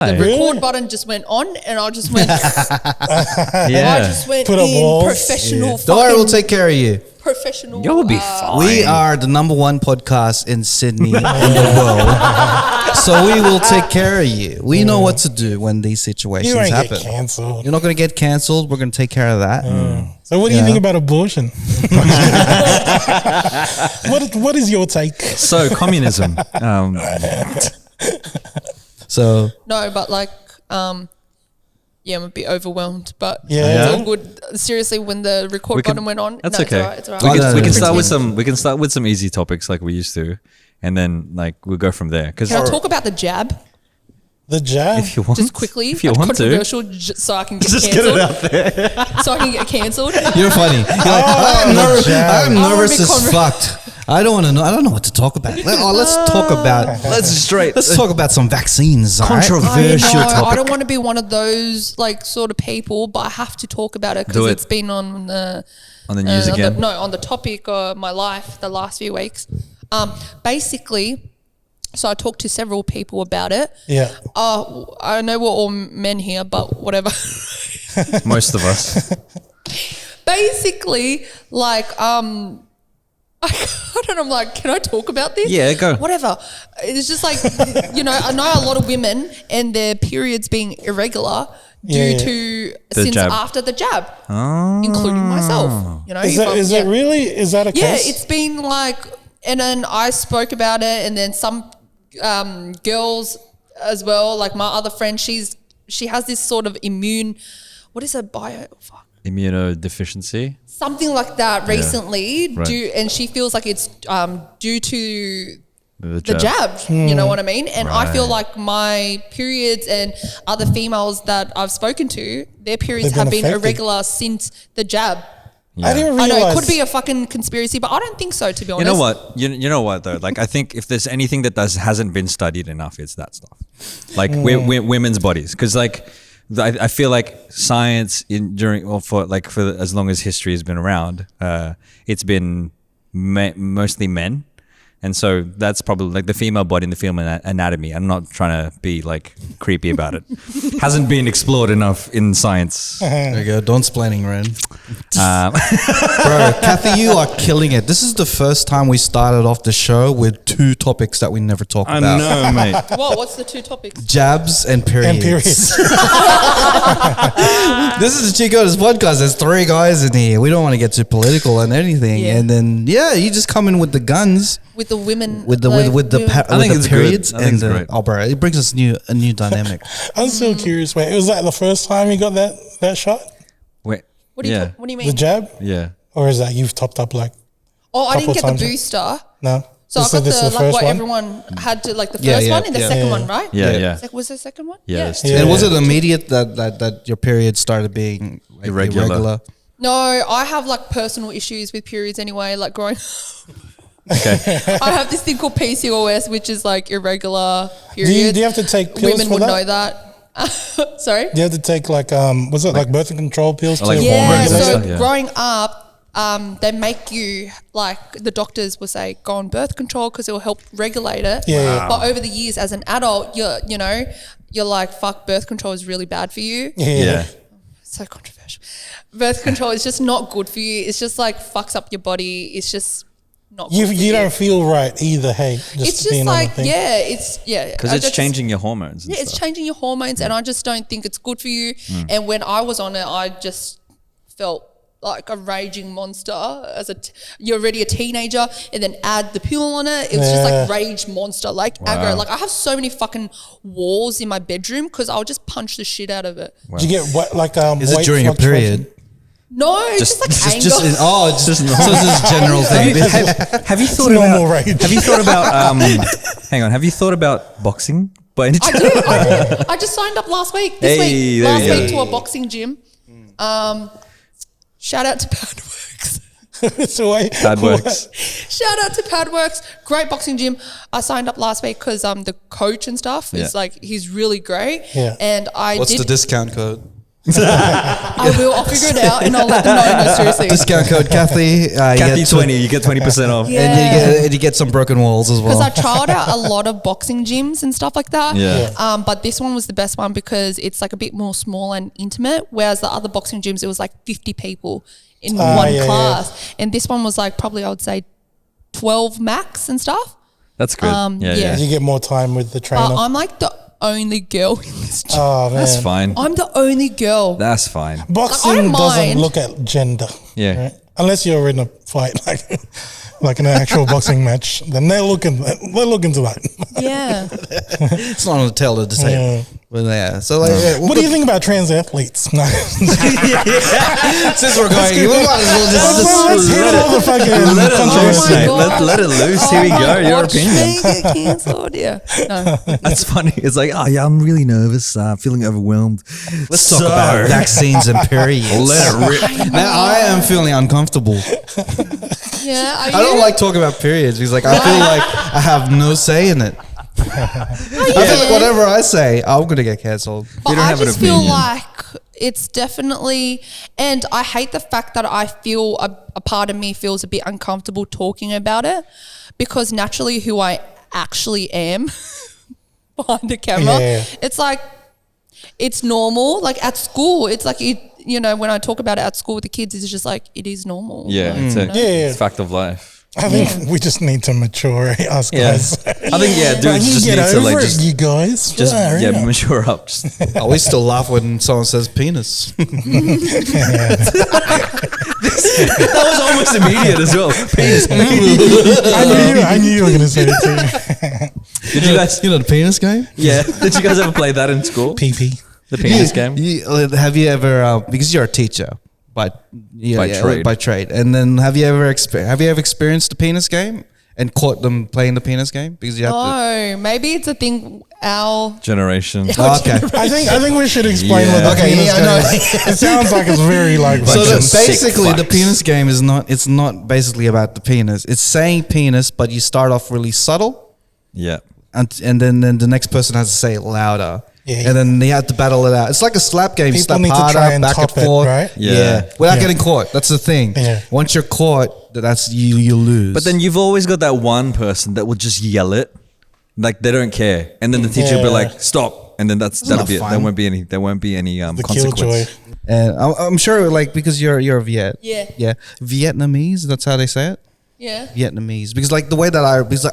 The record button just went on, and I just went. I just went in professional. Don't worry, we'll take care of you. Professional. You'll be fine. We are the #1 podcast in Sydney in the world, so we will take care of you. We know what to do when these situations happen. Get cancelled. You're not going to get cancelled. We're going to take care of that. So, what do you think about abortion? What is your take? So communism. So no, but like, yeah, I'm a bit overwhelmed, but Yeah. it's all good. Seriously, when the record button went on, That's no, okay. It's all right. We can start with some. We can start with some easy topics like we used to, and then like we'll go from there. Can I talk about the jab? The jab? If you want, Just quickly, if you want to, controversial, so I can get just cancelled. get it out there. So I can get cancelled. you're funny. You're like, I'm nervous as fuck. I don't want to know. I don't know what to talk about. Let's talk about. Let's talk about some vaccines. Controversial topic. I don't want to be one of those like sort of people, but I have to talk about it because it's been on the news again. On the topic of my life the last few weeks. Basically, so I talked to several people about it. Yeah. I know we're all men here, but whatever. Most of us. Basically, like I don't know, I'm like, can I talk about this? Yeah, go. Whatever. It's just like, I know a lot of women and their periods being irregular due to since jab. After the jab, including myself. Is that really? Is that a case? Yeah, it's been like, and then I spoke about it, and then some girls as well, like my other friend, she has this sort of Immunodeficiency. something like that recently, right. and she feels like it's due to The jab. You know what I mean? And I feel like my periods and other females that I've spoken to, their periods have been affected. irregular since the jab. Yeah. I didn't I realize. know it could be a fucking conspiracy, but I don't think so, to be honest. You know what? You know what though? Like I think if there's anything that hasn't been studied enough, it's that stuff. Like women's bodies, because like I feel like science for as long as history has been around, it's been mostly men. And so that's probably like the female body and the female anatomy. I'm not trying to be like creepy about it. Hasn't been explored enough in science. There you go. Don't splaining, Ren. Bro, Cathy, you are killing it. This is the first time we started off the show with 2 topics that we never talk about. I know, mate. What's the 2 topics? Jabs and periods. And periods. This is the Cheatcoders podcast. There's 3 guys in here. We don't want to get too political and anything. Yeah. And then, you just come in with the guns. With the women, With the periods I think it's great. Oh, bro, it brings us a new dynamic. I'm still curious. Wait, was that the first time you got that shot? Wait. What do you mean? The jab? Yeah. Or is that you've topped up like? Oh, I didn't get the times? booster. No. So I got this is the the like first what one? everyone had to like the first one and the second one, right? Yeah. Was there a second one? Yeah, there's 2. Yeah. And was it immediate that your period started being like, irregular? No, I have like personal issues with periods anyway. Like growing, Okay. I have this thing called PCOS, which is like irregular Do periods. you have to take pills Women for would that? know that. Sorry. Do you have to take like was it like birth control pills? Like to Yeah. hormones and So stuff, yeah. growing up, they make you like the doctors will say go on birth control because it will help regulate it. Yeah. But over the years, as an adult, you're like fuck, birth control is really bad for you. Yeah. So controversial. Birth control is just not good for you. It's just like fucks up your body. It's just not good for You don't feel right either. Hey, It's just being like, on the thing. Because it's changing your hormones. And Yeah, it's stuff. changing your hormones, and I just don't think it's good for you. And when I was on it, I just felt like a raging monster. You're already a teenager, and then add the pill on it. It was just like rage monster, like aggro. Like I have so many fucking walls in my bedroom because I'll just punch the shit out of it. Did you get what like Is it weight during your fluctuation? period? No, just like anger. It's just so it's just general thing. Have you thought normal about? rage. Have you thought about? Hang on. Have you thought about boxing? By any I chance? do. I just signed up last week. There we go. To a boxing gym. Shout out to Padworks. So Bad works. Shout out to Padworks. Great boxing gym. I signed up last week because the coach and stuff is like he's really great. Yeah. And What's the discount code? I will. I'll figure it out and I'll let them know. No, seriously. Discount code Cathy. Cathy 20, you get 20% off. Yeah. And you get some broken walls as well. Because I tried out a lot of boxing gyms and stuff like that. Yeah. But this one was the best one because it's like a bit more small and intimate. Whereas the other boxing gyms, it was like 50 people in one class. And this one was like probably, I would say, 12 max and stuff. That's good. Yeah. You get more time with the trainer. I'm like the only girl in this gym. Oh man, That's fine. I'm the only girl. That's fine. boxing don't doesn't mind. look at gender. Yeah. Right? Unless you're in a fight, like in an actual boxing match, then they'll look into that. Yeah. It's not on the tail of the same. But yeah. So like, What do you think about trans athletes? No. Since we're going, we might as well Let's hit all the fucking Let it loose, Oh my mate. God. Let it loose. Here we Oh go. my Your God, opinion. me get cancelled. Yeah. No. That's funny. It's like, oh yeah, I'm really nervous. Feeling overwhelmed. Let's talk about vaccines and periods. Let it rip. Now I am feeling uncomfortable. Yeah. I don't like talking about periods because like I feel like I have no say in it. I think whatever I say, I'm gonna get cancelled. But You don't I have an just feel opinion. like it's definitely, and I hate the fact that I feel a part of me feels a bit uncomfortable talking about it because naturally who I actually am behind the camera, it's like, it's normal. Like at school, it's like, you know, when I talk about it at school with the kids, it's just like, it is normal. Yeah, Like, it's you a know? it's fact of life. I think we just need to mature, us Yeah. guys. I think dudes You just get need to like over it, just you guys. Yeah. mature up. Just, I always still laugh when someone says penis. that was almost immediate as well. Penis. I knew you were going to say it too. Did you guys? You know the penis game? Yeah. Did you guys ever play that in school? PP. The penis game. Have you ever? Because you're a teacher, but by trade, and then have you ever experienced the penis game and caught them playing the penis game? Because you have to. No, maybe it's a thing. Our Generation. Oh, okay. I think we should explain what the Okay, penis yeah, I game know. is. It sounds like it's very like. So Bunch of sick basically, the fucks. penis game is not. It's not basically about the penis. It's saying penis, but you start off really subtle, Yeah. and then the next person has to say it louder. Yeah. And then you have to battle it out. It's like a slap game. You People slap need to harder, try and back and top it, forth. right? Yeah. Without Yeah. getting caught. That's the thing. Yeah. Once you're caught, that's you lose. But then you've always got that one person that will just yell it, like they don't care, and then the teacher will be Yeah. like, "Stop," and then that'll not be it. fun. There won't be any The consequence. killjoy. And I'm sure, like, because you're a Viet. Yeah. Vietnamese. That's how they say it. yeah. Vietnamese. Because like the way that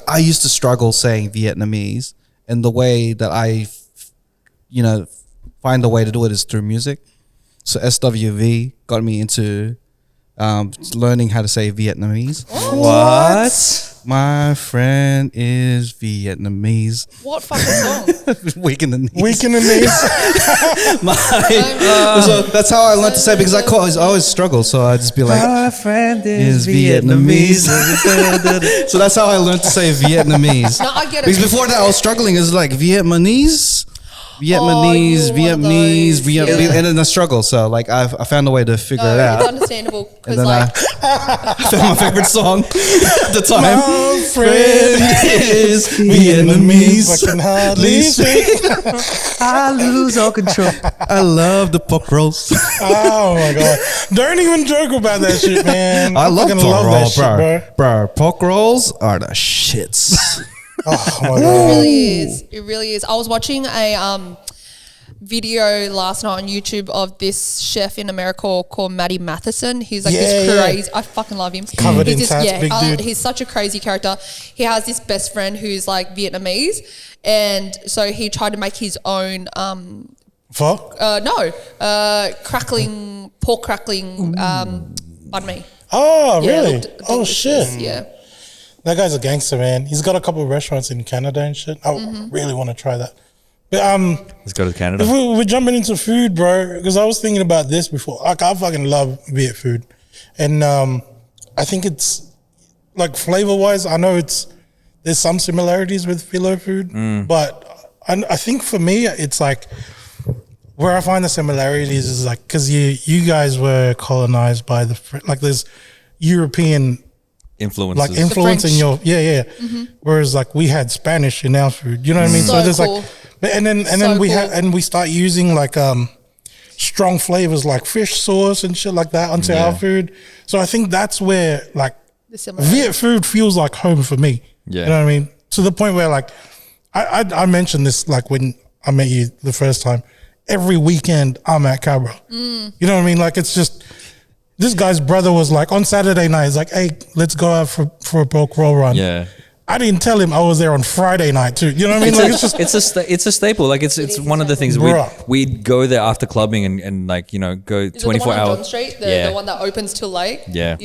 I used to struggle saying Vietnamese, and the way that I, find a way to do it is through music. So SWV got me into learning how to say Vietnamese. What? My friend is Vietnamese. What fucking song? Weak in the knees. Weak in the knees. So that's how I learned to say it because I always struggle. So I just be like, My friend is Vietnamese. So that's how I learned to say Vietnamese. No, I get it. Because before that, I was struggling. It was like Vietnamese, you're one of Vietnamese, those, yeah. and then I struggle. So like I found a way to figure it No, it's out. understandable And because then like I found my favorite song at the time. My friend is Vietnamese. I can hardly speak. I lose all control. I love the pork rolls. Oh my god! Don't even joke about that shit, man. I love fucking pork that rolls, shit, bro. Pork rolls are the shits. Oh my it god! really is. It really is. I was watching a video last night on YouTube of this chef in America called Matty Matheson. He's like this Yeah. crazy. I fucking love him. Covered he's in this, tats, big dude. He's such a crazy character. He has this best friend who's like Vietnamese, and so he tried to make his own. Fuck. Pork crackling banh mi. Oh Yeah, really? looked Oh delicious. shit! Yeah. That guy's a gangster, man. He's got a couple of restaurants in Canada and shit. I really want to try that. But Let's go to Canada. if we're jumping into food, bro, because I was thinking about this before. Like, I fucking love Viet food, and I think it's like flavor wise. I know there's some similarities with philo food, but I think for me it's like where I find the similarities is like because you guys were colonized by there's European Influences. like influence in French. your whereas like we had Spanish in our food, you know what I mean? So there's cool. like and then So we cool. had and we start using like strong flavors like fish sauce and shit like that onto our food. So I think that's where like Viet food feels like home for me. Yeah. You know what I mean? To the point where like I mentioned this like when I met you the first time. Every weekend I'm at Cabra. You know what I mean? Like it's just this guy's brother was like on Saturday night. He's like, "Hey, let's go out for a pork roll run." Yeah. I didn't tell him I was there on Friday night too. You know what I mean? Like It's a staple. Like it's one of the things we'd go there after clubbing and like, you know, go 24 hours. John Street, the one that opens till late. Yeah.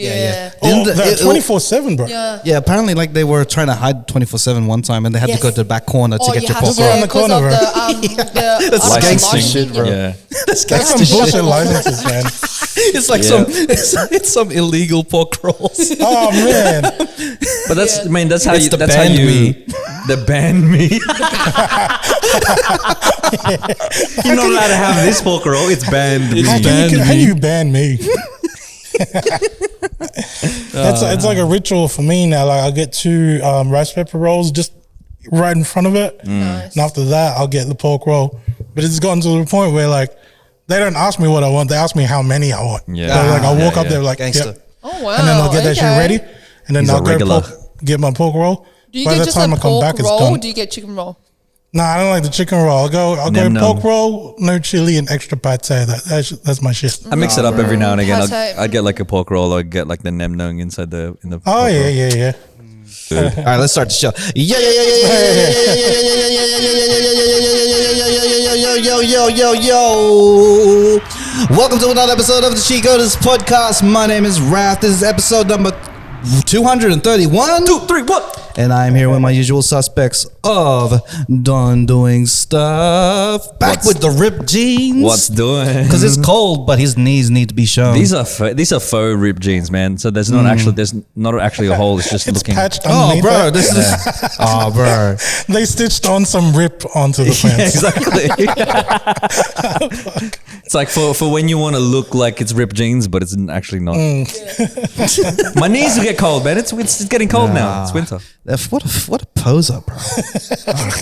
Oh, 24/7, bro. Yeah, apparently like they were trying to hide 24/7 one time and they had to go to the back corner to get your pork Just around the corner, bro. That's gangster shit, bro. Yeah. That's That's gangster some shit. bullshit licenses, man. It's like it's some illegal pork rolls. Oh man. But that's I mean that's how It's you the that's how band you me. the band me. You're not allowed to have this pork roll. It's banned me. How you ban me? It's like a ritual for me now. Like I'll get 2 rice pepper rolls just right in front of it. Nice. And after that I'll get the pork roll. But it's gotten to the point where like they don't ask me what I want, they ask me how many I want. Yeah. So like I'll walk up there like Gangster. yep. Oh wow! And then I'll get that shit ready. And then He's a I'll go regular. get my pork roll. Do you By get the just time a I come pork back, it's roll? done. Or do you get chicken roll? Nah, I don't like the chicken roll. I'll go Nem nom. pork roll, no chili and extra pate. That's my shit. I mix it up every now and again. Pate. I get like a pork roll. I get like the nem nung inside the Oh pork roll. yeah. All right, let's start the show. Yo. Welcome to another episode of the Cheatcoders podcast. My name is Raph. This is episode number 231. 2, 3, what? And I'm here with my usual suspects of Don doing stuff. Back with the ripped jeans. What's doing? Because it's cold, but his knees need to be shown. These are faux ripped jeans, man. So there's not actually a hole. It's just It's looking. patched Oh, underneath bro, it. this is. Oh, bro. They stitched on some rip onto the Yeah, pants. exactly. It's like for when you want to look like it's ripped jeans, but it's actually not. My knees will get cold, man. It's getting cold now. It's winter. What a poser, bro.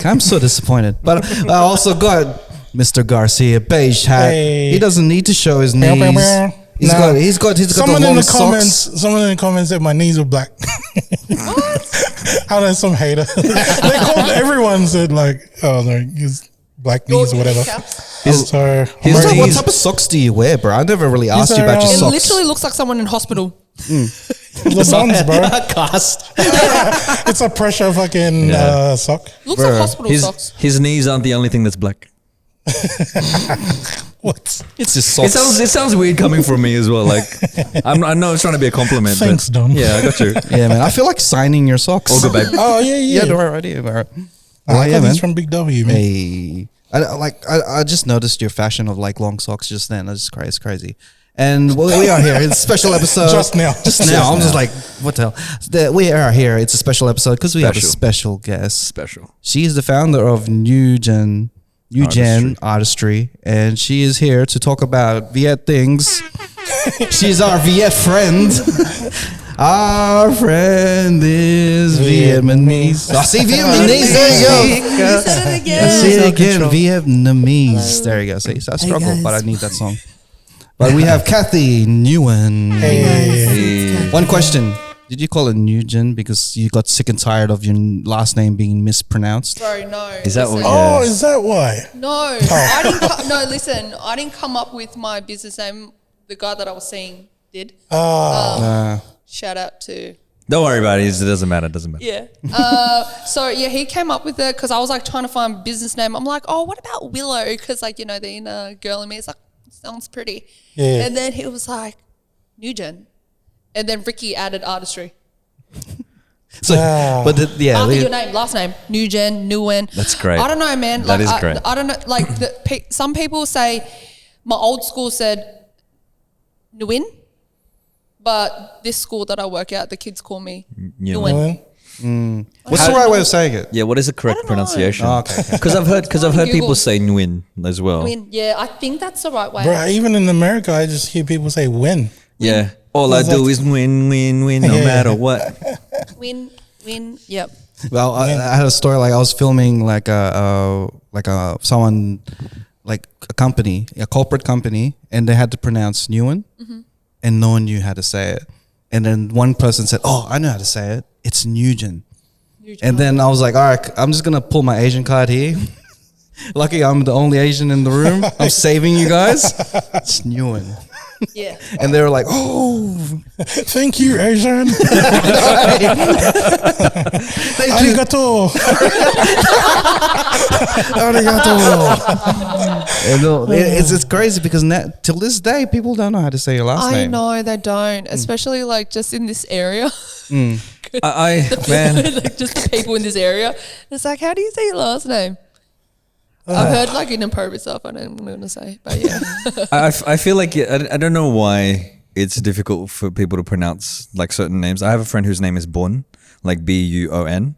I'm so disappointed. But I also got Mr. Garcia, beige hat. Hey. He doesn't need to show his knees. He's got Someone the in long the socks. comments, someone in the comments said my knees are black. I don't know, some hater. They called everyone said like, oh no, his black knees or whatever. So What type of socks do you wear, bro? I never really asked you about your It socks. literally looks like someone in hospital. the Bonds, bro. Cast. It's a pressure fucking sock. Looks like hospital socks. His knees aren't the only thing that's black. What? It's just socks. It sounds weird coming from me as well. Like I know it's trying to be a compliment. Thanks, but Don. Yeah, I got you. Yeah, man. I feel like signing your socks. All good, babe. Oh yeah. Yeah, the right idea. All right. I yeah, got man. these from Big W, man. Hey, I just noticed your fashion of like long socks just then. It's crazy. And we are here. It's a special episode. Just now. I'm just like, what the hell? We are here. It's a special episode because we have a Special. special guest. Special. She is the founder of NewGen Artistry, and she is here to talk about Viet things. She's our Viet friend. Our friend is Vietnamese. I see Vietnamese. There you go. You said it again. I see it again. Vietnamese. There you go. See, so I struggle, but I need that song. But we have Cathy Nguyen. Hey. One question. Did you call it NewGen because you got sick and tired of your last name being mispronounced? Bro, no. Is that what- listen. Oh, is that why? No, I didn't. No, listen. I didn't come up with my business name. The guy that I was seeing did. Shout out to. Don't worry about it. It doesn't matter. It doesn't matter. Yeah. So yeah, he came up with it because I was like trying to find a business name. I'm like, oh, what about Willow? Because like, you know, the inner girl in me is like, sounds pretty. Yeah. And then he was like, NewGen. And then Ricky added Artistry. So, but After your name, last name, NewGen, Nguyen. That's great. I don't know, man. That Like, is great. I don't know. Like some people say, my old school said Nguyen, but this school that I work at, the kids call me Nguyen. what's the right way of saying it? Yeah, what is the correct I don't know. pronunciation? Oh, okay. Because I've heard Google. people say Nguyen as well. Nguyen. Yeah, I think that's the right way. Bro, even in America, I just hear people say when. Yeah. All I do is win, no matter what. Win. Yep. Well, I had a story like I was filming like someone like a company, a corporate company, and they had to pronounce Nguyen, and no one knew how to say it. And then one person said, "Oh, I know how to say it. It's NewGen." And then I was like, "All right, I'm just gonna pull my Asian card here." Lucky I'm the only Asian in the room. I'm saving you guys. It's Nguyen. Yeah. And they were like, "Oh, Thank you, Asian. Arigato. arigato." And it's crazy because till this day people don't know how to say your last I name. know they don't, especially like just in this area. Man, Like just the people in this area. It's like, how do you say your last name? I've heard like inappropriate stuff. I don't know what I'm going to say, but yeah. I feel like I don't know why it's difficult for people to pronounce like certain names. I have a friend whose name is Bun, like Buon.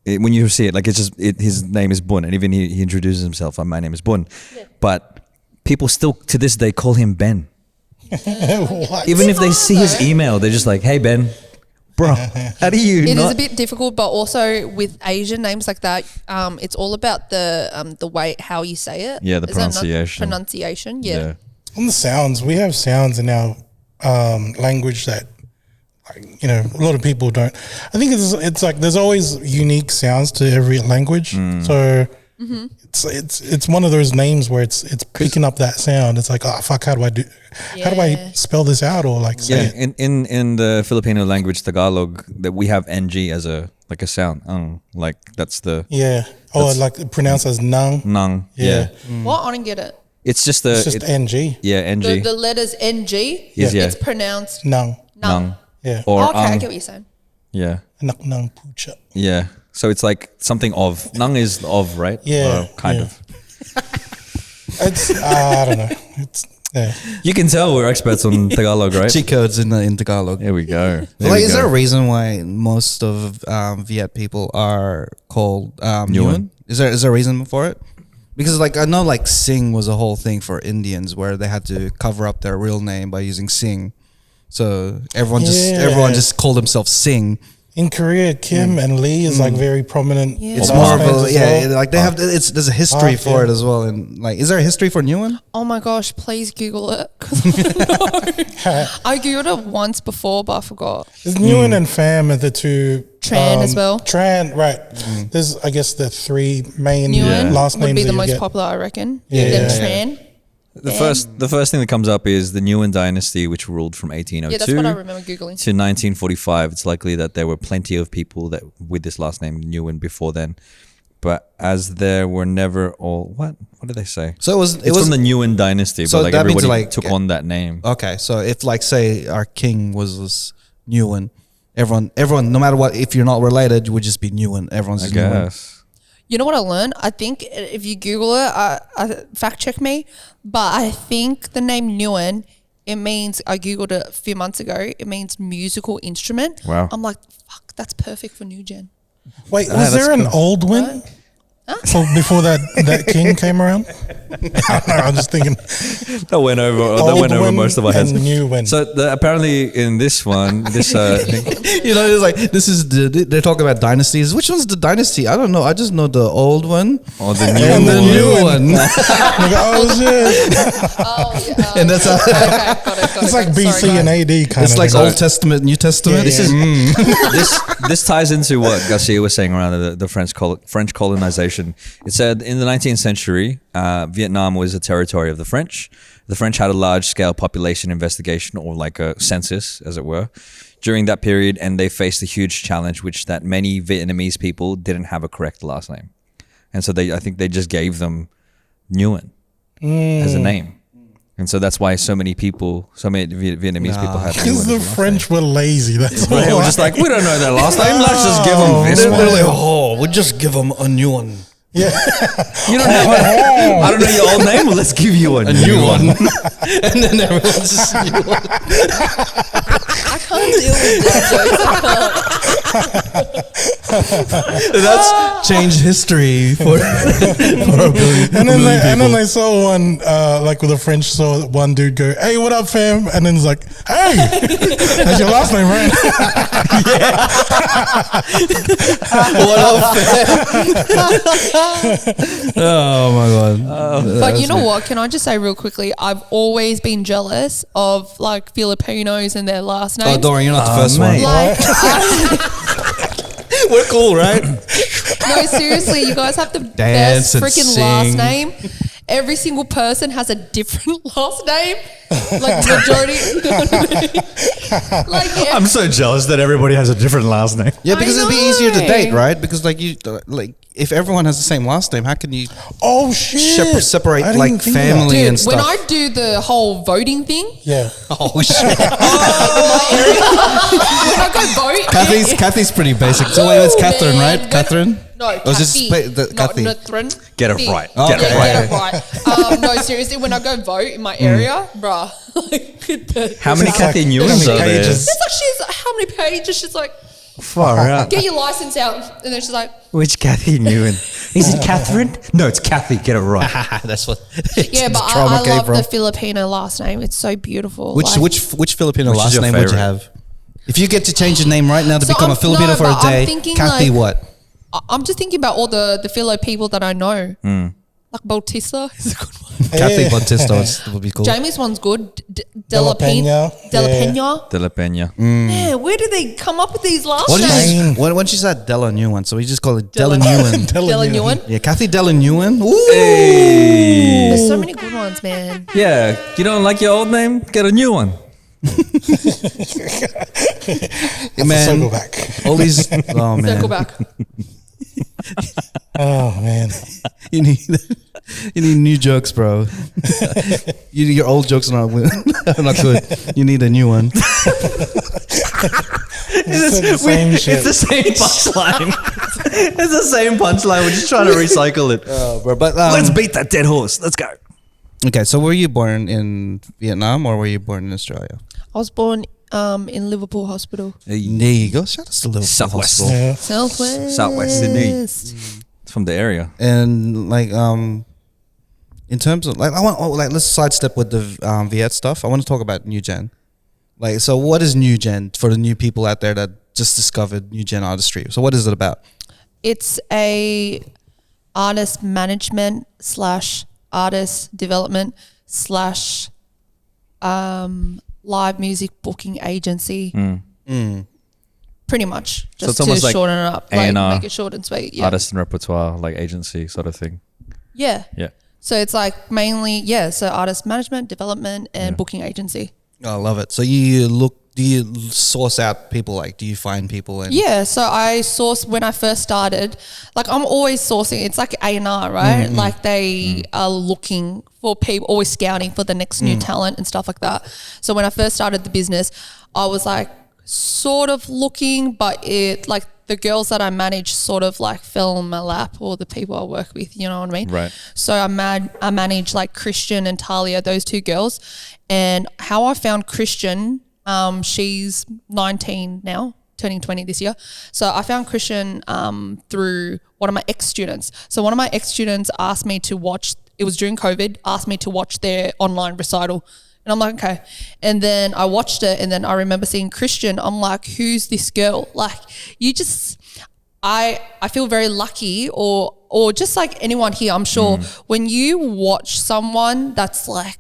When you see it, like it's just his name is Bun, and even he introduces himself. My name is Bun, but people still to this day call him Ben. What? Even if they see his email, they're just like, "Hey Ben, bro, how do you?" It is a bit difficult, but also with Asian names like that, it's all about the way how you say it. Yeah, the Is that not- pronunciation. Pronunciation, yeah. On the sounds, we have sounds in our language that, like, you know, a lot of people don't. I think it's like there's always unique sounds to every language. So it's one of those names where it's picking up that sound. It's like, oh fuck, how do I spell this out or like say it? In the Filipino language Tagalog, that we have ng as a sound. Like that's the Like pronounced as nang. nang. Yeah. What? I don't get it. It's just It's just ng. yeah, ng. The letters NG, it's pronounced Nang. nang. Yeah. Or okay, I get what you're saying. yeah. Nak nang pucha. Yeah. So it's like something of. Nang is of, right? Yeah, Or kind yeah. of. It's I don't know. It's yeah. You can tell we're experts on Tagalog, right? Cheat codes in Tagalog. There we go. Is there a reason why most of Viet people are called Nguyen? Is there a reason for it? Because like I know like Singh was a whole thing for Indians where they had to cover up their real name by using Singh. So everyone just called themselves Singh. In Korea, Kim and Lee is like very prominent. Yeah. It's Oh, more of last names a as well. like they have there's a history for it as well. And like, is there a history for Nguyen? Oh my gosh, please Google it. 'Cause I don't know. I Googled it once before, but I forgot. There's Nguyen and Pham are the two. Tran as well. Tran, right. There's, I guess, the three main Nguyen last names would be that the you most get. popular, I reckon. Yeah, Then yeah, Tran. The first thing that comes up is the Nguyen dynasty, which ruled from 1802 Yeah, that's what I remember Googling. to 1945. It's likely that there were plenty of people that with this last name Nguyen before then, but as there were never all what did they say? So it was from the Nguyen dynasty, so but like that means, everybody like, took on that name. okay. So if like say our king was Nguyen, everyone no matter what, if you're not related, you would just be Nguyen. Everyone's I just Nguyen. guess. You know what I learned? I think if you Google it, I fact check me, but I think the name Nguyen, it means, I Googled it a few months ago, it means musical instrument. Wow. I'm like, fuck, that's perfect for NewGen. Wait, was there an old one before that king came around? I don't know, I'm just thinking. That went over most of our heads. Nguyen. So apparently in this one, this thing, You know, it's like this is they're talking about dynasties. Which one's the dynasty? I don't know. I just know the old one or the and new the one. new one. Like, oh shit! Oh, yeah. And that's how Okay, got it. It's like BC Sorry, and guys. AD kind it's of. like thing. Old Testament, New Testament. Yeah, This ties into what Garcia was saying around the French colonization. It said in the 19th century, Vietnam was a territory of the French. The French had a large-scale population investigation, or like a census, as it were, during that period, and they faced a huge challenge, which that many Vietnamese people didn't have a correct last name, and so I think they just gave them Nguyen as a name. And so that's why so many Vietnamese people had because Nguyen the as a last French were lazy. That's name. They were why. just like, we don't know their last name. Let's just give them this They're one. like, oh, we'll just give them a new one. Yeah, You don't have I don't know your old name. Well, let's give you a new one. And then everyone's just new one. can't deal with that jokes. That's changed history for a billion, And then they saw one like with a French, saw one dude go, "Hey, what up, fam?" And then it's like, "Hey, that's your last name, right?" What up, fam? Oh my god! But you know what? Can I just say real quickly? I've always been jealous of like Filipinos and their last names. Oh, Dorian, you're not the first mate. one. Like, We're cool, right? no, seriously, you guys have the Dance best and freaking sing. last name. Every single person has a different last name. Like majority, you know what I mean? Like yeah. I'm so jealous that everybody has a different last name. Yeah, because I it'd be easier to know. date, right? Because if everyone has the same last name, how can you Oh shit! separate I didn't like think of family Dude, and stuff? when I do the whole voting thing, Yeah. Oh shit! when I go vote, Kathy's pretty basic. So wait, it's Ooh, Catherine, man. right? Catherine? No, Or is this Kathy. Kathy? Catherine. Get it right. Oh, Get okay. it right. Get it right. No, seriously, when I go vote in my area, bruh, like, How many Cathy Nguyen's How are many there? pages? it's like she's how many pages? She's like, Far out. get your license out, and then she's like, Which Cathy Nguyen? Is it Catherine? No, it's Cathy. Get it right. That's what. yeah, but trauma I came love from. the Filipino last name. It's so beautiful. Which Like- which Filipino Which is last your name would you favorite? have? If you get to change your name right now to So become a I'm- Filipino no, for a but I'm day, thinking Kathy like- what? I'm just thinking about all the Filo people that I know. Like Bautista is a good one. Kathy Yeah. Bautista would be cool. Jamie's one's good. De La Peña. De La Yeah. Peña. De La Peña. Yeah, where do they come up with these last What did names? you, when she said Della Nguyen, so we just call it Della- Della Nguyen. Della Nguyen. Yeah, Kathy Della Nguyen. Ooh. Hey. There's so many good ones, man. Yeah, you don't like your old name? Get a new one. Man, Circle back. all these. Oh man, Circle back. Oh man. you need new jokes, bro. Your old jokes are not good. You need a new one. It's the same shit. It's the same punchline. It's the same punchline. We're just trying to recycle it. Bro, but Let's beat that dead horse. Let's go. okay. So, were you born in Vietnam or were you born in Australia? I was born in Liverpool Hospital. There you go. Shout out to Liverpool Southwest. Hospital. Yeah. Southwest. Southwest Sydney. It's from the area. And like in terms of like let's sidestep with the Viet stuff. I want to talk about NewGen. Like, so what is NewGen for the new people out there that just discovered NewGen Artistry? So what is it about? It's a artist management / artist development / live music booking agency. Pretty much. So Just it's to almost like shorten it up. Like A&R, make it short and sweet. Yeah. Artist and repertoire, like agency sort of thing. Yeah. Yeah. So it's like mainly, so artist management, development, and booking agency. Oh, I love it. So do you source out people? Like, do you find people? And Yeah, so I source when I first started. Like I'm always sourcing. It's like A&R, right? Like they are looking for people, always scouting for the next new talent and stuff like that. So when I first started the business, I was like sort of looking, but it like the girls that I manage sort of like fell in my lap, or the people I work with. You know what I mean? Right. So I manage like Christian and Talia, those two girls, and how I found Christian. She's 19 now, turning 20 this year. So I found Christian through one of my ex-students. So one of my ex-students asked me to watch, it was during COVID, asked me to watch their online recital. And I'm like, okay. And then I watched it, and then I remember seeing Christian. I'm like, who's this girl? Like, you just, I feel very lucky, or just like anyone here, I'm sure, when you watch someone that's like,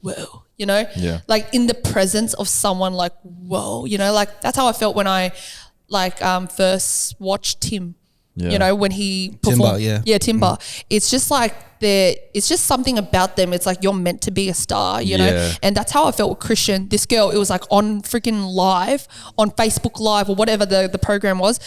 whoa, you know? Yeah. Like in the presence of someone like, whoa, you know, like that's how I felt when I like first watched Tim. Yeah. You know, when he Timber, performed. yeah. Yeah, Timber. It's just like it's just something about them. It's like you're meant to be a star, you know? Yeah. And that's how I felt with Christian. This girl, it was like on freaking live, on Facebook Live or whatever the program was.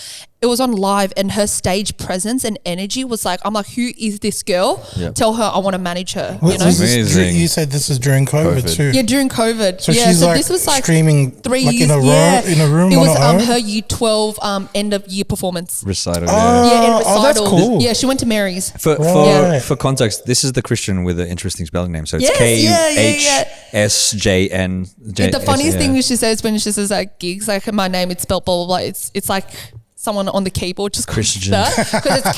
it was on live, and her stage presence and energy was like, I'm like, who is this girl? Yeah. Tell her I want to manage her. Was You know? this Amazing. you said this is during COVID, too. Yeah, during COVID. So yeah, she's so like this was like streaming 3 like years. in a room It on was her own? her year 12 end of year performance. Recital. Yeah, in Oh, that's recital. cool. Yeah, she went to Mary's. Right. For context, this is the Christian with an interesting spelling name. So it's Yes, KHSJN. The funniest thing she says when she says like gigs, like my name, it's spelled blah blah blah. It's like someone on the keyboard just Christian. because it's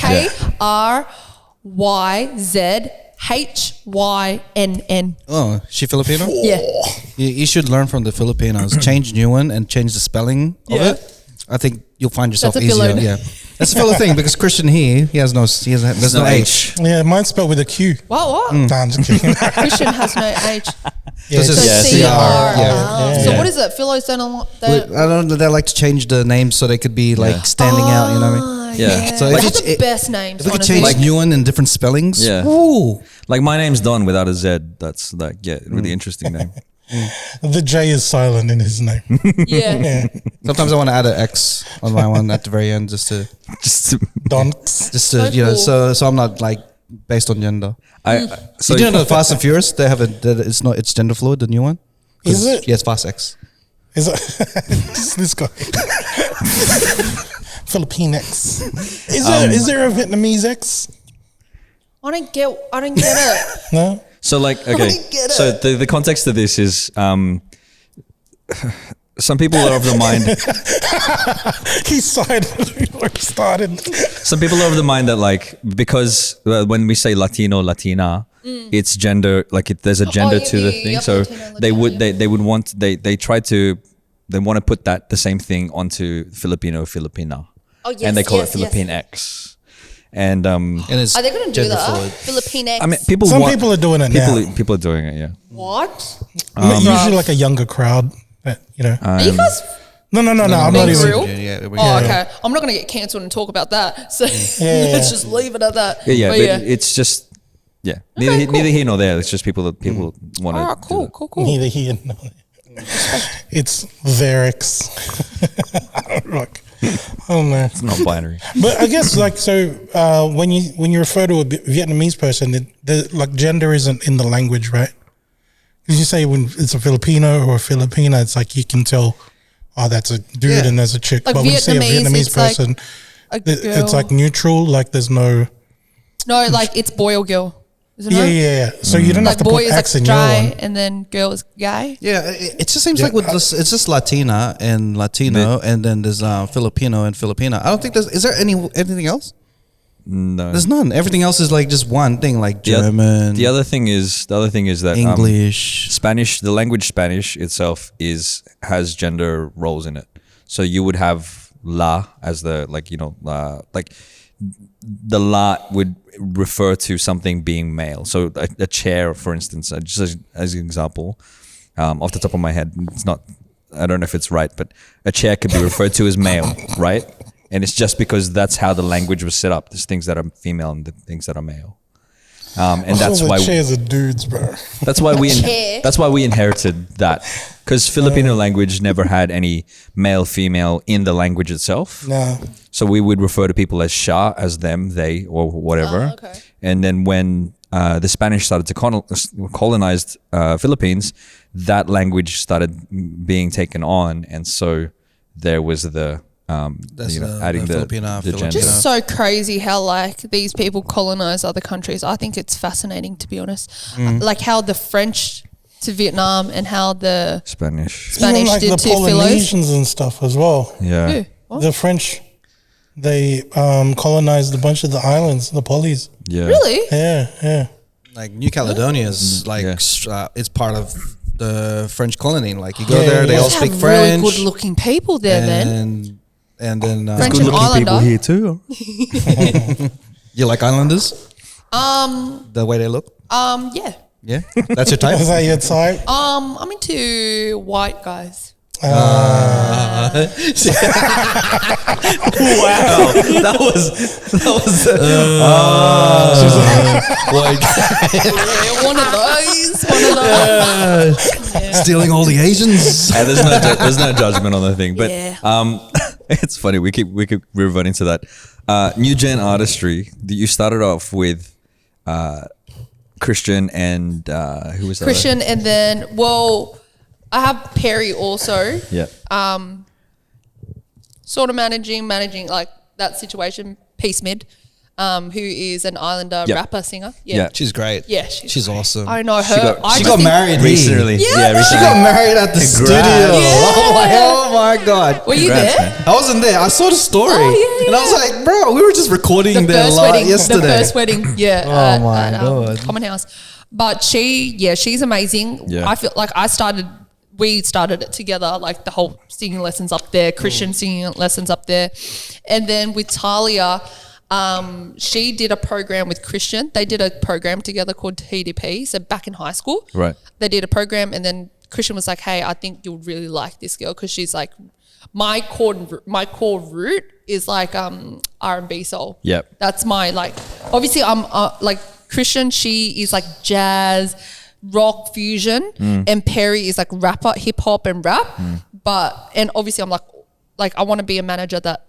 KRYZHYNN. Oh, she Filipino? Yeah, You should learn from the Filipinos. Change Nguyen and change the spelling of Yeah. it. I think you'll find yourself That's a easier. Filo. Yeah, that's a fellow thing because Christian there's no H. Yeah, mine's spelled with a Q. what? Nah, I'm just kidding. Christian has no H. Yeah, This is So Yeah, CR. Yeah. So Yeah. what is it? Philos don't. I don't know. They like to change the names so they could be like standing out. You know what I mean? Yeah. So So if that's you- the best names. If we could honestly. change Nguyen in different spellings, Yeah. Ooh. Like my name's Don without a Z. That's like really interesting name. the J is silent in his name. yeah. Sometimes I want to add an X on my one at the very end just to Just Donks. So you know cool. so I'm not like based on gender. so Did you know the Fast and Furious? They have it's gender fluid. The new one. Is it? Yes, Fast X. Is it? This guy. Filipinx. Is there a Vietnamese X? I don't get it. No. So like okay. get So the context of this is some people are of the mind. He sighed before he started. Some people are of the mind that like because when we say Latino, Latina, it's gender like there's a gender to the thing. yeah, So Latino, they would Latina, they would want they try to they want to put that the same thing onto Filipino, Filipina. Oh, yes, and they call yes, it Philippine X. And And it's Are they going to do gender that? fluid. Filipinx. I mean people Some want, people are doing it people now. people are doing it, yeah. what? Usually like a younger crowd. That, you know. Are you guys No. I'm not being even. real? Yeah, Oh, okay. I'm not going to get cancelled and talk about that. So Yeah. let's just leave it at that. Yeah, But but it's just neither cool. here nor there. It's just people that people want to. All right, cool. Neither here nor there. It's Verix. Like, oh man. It's not binary. But I guess like so when you refer to a Vietnamese person, like gender isn't in the language, right? Because you say when it's a Filipino or a Filipina, it's like you can tell, oh, that's a dude and there's a chick. Like but when you say a Vietnamese it's like person, a it's girl. like neutral. Like there's no. No, like it's boy or girl. Isn't Yeah, it? yeah. So you don't Like have to boy put is X like in your dry, one. and then girl is gay. Yeah, it just seems like with this, it's just Latina and Latino, and then there's Filipino and Filipina. I don't think is there anything else? No. There's none. Everything else is like just one thing, like German. The other thing is that English. Spanish, the language Spanish itself has gender roles in it. So you would have la as the like the la would refer to something being male. So a chair, for instance, just as an example, off the top of my head, it's not. I don't know if it's right, but a chair could be referred to as male, right? And it's just because that's how the language was set up. There's things that are female and the things that are male. And that's All the why chairs are dudes, bro. that's why we Chair. that's why we inherited that, because Filipino language never had any male female in the language itself. No. So we would refer to people as siya, as them, they, or whatever. Oh, okay. And then when the Spanish started to colonize Philippines, that language started being taken on, and so there was the That's adding the the Filipina, gender. Filipina. Just so crazy how like these people colonize other countries. I think it's fascinating, to be honest. Like how the French to Vietnam and how the Spanish. Spanish Even like did the to Philos. Polynesians and stuff as well. Yeah. Who? What? The French, they colonized a bunch of the islands, the polys. Yeah. Really? Yeah. Like New Caledonia is like Yeah. it's part of the French colony. Like you go Yeah, there, yeah. they all Must speak have French. really good-looking people there, man. And then French and Islander. here too. you like Islanders? Um, The way they look? yeah. Yeah, that's your type. Is that your type? I'm into white guys. Wow, that was Like Yeah, one of those. stealing all the Asians. there's no judgment on the thing, but Yeah. It's funny. We keep reverting to that. NewGen Artistry. You started off with Christian and who was that? Christian, and then I have Perry also. Yeah. Sort of managing like that situation. Peace Mid, who is an Islander rapper singer. Yeah. She's great. Yeah, she's awesome. I know her. She got married recently. Yeah, she got married at the studio. Yeah. Oh my god. Were you Congrats, there? man. I wasn't there. I saw the story, Oh, and I was like, bro, we were just recording there yesterday. The first wedding, yeah. Oh my God. Common House. But she's amazing. Yeah. I feel like we started it together, like the whole singing lessons up there, Christian singing lessons up there. And then with Talia, she did a program with Christian. They did a program together called TDP. So back in high school, Right. they did a program, and then Christian was like, hey, I think you'll really like this girl because she's like, my core root is like R&B soul. Yep. That's my like, obviously I'm like Christian, she is like jazz, rock fusion, and Perry is like rapper, hip hop and rap. And obviously I'm like I want to be a manager that,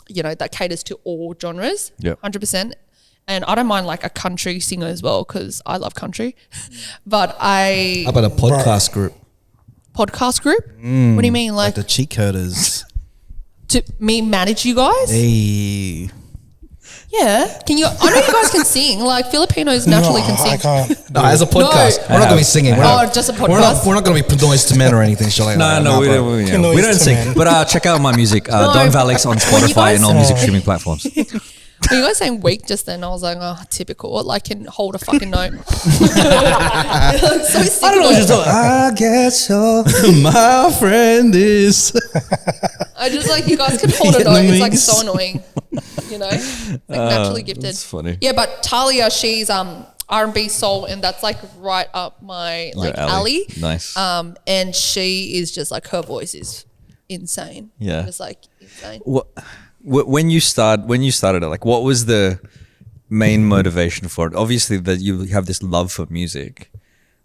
you know, that caters to all genres, 100%. And I don't mind like a country singer as well because I love country. But How about a podcast group? Podcast group? What do you mean? Like Like the Cheatcoders. to me manage you guys? Hey. Yeah. Can you? I know you guys can sing. Like Filipinos naturally can sing. I can't. No, as a podcast, we're not going to be singing. Just a podcast. We're not going to be noise to men or anything. Shit like that. No, we bro. we don't sing. But check out my music, Don Valix on Spotify and all music streaming platforms. When you guys saying weak just then, I was like, oh, typical. Like, can hold a fucking note. So I don't know what you're talking. I guess so. My friend is. I just like you guys can hold a note. It's like Vietnamese. so annoying, you know, like naturally gifted. That's funny. Yeah, but Talia, she's R&B soul, and that's like right up my like alley. Nice. And she is just like her voice is insane. Yeah. Just like insane. When you started it, like what was the main motivation for it? Obviously that you have this love for music.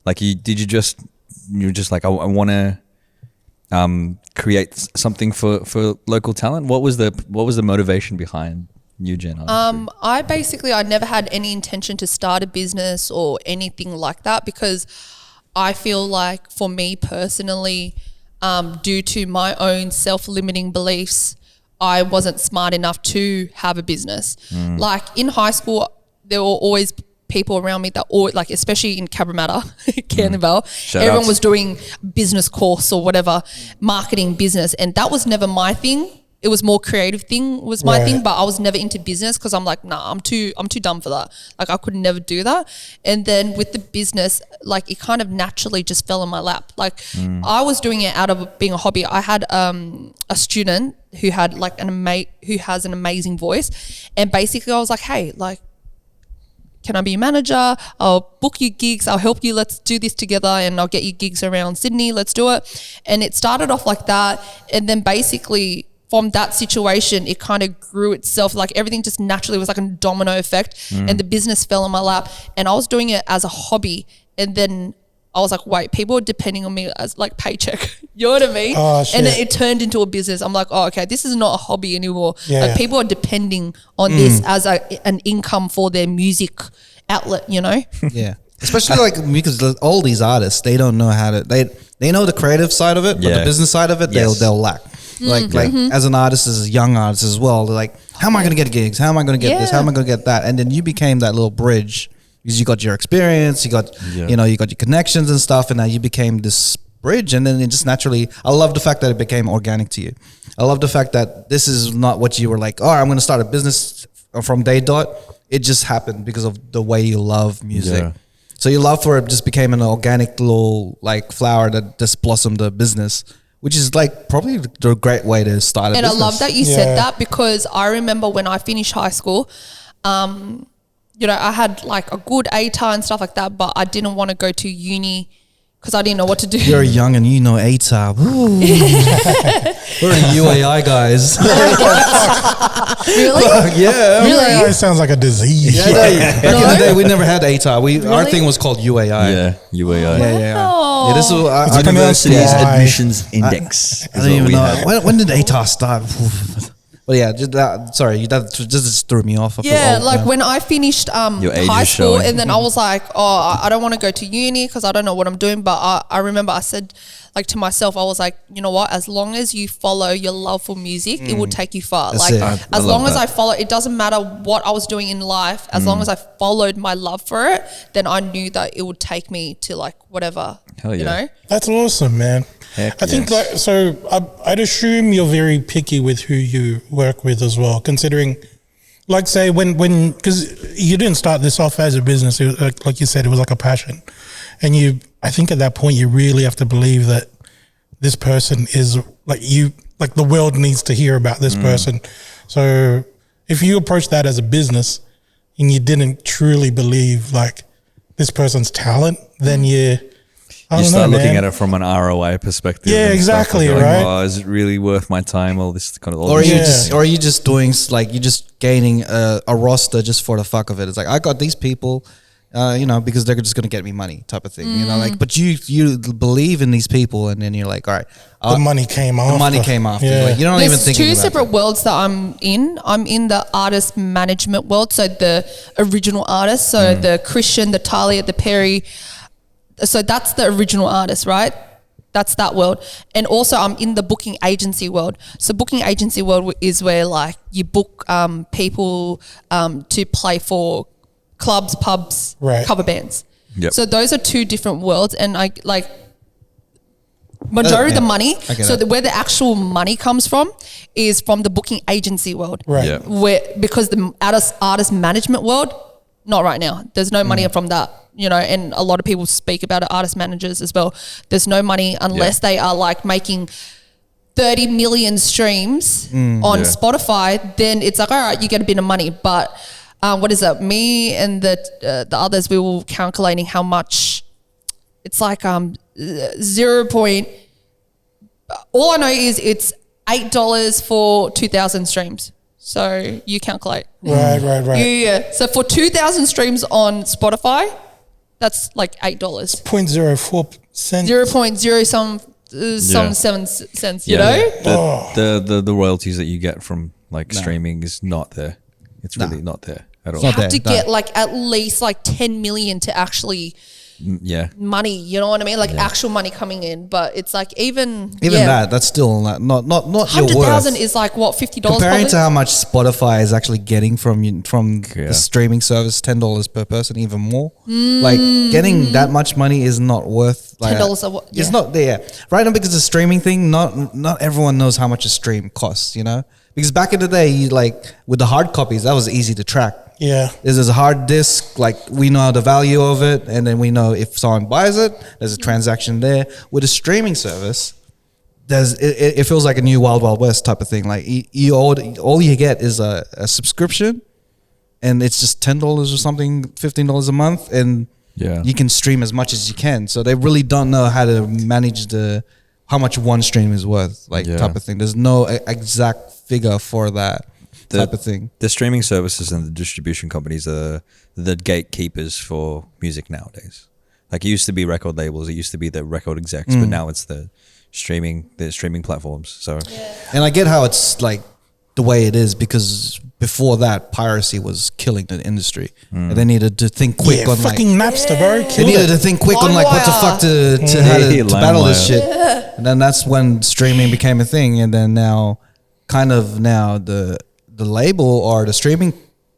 Like you were just like I want to create something for local talent. What was the motivation behind NewGen Artistry? I never had any intention to start a business or anything like that because I feel like for me personally, due to my own self-limiting beliefs, I wasn't smart enough to have a business. Like in high school, there were always people around me that like, especially in Cabramatta, Carnival, everyone was doing business course or whatever, marketing business. And that was never my thing. It was more creative thing was my thing, but I was never into business because I'm like, nah, I'm too dumb for that. Like I could never do that. And then with the business, like it kind of naturally just fell in my lap. Like I was doing it out of being a hobby. I had a student who had like who has an amazing voice, and basically I was like, hey, like, can I be a manager? I'll book you gigs. I'll help you. Let's do this together, and I'll get you gigs around Sydney. Let's do it. And it started off like that, and then basically from that situation, it kind of grew itself. Like everything just naturally was like a domino effect, and the business fell in my lap. And I was doing it as a hobby, and then I was like, wait, people are depending on me as like paycheck. You know what I mean? Oh, shit. And then it turned into a business. I'm like, oh, okay, this is not a hobby anymore. Yeah. Like people are depending on this as an income for their music outlet, you know? Yeah. Especially like because all these artists, they don't know how to, they know the creative side of it, but the business side of it, they'll lack. Like as an artist, as a young artist as well, they're like, how am I going to get gigs? How am I going to get this? How am I going to get that? And then you became that little bridge because you got your experience, you got, you know, you got your connections and stuff. And now you became this bridge. And then it just naturally, I love the fact that it became organic to you. I love the fact that this is not what you were like, oh, I'm going to start a business from day dot. It just happened because of the way you love music. Yeah. So your love for it just became an organic little like flower that just blossomed a business, which is like probably the great way to start a business. And I love that you said that because I remember when I finished high school, you know, I had like a good ATAR and stuff like that, but I didn't want to go to uni because I didn't know what to do. You're young and you know ATAR. We're the UAI guys. Really? Yeah. Really? It sounds like a disease. Yeah, back in the day, we never had ATAR. Our Really? thing was called UAI. Yeah, UAI. Yeah, this was It's pronounced University's Y. admissions index. I don't even know when did ATAR start. But yeah, just that just threw me off. I feel Yeah, old, like when I finished Your age high is school, showing. and then I was like, oh, I don't want to go to uni because I don't know what I'm doing. But I remember I said, like, to myself, I was like, you know what? As long as you follow your love for music, it will take you far. That's like, it. I as love long as that. I follow, it doesn't matter what I was doing in life. As long as I followed my love for it, then I knew that it would take me to like whatever. Hell You yeah. know? That's awesome, man. Heck I think yes. like so. I'd assume you're very picky with who you work with as well, considering, like, say when because you didn't start this off as a business. It was, like you said, it was like a passion, and I think at that point you really have to believe that this person is like you. Like the world needs to hear about this person. So if you approach that as a business and you didn't truly believe like this person's talent, then I You don't start know, looking man. at it from an ROI perspective. Yeah, and stuff, exactly, like, right? Oh, is it really worth my time? All this kind of. All or this are you just doing like you're just gaining a roster just for the fuck of it? It's like I got these people, because they're just gonna get me money, type of thing. You know, like but you believe in these people, and then you're like, all right, The money came after. the money came after. Yeah. Like you don't even There's think two about separate it. worlds that I'm in. I'm in the artist management world, so the original artist, so the Christian, the Talia, the Perry. So that's the original artist, right? That's that world. And also I'm in the booking agency world. So booking agency world is where like you book people to play for clubs, pubs, Right. cover bands. Yep. So those are two different worlds, and I like majority of the yeah. money. I get So that. where the actual money comes from is from the booking agency world. Right. Yeah. Because the artist management world, not right now. There's no money from that, and a lot of people speak about it, artist managers as well. There's no money unless they are like making 30 million streams on Yeah. Spotify, then it's like, all right, you get a bit of money. But what is it? Me and the others, we were calculating how much. It's like 0. All I know is it's $8 for 2,000 streams. So you calculate. Right. Yeah. So for 2,000 streams on Spotify, that's like $8. 0.04%. 0.0 some Yeah. 7 cents. You know. The royalties that you get from like streaming is not there. It's really not there at all. not Have to there, no. get like at least like 10 million to actually Yeah. money. You know what I mean? Like actual money coming in. But it's like even That's still not your 100,000 worth. is like what, $50 Comparing probably? to how much Spotify is actually getting from Yeah. the streaming service, $10 per person, even more. Like getting that much money is not worth like $10 a what? It's Yeah. not there right now because the streaming thing. Not everyone knows how much a stream costs. Because back in the day, with the hard copies, that was easy to track. Yeah. There's a hard disk, like we know the value of it, and then we know if someone buys it, there's a transaction there. With a streaming service, it feels like a new Wild Wild West type of thing. Like all you get is a subscription, and it's just $10 or something, $15 a month, and Yeah. you can stream as much as you can. So they really don't know how to manage how much one stream is worth, type of thing. There's no exact figure for that type of thing. The streaming services and the distribution companies are the gatekeepers for music nowadays. Like it used to be record labels, it used to be the record execs, but now it's the streaming platforms. So And I get how it's like the way it is because before that, piracy was killing the industry, and they needed to think quick Yeah, on fucking Napster, bro. They Killed needed it. to think quick on like what the fuck to how to battle this shit. And then that's when streaming became a thing. And then now the label or the streaming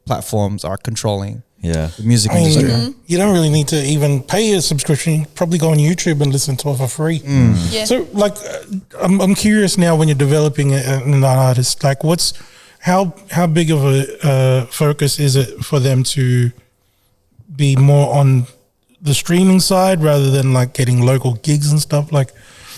platforms are controlling yeah. the music I mean, industry. you don't really need to even pay a subscription. You can probably go on YouTube and listen to it for free. Yeah. So, like, I'm curious now when you're developing an artist, like, how big of a focus is it for them to be more on the streaming side rather than like getting local gigs and stuff? Like,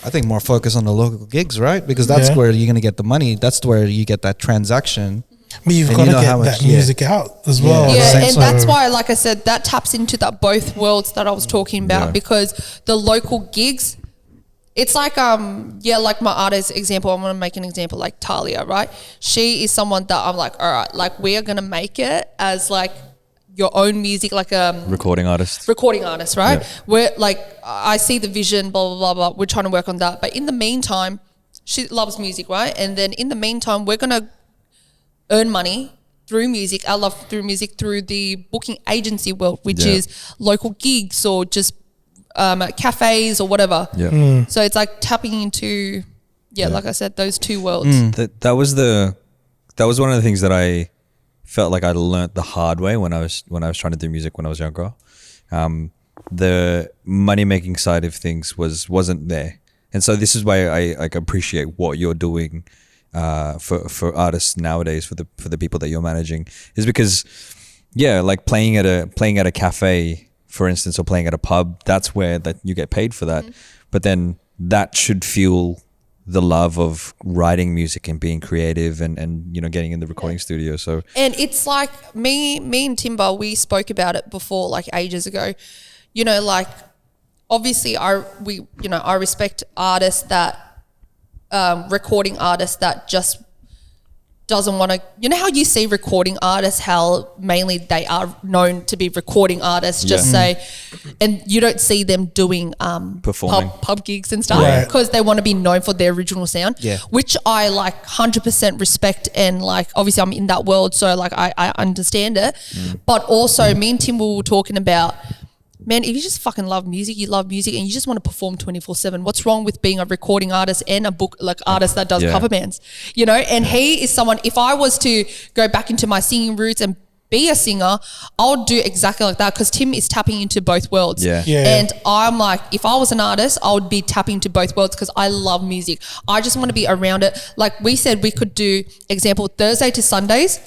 I think more focus on the local gigs, right? Because that's Yeah. where you're going to get the money. That's where you get that transaction. But you've And got you to know get how much- that yeah. music out as well. Yeah, Yeah, same and so- that's why, like I said, that taps into that both worlds that I was talking about Yeah. because the local gigs, it's like like my artist example. I'm gonna make an example like Talia, right? She is someone that I'm like, all right, like we are gonna make it as like your own music, like Recording artist. recording artist, right? Yeah. We're like, I see the vision, blah, blah, blah, blah. We're trying to work on that. But in the meantime, she loves music, right? And then in the meantime, we're going to earn money through music. I love through music, through the booking agency world, which Yeah. is local gigs or just cafes or whatever. Yeah. So it's like tapping into, like I said, those two worlds. That was one of the things that I felt like I learnt the hard way when I was trying to do music when I was younger. The money making side of things wasn't there, and so this is why I like appreciate what you're doing for artists nowadays, for the people that you're managing, is because like playing at a cafe, for instance, or playing at a pub, that's where that you get paid for that. But then that should fuel the love of writing music and being creative and getting in the recording studio. So And it's like me and Timber, we spoke about it before, like ages ago. Like obviously I respect artists that recording artists that just doesn't want to, how you see recording artists, how mainly they are known to be recording artists, just say, and you don't see them doing Performing. pub gigs and stuff Right. because they want to be known for their original sound, Yeah. which I like 100% respect, and like obviously I'm in that world, so like I understand it. But also me and Tim were talking about, man, if you just fucking love music, you love music, and you just want to perform 24/7, what's wrong with being a recording artist and a book like artist that does Yeah. cover bands? And he is someone, if I was to go back into my singing roots and be a singer, I'll do exactly like that because Tim is tapping into both worlds. Yeah. Yeah. And I'm like, if I was an artist, I would be tapping into both worlds because I love music. I just want to be around it. Like we said, we could do, example, Thursday to Sundays,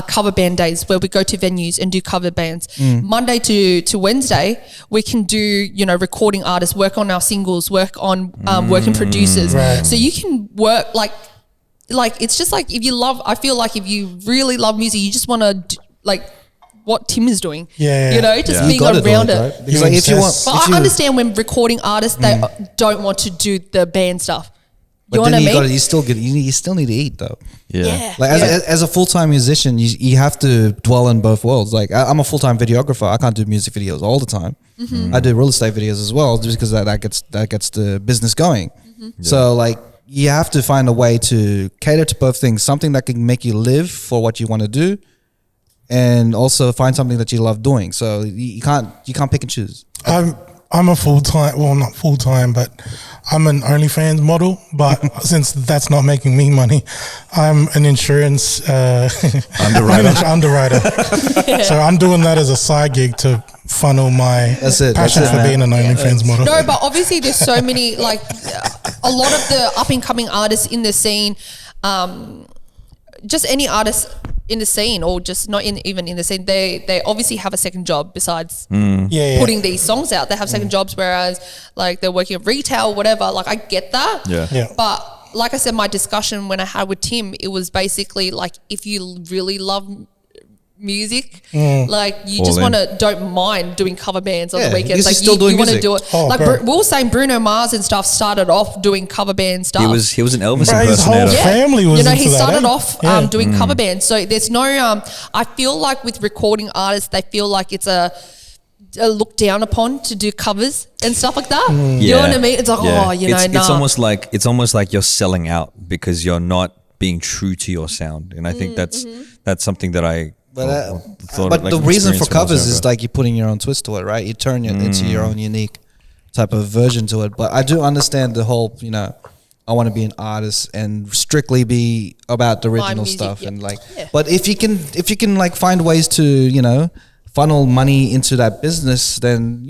cover band days where we go to venues and do cover bands. Monday to Wednesday, we can do, recording artists, work on our singles, work on working producers. Right. So you can work like it's just like I feel like if you really love music, you just want to like what Tim is doing. Yeah. Just Yeah. being gotta do around it, it. right? Because like if you want, But if I you, understand when recording artists, they don't want to do the band stuff. You but know what then I mean? you still need to eat though. Yeah. Like as a full-time musician, you have to dwell in both worlds. Like I'm a full-time videographer. I can't do music videos all the time. I do real estate videos as well, just because that gets the business going. So like you have to find a way to cater to both things. Something that can make you live for what you want to do, and also find something that you love doing. So you can't pick and choose. I'm a full-time, well, not full-time, but I'm an OnlyFans model. But since that's not making me money, I'm an insurance underwriter. So I'm doing that as a side gig to funnel my passion for man. being an OnlyFans model. No, but obviously there's so many, like a lot of the up and coming artists in the scene, just any artist in the scene or just not even in the scene, they obviously have a second job besides putting these songs out. They have second jobs, whereas like they're working at retail, whatever. Like I get that. Yeah. But like I said, my discussion when I had with Tim, it was basically like if you really love music, like you All just in. want to don't mind doing cover bands on the weekends. because Like he's still doing you want to music. do it. Oh, like bro. we were saying, Bruno Mars and stuff started off doing cover band stuff. he was an Elvis Bro, his whole impersonator. family was he into that, started eh? off Yeah. doing cover bands. So there's no I feel like with recording artists, they feel like it's a looked down upon to do covers and stuff like that. You know what I mean? It's like, It's almost like you're selling out because you're not being true to your sound. And I think that's something that I But the reason for covers is like you're putting your own twist to it, right? You turn it into your own unique type of version to it. But I do understand the whole, I want to be an artist and strictly be about the original music, stuff yep. and like. Yeah. But if you can like find ways to funnel money into that business, then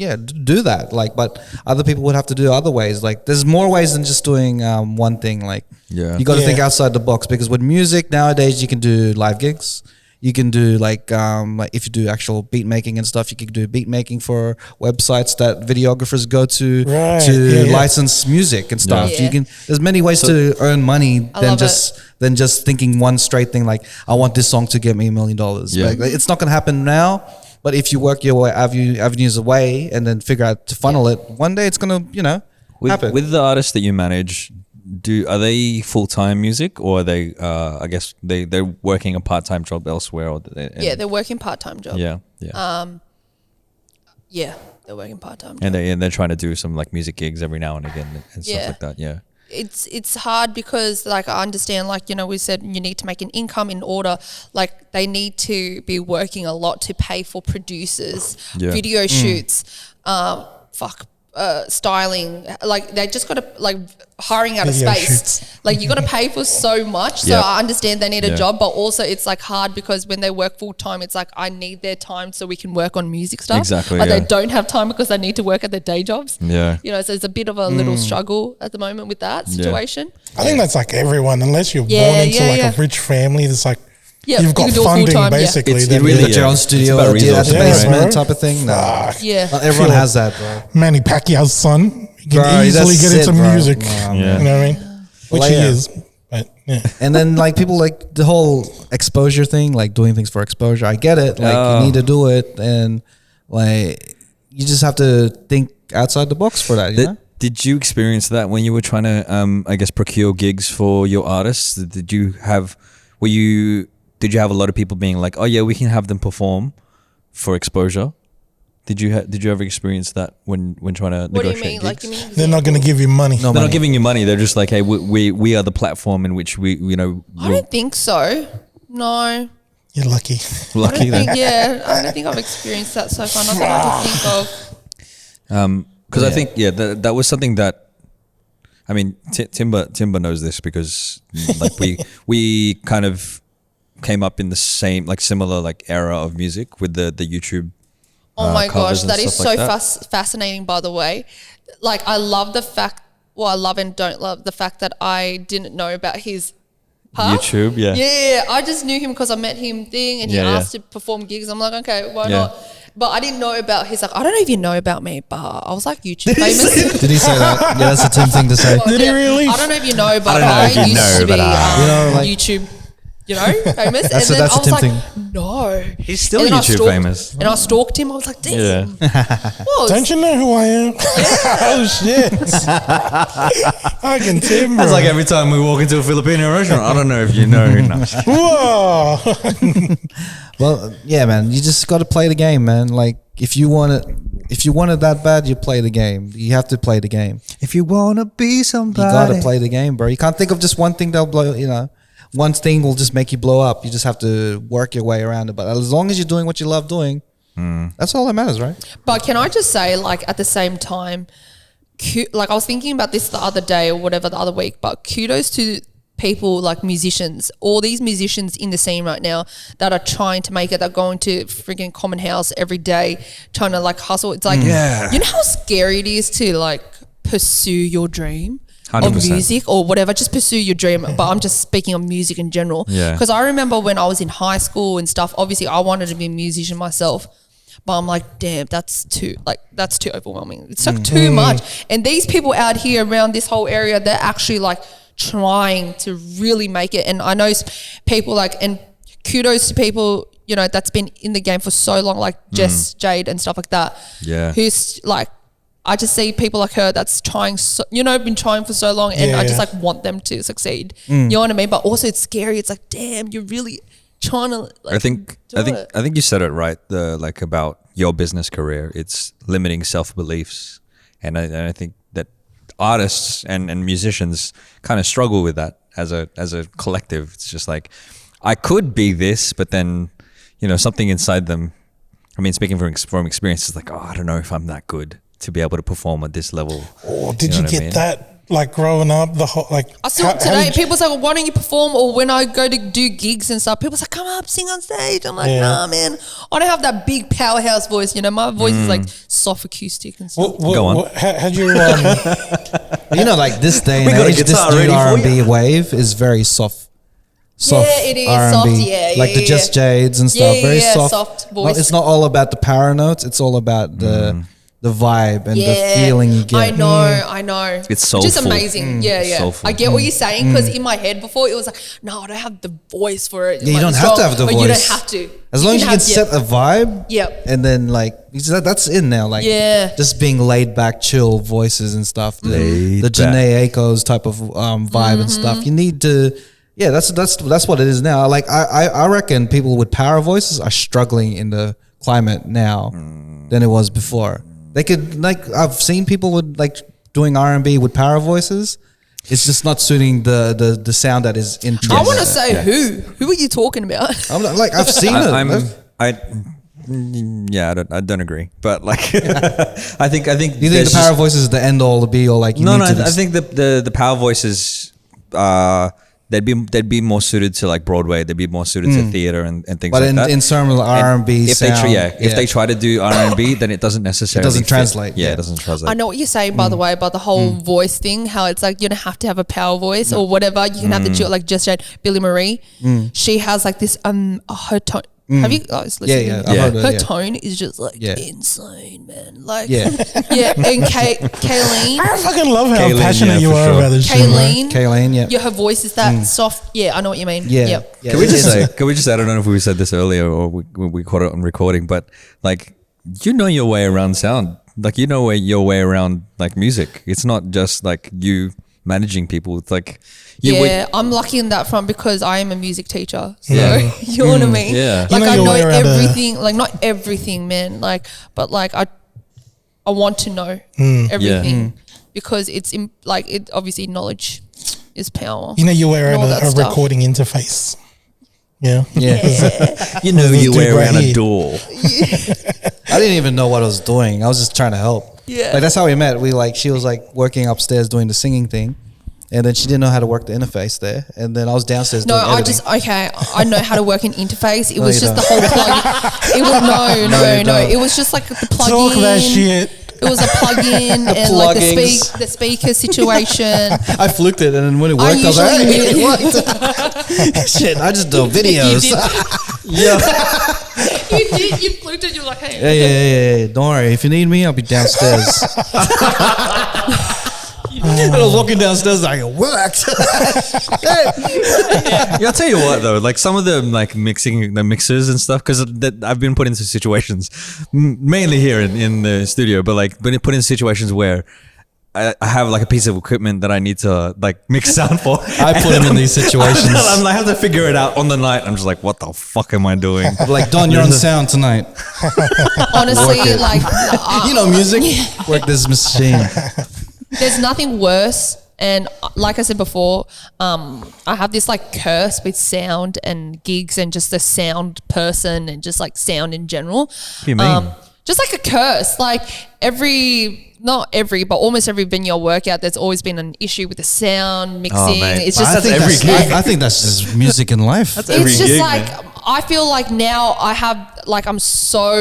do that. Like, but other people would have to do other ways. Like, there's more ways than just doing one thing. Like, Yeah. you got to Yeah. think outside the box because with music nowadays you can do live gigs. You can do like if you do actual beat making and stuff, you can do beat making for websites that videographers go to license music and stuff. Yeah. You can. There's many ways to earn money than love just thinking one straight thing like I want this song to get me $1 million. Yeah. Like, it's not gonna happen now. But if you work your way avenues away and then figure out to funnel it, one day it's gonna happen. With the artists that you manage, are they full-time music, or are they I guess they're working a part-time job elsewhere, or they're working part-time job. Yeah They're working part-time job. and they're trying to do some like music gigs every now and again and stuff like that. Yeah, it's hard because like I understand, like, we said you need to make an income in order, like they need to be working a lot to pay for producers, video shoots, styling, like they just got to like hiring out of Video space shoots. like you got to pay for so much. So I understand they need a job, but also it's like hard because when they work full time, it's like I need their time so we can work on music stuff. Exactly, like they don't have time because they need to work at their day jobs. yeah. So it's a bit of a little struggle at the moment with that situation. I think that's like everyone, unless you're born into a rich family. That's like you've got you can do it funding full-time, basically. It's- then it really You got your own studio, about do that at the resources, basement right? type of thing. No. Not everyone Feel has that, bro. Manny Pacquiao's son, he can Bro, easily that's get into it, bro. music. No, Yeah. You know what I mean? Which Well, he yeah. is. But yeah. And then like people like the whole exposure thing, like doing things for exposure. I get it. Like you need to do it, and like you just have to think outside the box for that. You know? Did you experience that when you were trying to, I guess, procure gigs for your artists? Did you have a lot of people being like, "Oh yeah, we can have them perform for exposure"? Did you ever experience that when trying to What do negotiate you mean? gigs? Like, you mean They're not going to give you money. No. They're money. not giving you money. They're just like, "Hey, we are the platform in which we I don't think so. No. You're lucky. lucky I then." don't think I've experienced that so far. Not that I can think of. Because I think that was something that, I mean, Timber knows this because like we kind of came up in the same like similar like era of music with the YouTube. Oh my covers gosh, and that is stuff so like that. fascinating, by the way. Like, I love the fact, I love and don't love the fact that I didn't know about his path. YouTube, yeah. Yeah, I just knew him because I met him and he Yeah, asked to perform gigs. I'm like, okay, why Yeah. not? But I didn't know about his, like, I don't know if you know about me, but I was like YouTube famous. Did he say that? Yeah, that's a Tim thing to say. Did he really? I don't know if you know, but I don't know I if you used know, to be but YouTube, famous. That's and then a I was Tim like, thing. no. He's still And then I YouTube stalked- famous. And I stalked him. I was like, damn. Well, Don't you know who I am? Oh shit! I can Timber. That's like every time we walk into a Filipino restaurant. I don't know if you know. No. Whoa! Well, yeah, man. You just got to play the game, man. Like if you want it that bad, you play the game. You have to play the game. If you wanna be You somebody, gotta play the game, bro. You can't think of just one thing that'll blow. One thing will just make you blow up. You just have to work your way around it. But as long as you're doing what you love doing, that's all that matters, right? But can I just say, like, at the same time, like I was thinking about this the other day or whatever, the other week, but kudos to people like musicians, all these musicians in the scene right now that are trying to make it, that go into freaking Common House every day trying to like hustle. It's like, you know how scary it is to like pursue your dream? 100%. Of music or whatever, just pursue your dream. But I'm just speaking of music in general. Yeah. Because I remember when I was in high school and stuff, obviously I wanted to be a musician myself. But I'm like, damn, that's too overwhelming. It's like too much. And these people out here around this whole area, they're actually like trying to really make it. And I know people like, and kudos to people, that's been in the game for so long, like Jess, Jade and stuff like that. Yeah. Who's like, I just see people like her that's trying, been trying for so long, and I just like want them to succeed. You know what I mean? But also it's scary. It's like, damn, you're really trying to. Like, I think you said it right. Like about your business career, it's limiting self beliefs, and I think that artists and musicians kind of struggle with that as a collective. It's just like, I could be this, but then something inside them. I mean, speaking from experience, it's like, oh, I don't know if I'm that good to be able to perform at this level. Oh, did you know what I get mean? that? Like growing up, the whole like. I still today, people's like, well, why don't you perform? Or when I go to do gigs and stuff, people's like, come up, sing on stage. I'm like, nah, man, I don't have that big powerhouse voice. My voice is like soft acoustic and stuff. Go on. How'd you? Like this day and We got a age, this guitar new ready for R&B wave is very soft soft it is R&B, soft, yeah, like the yeah, Just Jades and stuff. Yeah, Very yeah, soft. soft voice. It's not all about the power notes. It's all about the vibe and the feeling you get. I know. It's Which is soulful. amazing. Yeah. Soulful. I get what you're saying because in my head before it was like, no, I don't have the voice for it. Yeah, you Like, don't it's have to wrong, have the but voice. you don't have to. As long as you can have- set a vibe, Yep. and then like that's in there, like just being laid back, chill voices and stuff. The Laid Janae Aiko's type of vibe and stuff. You need to, that's what it is now. Like I reckon people with power voices are struggling in the climate now than it was before. They could like I've seen people with like doing R&B with power voices. It's just not suiting the sound that is in. I want to say who are you talking about? I'm not, like I've seen it. I don't agree, but like I think Do you think the power voice is the end all, the be all? Like I think the power voices they'd be more suited to like Broadway. They'd be more suited to theater and things but like that. in terms of R&B if sound, if they try to do R&B, then it doesn't necessarily doesn't fit. translate, Yeah, yeah. it doesn't translate. I know what you're saying, by the way, about the whole voice thing. How it's like you don't have to have a power voice or whatever. You can have the like just Billy Marie. She has like this her tone. Have you guys listened? Yeah. Yeah. I've heard Her it, tone is just like Yeah. insane, man. Like Yeah. And Kayleen. I fucking love how Kayleen, passionate yeah, you for are sure. about this shit, bro. Kayleen, her voice is that soft. Yeah, I know what you mean. Yeah. Can we just say? Can we just? I don't know if we said this earlier or we caught it on recording, but like you know your way around sound. Like you know your way around like music. It's not just like you managing people. It's like I'm lucky in that front because I am a music teacher. So Yeah. you know what I mean? Yeah. Like You know I your know way around everything. Like not everything, man. Like but like I want to know everything because it's like it obviously knowledge is power. You know you wear and all that a stuff. recording interface. Yeah. you know This your dude way right around a here. door. I didn't even know what I was doing. I was just trying to help. Yeah. Like that's how we met. She was like working upstairs doing the singing thing. And then she didn't know how to work the interface there. And then I was downstairs doing editing. I know how to work an interface. It was you just the don't. whole plug. It was no. It was just like the plug Talk in. that shit. It was a plug-in and like pluggings. the speaker situation. I fluked it, and then when it worked, I was like, usually hey, do. it worked. Shit, I just do videos. You fluked it. You were like, hey. Yeah. Don't worry. If you need me, I'll be downstairs. And I was walking downstairs like, it worked. Yeah, I'll tell you what though, like some of the like the mixers and stuff, because I've been put into situations, mainly here in the studio, but like been put in situations where I have like a piece of equipment that I need to like mix sound for. I put him in these situations. I have to figure it out on the night. I'm just like, what the fuck am I doing? Like, Don, you're on sound tonight. Honestly, like You know music? Work this machine. there's nothing worse. And like I said before, I have this like curse with sound and gigs and just a sound person and just like sound in general. What do you mean? Just like a curse. Like not every, but almost every venue I work at, there's always been an issue with the sound, mixing. mate. It's just I think that's just music in life. every it's just gig, like man. I feel like now I have like I'm so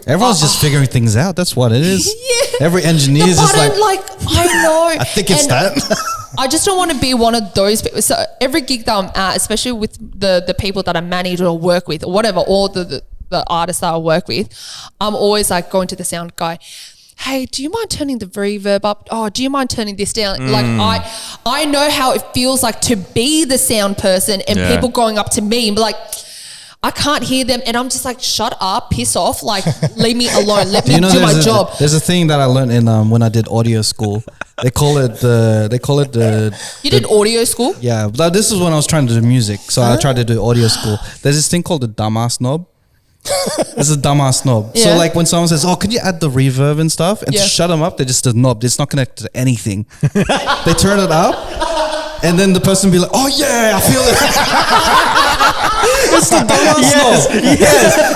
Everyone's just figuring things out. That's what it is. Yeah. Every engineer is just button, like, I know. I think it's And that. I just don't want to be one of those people. So every gig that I'm at, especially with the people that I manage or work with or whatever, or the artists that I work with, I'm always like going to the sound guy. Hey, do you mind turning the reverb up? Oh, do you mind turning this down? Like I know how it feels like to be the sound person and Yeah. people going up to me and be like, I can't hear them, and I'm just like, shut up, piss off, like leave me alone, let me do my job. There's a thing that I learned in when I did audio school. They call it the. You did audio school? Yeah, but this is when I was trying to do music, so I tried to do audio school. There's this thing called the dumbass knob. This is a dumbass knob. Yeah. So like when someone says, "Oh, could you add the reverb and stuff?" and to Yeah. shut them up, they're just a knob. It's not connected to anything. They turn it up, and then the person be like, "Oh yeah, I feel it." It's the dumbass knob.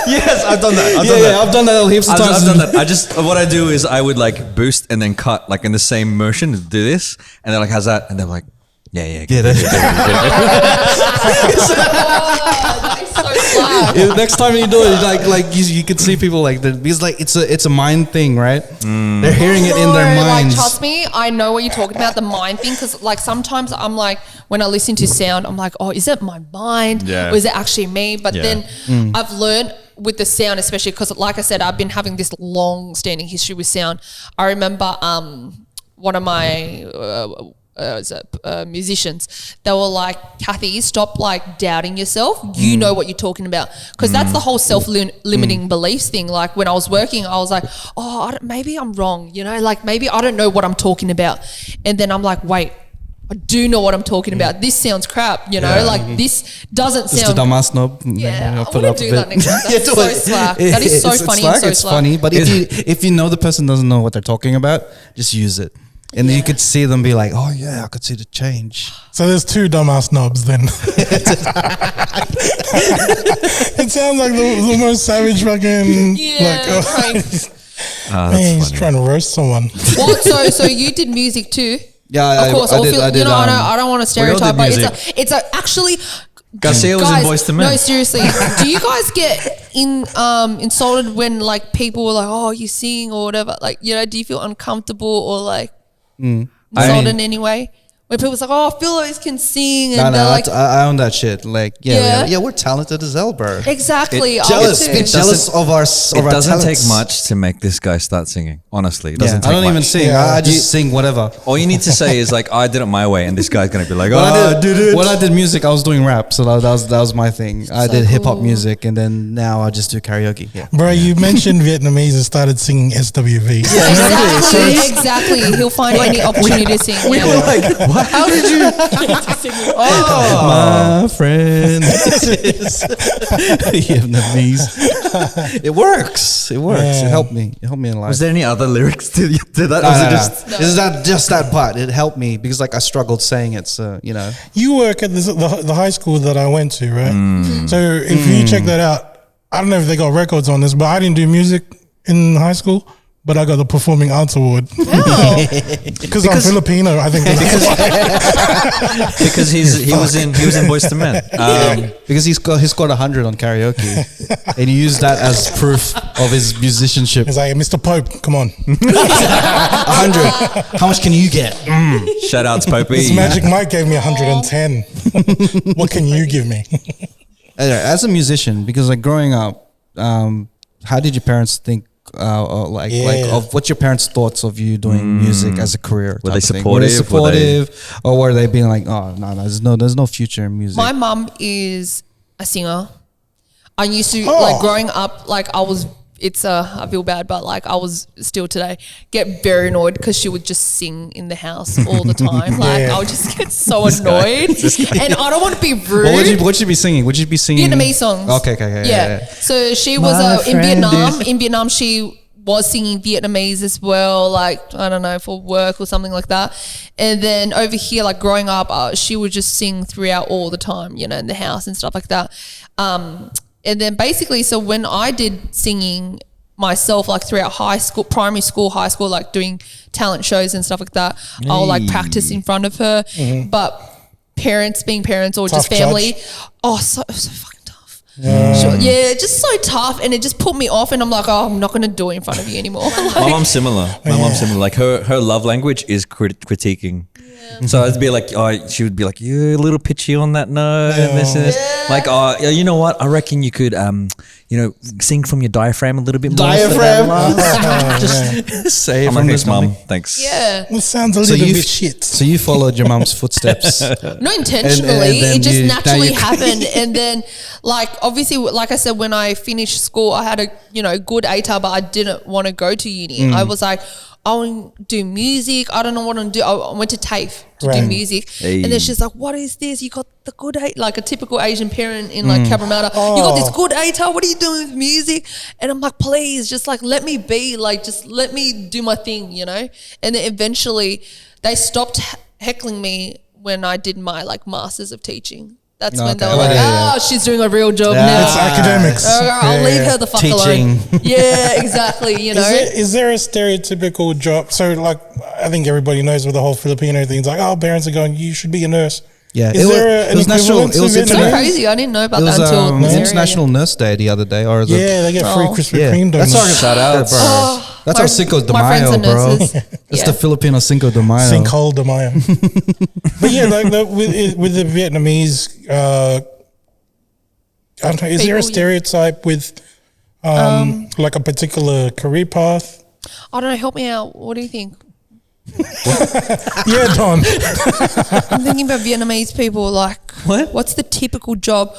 Yes, I've done that. I've done that heaps of I've times. done that. I just what I do is I would like boost and then cut like in the same motion to do this, and they're like, "How's that?" And they're like, "Yeah." Yeah, that's Oh, nice. slack. Next time you do it, like you could see people like that because like it's a mind thing, right? They're hearing it in their minds. Like, trust me, I know what you're talking about, the mind thing. Because like sometimes I'm like, when I listen to sound, I'm like, oh, is it my mind? Yeah. Or is it actually me? But then I've learned with the sound, especially because, like I said, I've been having this long-standing history with sound. I remember one of my musicians, they were like, Cathy, stop like doubting yourself. You know what you're talking about. Because that's the whole self-limiting beliefs thing. Like when I was working, I was like, oh, maybe I'm wrong. You know, like maybe I don't know what I'm talking about. And then I'm like, wait, I do know what I'm talking about. This sounds crap, you know, like this doesn't Just sound. a dumbass knob. Yeah, Put I up want to a do that bit. next time. That's so slack. That is so funny and so It's slack. funny, but if you know the person doesn't know what they're talking about, just use it. And then you could see them be like, oh yeah, I could see the change. So there's two dumbass knobs then. It sounds like the most savage fucking man, he's trying to roast someone. What? So you did music too? Yeah, Of course, I did. you know, I don't want to stereotype, but music. it's a actually. Garcia was in Boys to Men. No, seriously. Do you guys get insulted when like people were like, "Oh, you sing" or whatever? Like, you know, do you feel uncomfortable or like insulted in any way? When people's like, "Oh, Philos can sing," and they're like, I own that shit. Like, yeah, we're talented as hell, bro. exactly. Jealous, I be would too. jealous of our. It doesn't take much to make this guy start singing. Honestly, it doesn't I take don't much. even sing. Yeah. I just sing whatever. All you need to say is like, I did it my way, and this guy's gonna be like, When oh, I did it. When I did music, I was doing rap, so that was my thing. I So did hip hop cool. music, and then now I just do karaoke. Yeah. Bro, you mentioned Vietnamese and started singing SWV. Exactly. He'll find any opportunity to sing. We were like, what? How did you? My friend is Vietnamese. It works. It works. Yeah. It helped me. It helped me in life. Was there any other lyrics to that? No, Was no, it no. just? This is not just that part. It helped me because like I struggled saying it. So you know. You work at the high school that I went to, right? So if you check that out, I don't know if they got records on this, but I didn't do music in high school, but I got the Performing Arts Award. Because I'm Filipino, I think. Because he was in Boys to Men. Because he scored 100 on karaoke, and he used that as proof of his musicianship. It's like, Mr. Pope, come on. 100. How much can you get? Shout outs, Popey. This Magic Mike gave me 110. What can you give me? Anyway, as a musician, because like growing up, how did your parents think? What's your parents' thoughts of you doing music as a career? Were type they of thing? supportive? Were they supportive, or were they being like, "Oh no, there's no future in music"? My mum is a singer. I used to like growing up, like I was. I feel bad, but like I was still today get very annoyed because she would just sing in the house all the time. Like I would just get so annoyed, and I don't want to be rude. What would you be singing? Would you be singing Vietnamese songs? Okay. Yeah. So she was in friend Vietnam. is- In Vietnam, she was singing Vietnamese as well, like I don't know, for work or something like that. And then over here, like growing up, she would just sing throughout all the time, you know, in the house and stuff like that. And then basically, so when I did singing myself, like throughout high school, primary school, high school, like doing talent shows and stuff like that, I'll like practice in front of her. But being parents or Tough just family, judge. so fucking tough. Yeah, just so tough, and it just put me off. And I'm like, oh, I'm not gonna do it in front of you anymore. My mom's similar. Like her love language is critiquing. So I'd be like, she would be like, you're a little pitchy on that note, and this and this. Like, you know what? I reckon you could, sing from your diaphragm a little bit more. Just say it I'm from like, the thanks, mom. stomach. Thanks. Yeah. It sounds a little bit shit. So you followed your mom's footsteps. Not intentionally, And then it just now naturally you- happened. And then, like, obviously, like I said, when I finished school, I had a good ATAR, but I didn't want to go to uni. I was like, I want to do music. I don't know what I'm do. I went to TAFE to do music, and then she's like, "What is this? You got the good like a typical Asian parent in like Cabramatta. You got this good ATAR. What are you doing with music?" And I'm like, "Please, just like let me be. Like, just let me do my thing, you know." And then eventually, they stopped heckling me when I did my like masters of teaching. That's when they were like, she's doing a real job now. It's academics. I'll leave her the fuck alone. Yeah, exactly. You know, Is there a stereotypical job? So, like, I think everybody knows with the whole Filipino thing. It's like, parents are going, you should be a nurse. Yeah, Is there an it was national. equivalent It was to It's so Vietnamese? crazy. I didn't know about It was that until this area, International Nurse Day the other day, or is it? Yeah, they get free Oh. Krispy Yeah, Kreme that's donuts. Shout out. That's My- our Cinco de my friends Mayo, are bro. nurses. It's Yeah. the Filipino Cinco de Mayo. Sinkhole de Mayo. But yeah, like with the Vietnamese, I don't know. Is there a People, yeah. stereotype with like a particular career path? I don't know. Help me out. What do you think? Yeah, Don. I'm thinking about Vietnamese people. Like, What? What's the typical job?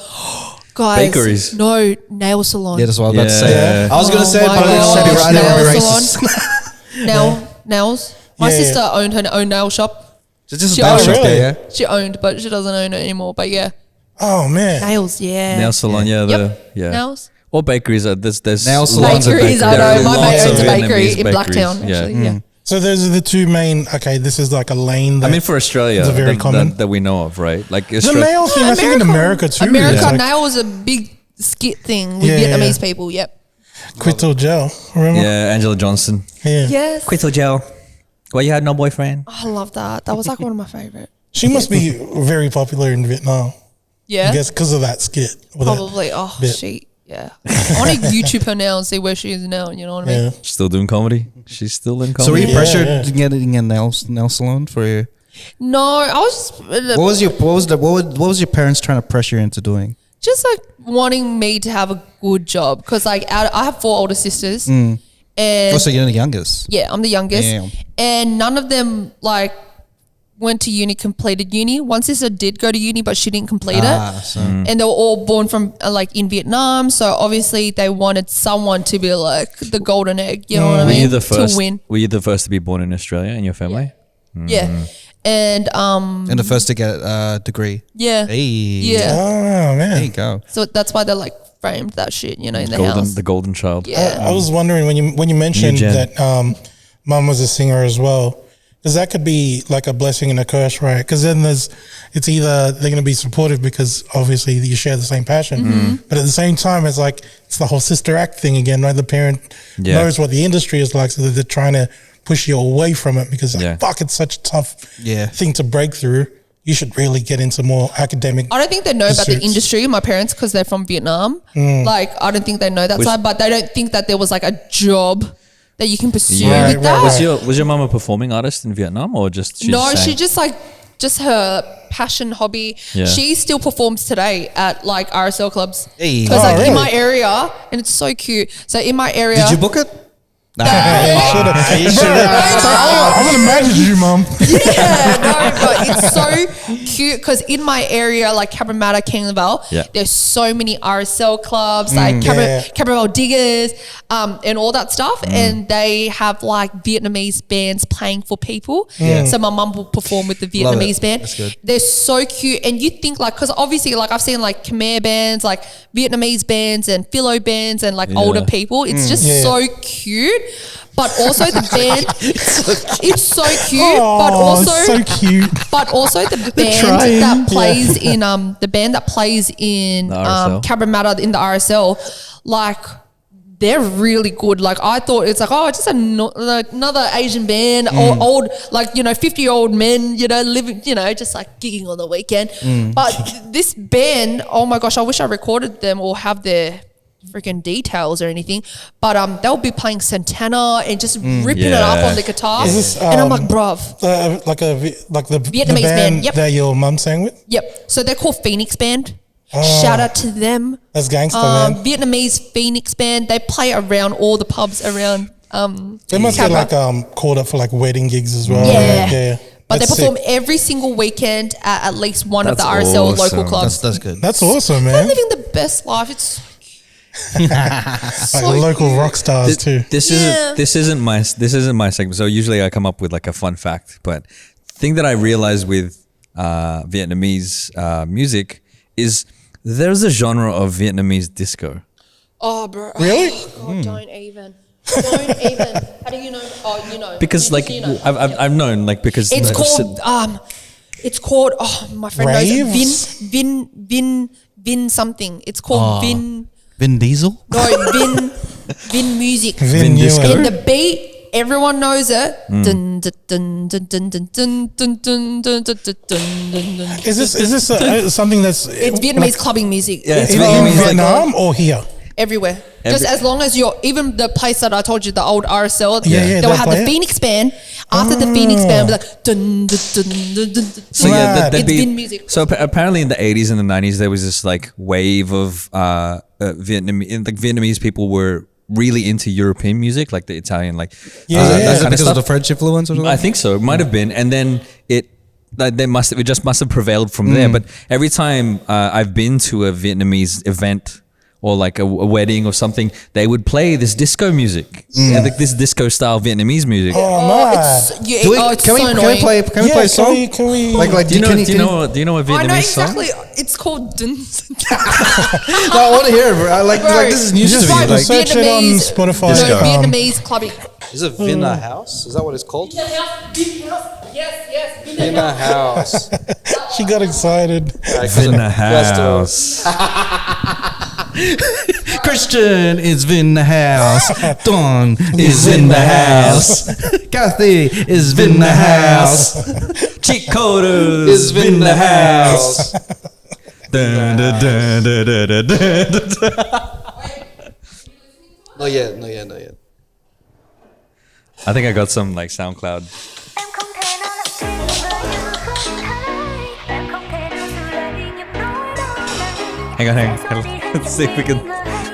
Guys, Bakeries. No, nail salon. Yeah, that's what I was about to say. Yeah. I was gonna Oh say it, my but I didn't gosh, want to be nail racist. Nails. My Yeah, sister owned her own nail shop. It's just She a nail owned shop it. there, yeah. She owned, but she doesn't own it anymore. But yeah, Oh man. nails. Yeah, Nail salon, yeah. Yep. Yeah. Nails. Or bakeries. There's Nail salons and Bakeries. I bakeries. know. There My are mate lots owns a of bakery Vietnamese in Blacktown. bakeries, yeah. Actually, yeah. So those are the two main. Okay, this is like a lane. That I mean, for Australia, It's a very common- that we know of, right? Like the Australia. nail thing. I think in America too. America it's like nail is a big skit thing with Yeah, yeah, Vietnamese yeah. people. Yep. Quito gel. Remember? Yeah, Angela Johnson. Yeah. Yes. Quito gel. Why you had no boyfriend? I love that. That was like one of my favorite. She must be very popular in Vietnam. Yeah. I guess because of that skit. with that Probably. Oh, bit. yeah. I want to YouTube her now and see where she is now. You know what I mean? Yeah. She's still doing comedy. She's still in So were comedy. you pressured yeah. to get a nail salon for your? No, I was What was your parents trying to pressure you into doing? just like wanting me to have a good job because like I have 4 older sisters and Also, you're the youngest. yeah, I'm the youngest Damn. and none of them like went to uni, completed uni. One sister did go to uni, but she didn't complete it. So And they were all born from like in Vietnam, so obviously they wanted someone to be like the golden egg. You know what I Were mean? you the first? to win. Were you the first to be born in Australia in your family? Yeah, and and the first to get a degree. yeah, Hey. yeah. Oh There man. you go. So that's why they like framed that shit, you know, in the Golden, house. the golden child. Yeah. I was wondering when you mentioned NewGen. that mom was a singer as well, because that could be like a blessing and a curse, right? Because then it's either they're going to be supportive because obviously you share the same passion, Mm-hmm. but at the same time it's like it's the whole sister act thing again, right? The parent Yeah. knows what the industry is like, so that they're trying to push you away from it because like, Yeah. fuck, it's such a tough Yeah. thing to break through. You should really get into more academic. I don't think they know about the pursuits. industry, my parents, because they're from Vietnam. Like, I don't think they know that Was- side, but they don't think that there was like a job that you can pursue Yeah. with Right, that. right, Was your mum a performing artist in Vietnam or just she No, just she sang? just like, just her passion, hobby. Yeah. She still performs today at like RSL clubs. Hey. Because Oh, like in really? my area, and it's so cute. So in my area. Did you book it? You should've- I'm gonna manage you, mom. Yeah, no, but it's so cute because in my area, like Cabramatta, Kangaroo, Yeah. there's so many RSL clubs, like Yeah. Cabramatta Diggers, and all that stuff. And they have like Vietnamese bands playing for people. So my mum will perform with the Love it. Vietnamese band. That's good. They're so cute. And you think like, because obviously like I've seen like Khmer bands, like Vietnamese bands and Philo bands and like older people. It's just Yeah. so cute. But also the band, it's so cute. But Oh, also, so cute. but also the band trying. that plays in the RSL. Cabramatta in the RSL, like they're really good. Like I thought it's like, oh, it's just another Asian band, old like 50-year-old men, living, just like gigging on the weekend. But this band, oh my gosh, I wish I recorded them or have their freaking details or anything, but they'll be playing Santana and just ripping it up Yeah. on the guitar, Is this, and I'm like, bruv. like the Vietnamese band band, yep. that your mum sang with. Yep. So they're called Phoenix Band. Oh. Shout out to them. That's gangster, man. Vietnamese Phoenix Band. They play around all the pubs around. They must get Canberra. like called up for like wedding gigs as well. Yeah. Like, yeah. But That's they perform sick. every single weekend at least one of the That's RSL awesome. local clubs. That's good. That's awesome, They're man. living the best life. It's Like local rock stars too. This Yeah. isn't my segment. So usually I come up with like a fun fact, but the thing that I realized with Vietnamese music is there's a genre of Vietnamese disco. oh, bro. Really? Oh, God, don't even. Don't even. How do you know? Oh, you know. Because like You know. I've known like because It's like, called oh my friend Raves? knows Vin something. It's called Vin Vin Diesel? no Vin music. Vin disco. Nguyen. And the beat Everyone knows it. Dun, dun, dun, dun, dun, dun, dun, dun, dun, dun, dun, dun, dun. Is this something that's It's Vietnamese clubbing music. Yeah, it's in Vietnamese, like- Vietnam or here? Everywhere. Just as long as you're, even the place that I told you, the old RSL, Yeah, they'll they'll have play the it. Phoenix band. After the Phoenix band, it'll be like, dun, dun, dun, dun, dun, dun. So yeah, Right. that'd It's be Vin music. So apparently in the 80s and the 90s there was this like wave of Vietnamese people were really into European music, like the Italian, like Yeah, Is yeah. it that kind of because of stuff. the French influence or something? I think so. It might have been, and then it just must have prevailed from there. But every time I've been to a Vietnamese event or like a wedding or something, they would play this disco music, like this disco style Vietnamese music. Oh, Oh, man. it's, yeah, Do we, oh, it's can so we annoying. play a Yeah, song? can we Like Do you know? can Do you know? Do you know a Vietnamese I know song? exactly. It's called Dun. No, I want to hear it. Bro. Like this is news Just to me. right, Like, search it on Vietnamese- Spotify. No, Disco. Vietnamese clubbing. is it Vina House? Is that what it's called? Yes. Vina House. She got excited. In the house. Christian is in the house. Don is in the house. Cathy is in the house. Cheatcoders Is in the house. Dun, dun, dun, dun, dun, dun, dun, dun. Not yet. I think I got some like SoundCloud. Em không thể nào lặng thinh với như không hay. Em không thể nào giữ lại những nỗi đau này. Hang on. Let's see if we can.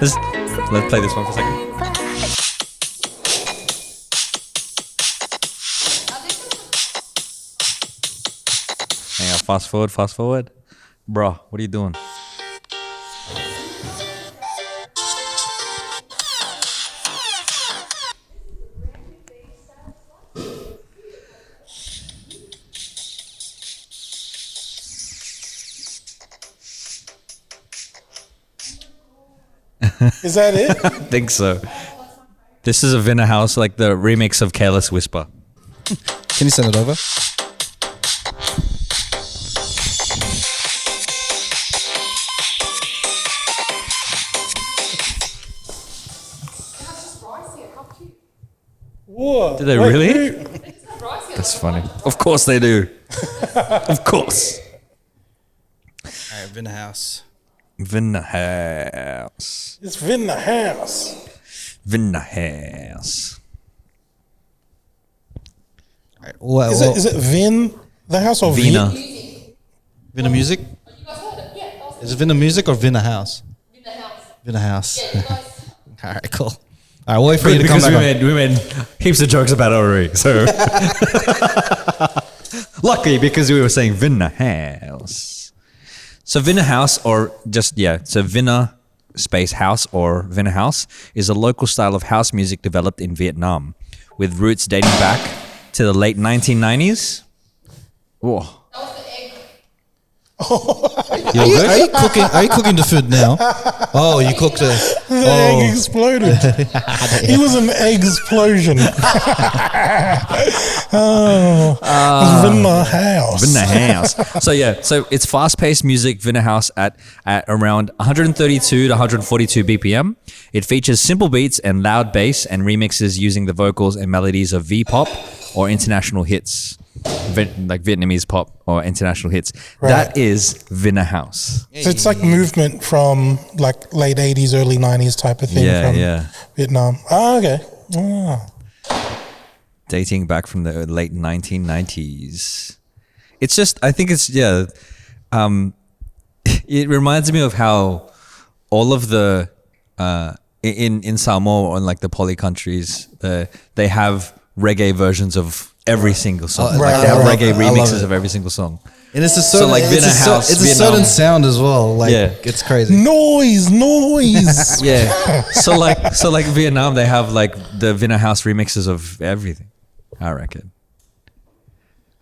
Let's play this one for a second. Hang on. Fast forward. Bro, what are you doing? Is that it? I think so. This is a Vina House, like the remix of Careless Whisper. Can you send it over? Whoa. Do they really? That's funny. Of course they do. Of course. All right, Vina House. Vina House. It's in the house. Vina House. All right. Well, Is it Vin the house or Vina. Vina Music? Is it Vina Music or Vina House? Vina House. All right, cool. All right, we'll wait for you to come Because back. we made heaps of jokes about it already. So lucky because we were saying Vina House. So Vina House, or just so Vina space house or Vina House is a local style of house music developed in Vietnam, with roots dating back to the late 1990s. Whoa. Are you cooking? Are you cooking the food now? Oh, you cooked it. The egg Oh, exploded. It was an egg explosion. In the house. Vina House. So it's fast-paced music, Vina House at around 132 to 142 BPM. It features simple beats and loud bass and remixes using the vocals and melodies of V-pop or international hits, like Vietnamese pop or international hits. Right. That is Vina House. So it's like movement from like late 80s, early 90s type of thing from Vietnam. Oh, okay. Oh. Dating back from the late 1990s. It's just, I think it's, it reminds me of how all of the, in Samoa or in like the poly countries, they have reggae versions of every single song. Right, They have right. reggae I love remixes it. of every single song. and it's a certain, like Vina House, it's a Vietnam. certain sound as well. Like Yeah. it's crazy. Noise. Yeah. so like Vietnam, they have like the Vina House remixes of everything, I reckon.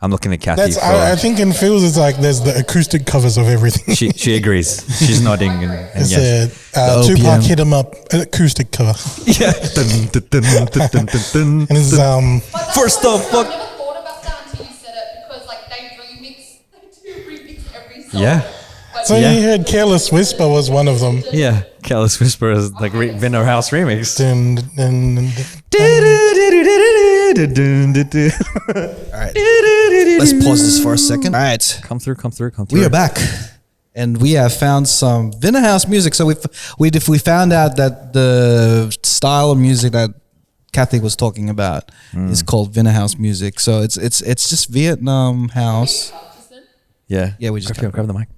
I'm looking at Cathy. That's. I think in Phil's it's like there's the acoustic covers of everything. she agrees. She's nodding and It's yes. a The Tupac OPM. hit 'em up acoustic cover, Yeah. Dun, dun, dun, dun, dun, dun, dun, and it's dun. First off, I fuck. never thought about that until you said it, because like they do remix every song. Yeah. But So Yeah. you heard "Careless Whisper" was one of them. Yeah. Careless Whisper is like Vina House remix. Dun, dun, dun, dun. right. Let's pause this for a second. All right. Come through. We are back. And we have found some Vina house music. So we found out that the style of music that Cathy was talking about is called Vina house music. So it's just Vietnam house. Yeah. Yeah, we just grab the mic.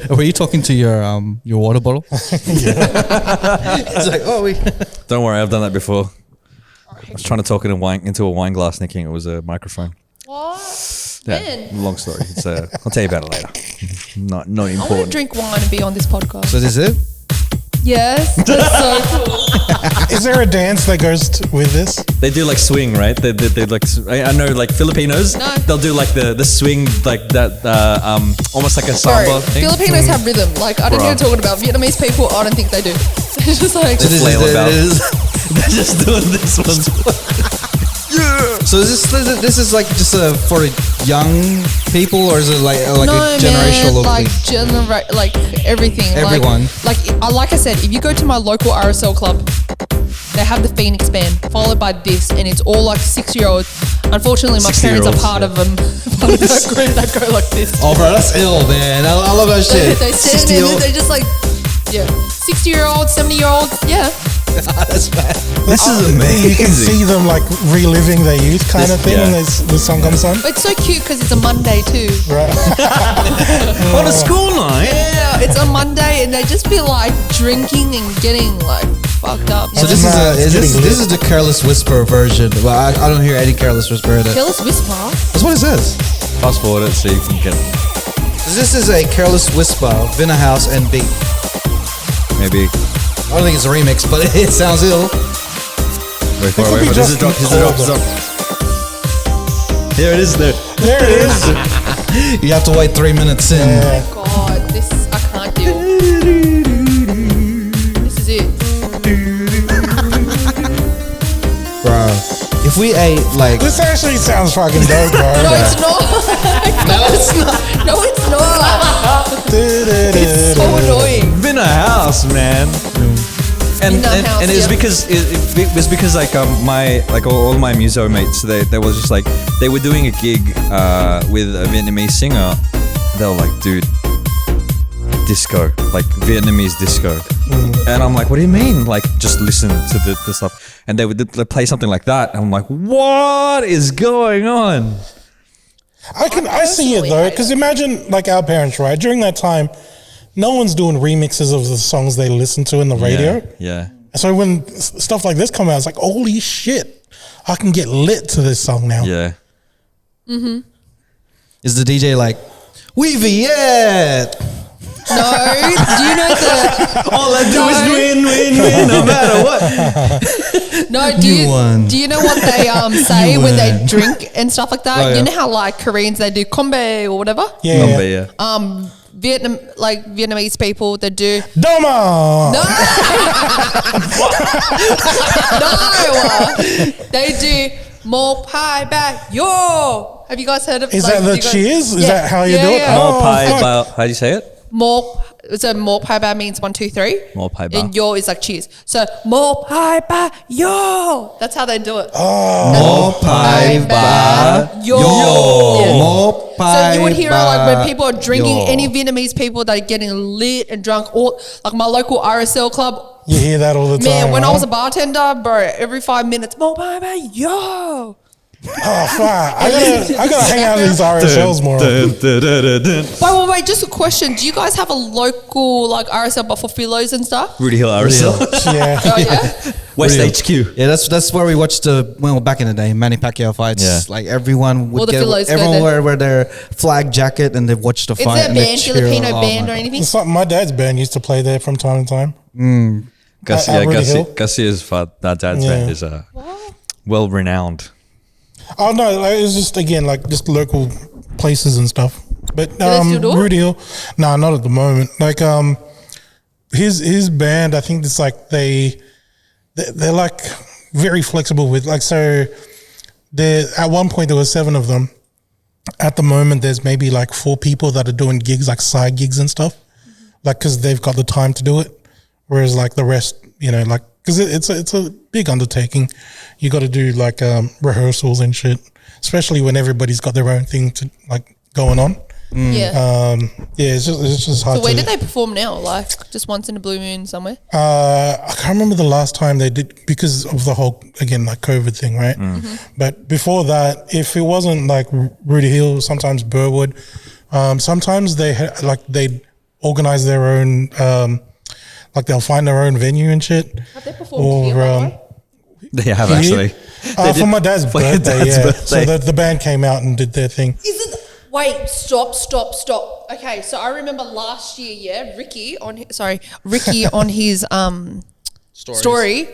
Were you talking to your water bottle? It's like, oh, Don't worry, I've done that before. I was trying to talk into a wine glass, thinking it was a microphone. What? Yeah, Man. long story. It's I'll tell you about it later. Not I want to important. drink wine and be on this podcast. So this is it? Yes, that's so cool. Is there a dance that goes with this? They do like swing, right? They like I know like Filipinos. No. They'll do like the swing like that almost like a Sorry, samba thing. Filipinos have rhythm. Like, I don't know what you're talking about. Vietnamese people, I don't think they do. It's just like, flail about. They're just doing this one. So this is like just for young people, or is it like no, a generational man, thing? like everything. Everyone. Like I said, if you go to my local RSL club, they have the Phoenix band, followed by this, and it's all like 6-year-olds. Unfortunately, my parents are 60-year-olds, part of them. Part of that group that go like this. Oh, bro, that's ill, man. I love that shit. They stand there and they're just like, yeah, 60-year-olds, 70-year-olds, yeah. That's bad. This is You can amazing. see them like reliving their youth kind of thing yeah. when the song comes on. But it's so cute because it's a Monday too. Right. On a school night. Yeah, it's a Monday and they just be like drinking and getting like fucked up. So this is the Careless Whisper version. Well, I don't hear any Careless Whisper in it. Careless Whisper. That's what it says. Fast forward it so you can get This is a Careless Whisper, Vina house and beat. maybe. I don't think it's a remix, but it sounds ill. Wait for could be it. This is just drop. This is drop. This is drop. Here it is. There. There it is. You have to wait 3 minutes in. Yeah. God, this I can't deal. This is it. Bro, if we ate like... This actually sounds fucking dope, bro. No, it's not. No, it's not. No, it's not. It's so annoying. Been a house, man. And Vina house, and it's yeah. because it was because like my like all my muso mates they was just like they were doing a gig with a Vietnamese singer. They were like, dude, disco, like Vietnamese disco. And I'm like, what do you mean? Like, just listen to the stuff. And they would play something like that. And I'm like, what is going on? I see it though, because imagine like our parents, right? During that time, no one's doing remixes of the songs they listen to in the radio. Yeah. So when stuff like this come out, it's like, holy shit, I can get lit to this song now. Yeah. Is the DJ like, we Viet? No, do you know the? All I do is win, no matter what. No, You won. do you know what they say You when they won. drink and stuff like that? Oh, yeah. You know how like Koreans they do kombe or whatever. Yeah. Number, yeah. Vietnamese people they do Doma! no, they do mo pai ba yo. Have you guys heard of? Is like, that the you guys- cheers? Is Yeah. that how you Yeah, do it? yeah. Oh, More pie, fuck. how do you say it? Mo, so mo pai ba means 1, 2, 3. Mo pai ba. And yo is like cheers. So mo pai ba yo. That's how they do it. Mo pai ba yo. yo. Yeah. Mo pai So you would hear ba like when people are drinking, yo. any Vietnamese people that are getting lit and drunk, or like my local RSL club. You hear that all the time. Man, when I huh? was a bartender, bro, every 5 minutes, mo pai ba yo. Oh, fuck. I gotta hang out in these RSLs more. Wait, just a question. Do you guys have a local like RSL but for philos and stuff? Rudy Hill RSL. Yeah. Oh yeah. West Real. HQ. Yeah, that's where we watched back in the day, Manny Pacquiao fights. Yeah. Like everyone would All the fellows go everyone there. wear their flag jacket and they watch the Is fight. there a and they band, cheer. Filipino Oh, band my or God. anything? It's like my dad's band used to play there from time to time. Gussie, At Rudy Hill? Gussie's dad's Yeah. band is well renowned. Oh no, like, it's just again like just local places and stuff. But they still do it? Rudy Hill, nah, not at the moment. Like his band, I think it's like they're like very flexible with like so. There at one point there were 7 of them. At the moment, there's maybe like 4 people that are doing gigs, like side gigs and stuff, like because they've got the time to do it. Whereas like the rest, you know, like because it's a big undertaking. You got to do like rehearsals and shit, especially when everybody's got their own thing to like going on. Yeah. It's just hard. So where did they perform now? Like just once in a blue moon somewhere? I can't remember the last time they did because of the whole again like COVID thing, right? But before that, if it wasn't like Rudy Hill, sometimes Burwood, sometimes they'd organize their own, like they'll find their own venue and shit. Have they performed here, by the way? They have actually. For my dad's For your birthday, dad's yeah. birthday. So the band came out and did their thing. Wait, stop. Okay, so I remember last year, yeah, Ricky on his story,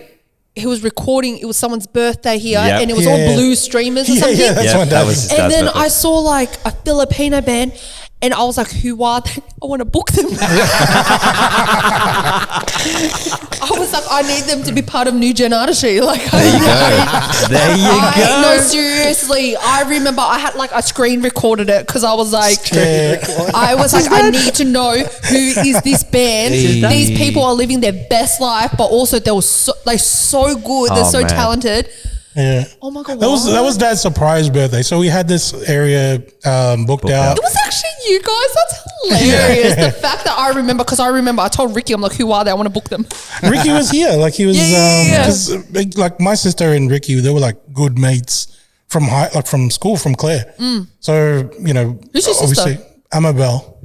he was recording, it was someone's birthday here, Yep. and it was all blue streamers or Yeah, something. yeah, that's Yeah, my that dad. was his And dad's then birthday. I saw like a Filipino band, and I was like, who are they? I want to book them. I was like, I need them to be part of NewGen Artistry. Like, There you go. There you go. No, seriously. I remember I had like, I screen recorded it because I was like, I need to know who is this band. Hey. These people are living their best life, but also they were so good. They're Oh, so man. talented. Yeah. Oh my God. That was Dad's surprise birthday. So we had this area booked out. It was actually you guys. That's hilarious. The fact that I remember, because I told Ricky, I'm like, who are they? I want to book them. Ricky was here. Like he was, Yeah. 'cause, like my sister and Ricky, they were like good mates from from school, from Clare. So, you know, Who's your sister? Amabel.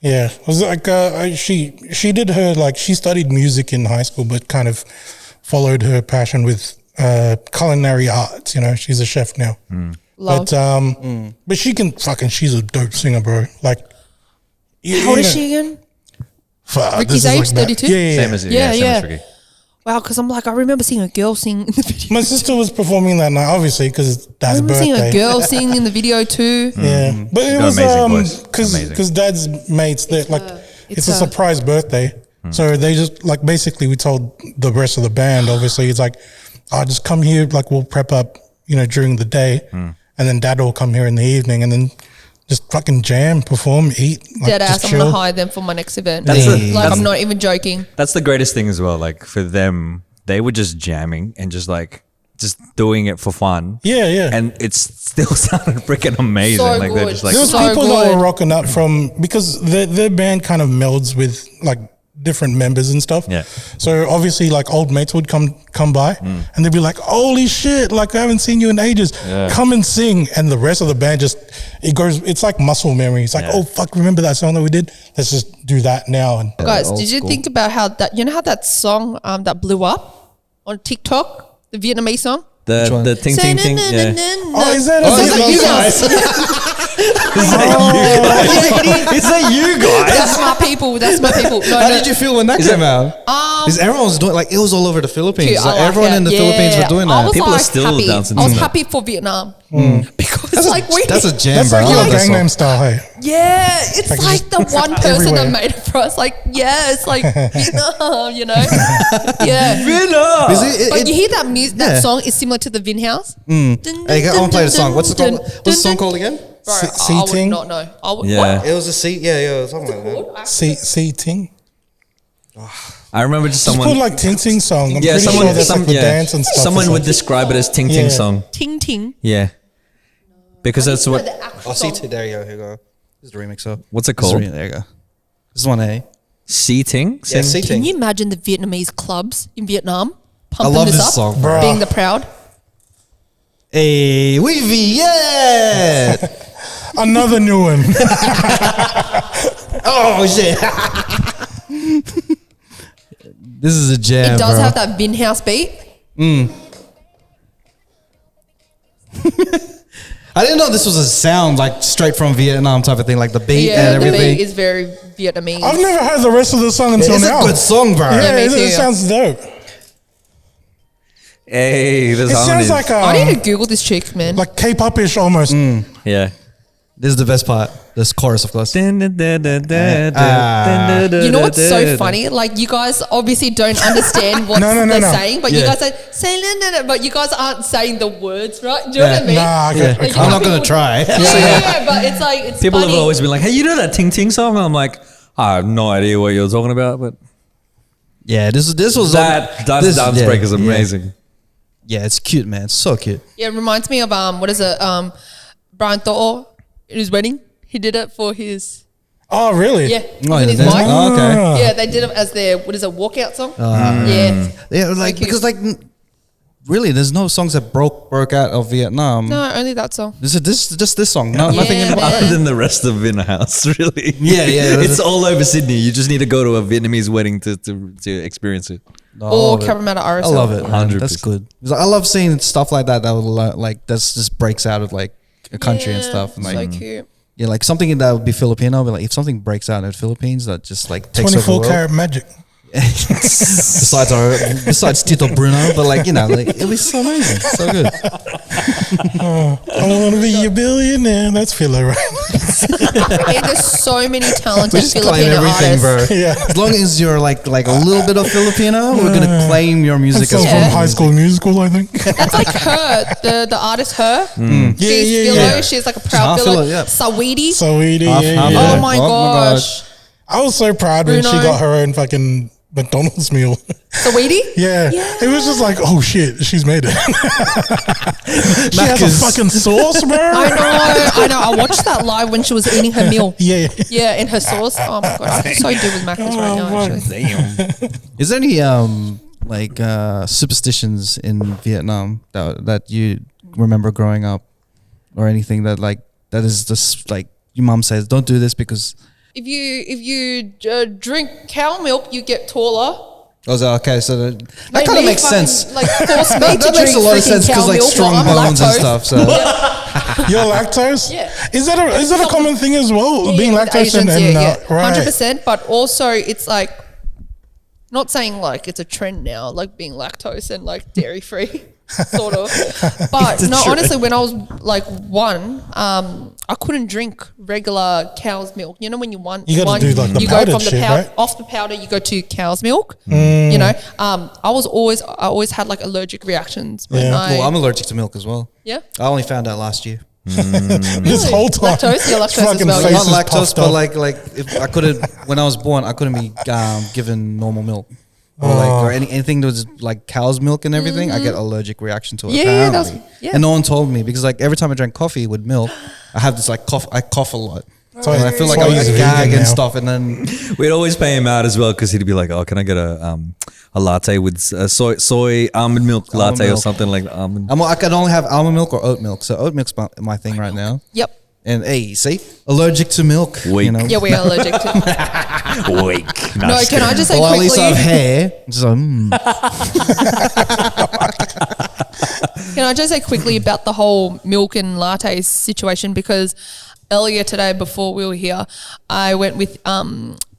Yeah. It was like, she did her, like she studied music in high school, but kind of followed her passion with culinary arts. You know, she's a chef now. Love. But she's a dope singer, bro. Like, How old is she again? Ricky's age, 32? Yeah. Same as you. Yeah, Same yeah. as Ricky. Wow, because I'm like, I remember seeing a girl sing in the video. My sister was performing that night, obviously, because it's I Dad's remember seeing birthday. a girl sing in the video too. Yeah, but it got was amazing voice. because Amazing. Dad's mates, that like it's a a- surprise birthday, so they just like basically we told the rest of the band. Obviously, it's like, oh, just come here. Like we'll prep up, you know, during the day, and then Dad will come here in the evening, and then just fucking jam, perform, eat. Like, Dead just ass, I'm going to chill. hire them for my next event. That's the- Like, that's- I'm not even joking. That's the greatest thing as well. Like for them, they were just jamming and just doing it for fun. Yeah, yeah. And it's still sounded freaking amazing. So like they're good. just like There was So people that good. were rocking up from because their band kind of melds with like different members and stuff. Yeah. So obviously, like old mates would come by and they'd be like, "Holy shit! Like I haven't seen you in ages. Yeah. Come and sing." And the rest of the band it's like muscle memory. It's like, Yeah. "Oh fuck, remember that song that we did? Let's just do that now." And Guys, old did you school. think about how that song that blew up on TikTok, the Vietnamese song? the ting ting ting. Yeah. oh, is that? Is that you guys? Is that you guys? That's my people. That's my people. No, How no. did you feel when that came out? Because everyone was doing like it was all over the Philippines. Dude, I Like, like everyone it. in the Philippines were doing I that. was People are like still happy. dancing I was to that. happy for Vietnam because That's like we. that's a jam, That's bro. like I your love that Gangnam song. Style, hey? Yeah, it's Like, like just the one person everywhere. that made it for us. Like, yeah, it's like Vietnam, you know. Yeah. Is it- But it- you hear that music, yeah. that song is similar to the Vin House. Hey, I want to play the song. What's the song called again? Bro, I would Seating? not know. I would, Yeah. It was a seat. Yeah, something like that. What? See Ting. I remember just Just someone. put like Ting Ting song. I'm yeah, pretty someone. sure that's like the dance and stuff. Someone or would something. describe it as ting ting Yeah. song. Ting Ting. Yeah. Because that's what. The actual Oh, song. seat. There you go. Here you go. This is the remix of. What's it This is called? there you go. This is one A. Seating. Yeah, seating. Can you imagine the Vietnamese clubs in Vietnam pumping love this this up, song, bro. being the proud? Hey, we Viet. Another new one. Oh shit. This is a jam. It does bro. have that Vin House beat. I didn't know this was a sound like straight from Vietnam type of thing, like the beat Yeah, and the everything. beat is very Vietnamese. I've never heard the rest of the song until It's now. a good song, bro. Yeah, me it too. sounds dope. Hey, this It sounds harmony. like I need to Google this chick, man. like K-pop-ish almost. Yeah. This is the best part. This chorus, of course. You know what's so funny? Like you guys obviously don't understand what No, they're no. saying, but you Yeah. guys say but you guys aren't saying the words, right? Do you know what I mean? Nah, I Yeah. can't. I'm not gonna try. Yeah, but it's like it's People funny. have always been like, "Hey, you know that ting ting song?" I'm like, I have no idea what you're talking about, but Yeah, this was That this- dance yeah, break is yeah. amazing. Yeah, it's cute, man. It's so cute. Yeah, it reminds me of what is it? Brian To'o in his wedding. He did it for his Oh, really? yeah, Oh, with his yeah, wife. oh, okay. Yeah, they did it as their walkout song. Yeah. Yeah, like cute. because like really, there's no songs that broke out of Vietnam. No, only that song. This is just this song. No, Yeah, nothing in man. Other than the rest of Vina House, really. Yeah. It's all over Sydney. You just need to go to a Vietnamese wedding to experience it. Or Cabramatta RSL. I love it. 100%. That's good. 'Cause I love seeing stuff like that. That would like that's just breaks out of like a country and Yeah, stuff. And, like so cute. yeah, like something that would be Filipino. But like if something breaks out in the Philippines, that just like takes over the 24 world. karat magic. besides Tito Bruno, but like like it'll be so amazing, so good. I want to be a billionaire. That's filler, right? Hey, there's so many We talented just claim Filipino everything, artists. bro. Yeah. As long as you're like a little bit of Filipino, we're gonna claim your music That's as from Yeah. High School Musical, I think. That's like her, the artist her. Mm. She's Yeah, Philo. yeah. She's like a Half proud Philo. Philo, yeah. Saweetie. So easy. Half- Yeah, half- yeah. Oh yeah. my Oh my gosh. I was so proud when she Bruno. got her own fucking McDonald's meal. Saweetie? Yeah. It was just like, oh shit, she's made it. She has a Macca's. fucking sauce, bro. I know. I watched that live when she was eating her meal. Yeah. Yeah, in her sauce. Oh my god, I'm so good with Macca's right now. Actually. Is there any like superstitions in Vietnam that you remember growing up, or anything that is just like your mom says don't do this because If you drink cow milk, you get taller. oh so, okay so that Like kind of me makes fucking, sense. Like force me that to makes drink a lot of freaking sense because cow like milk, strong but I'm bones and lactose. stuff. So You're lactose? Yeah. Is that a common thing as well? Being with lactose Asians, right. 100%. But also, it's like not saying like it's a trend now, like being lactose and like dairy free, sort of. But no, honestly, when I was like one, I couldn't drink regular cow's milk. You know, when you want, You gotta do, like, the you go powdered from the shit, right? off the powder, you go to cow's milk. You know, I always had like allergic reactions when Yeah. I well, I'm allergic to milk as well. yeah. I only found out last year. This whole time. Lactose? Yeah, lactose as Fucking well, face yeah. Not is lactose, puffed but up. like if I couldn't when I was born, I couldn't be given normal milk. Or anything that was like cow's milk and everything, I get allergic reaction to it. Yeah, apparently. that's- yeah. And no one told me because like every time I drank coffee with milk, I have this like cough. I cough a lot. So And I feel like that's I why would he's a gag vegan and now. stuff, and then We'd always pay him out as well because he'd be like, "Oh, can I get a latte with soy almond milk latte or milk. something like almond?" I can only have almond milk or oat milk. So oat milk's my thing right now. Yep. And hey, see, allergic to milk. Weak. You know? Yeah, we are allergic to. Weak. No, can I just say Well, at least I have quickly? hair. So, Can I just say quickly about the whole milk and latte situation? Because earlier today, before we were here, I went with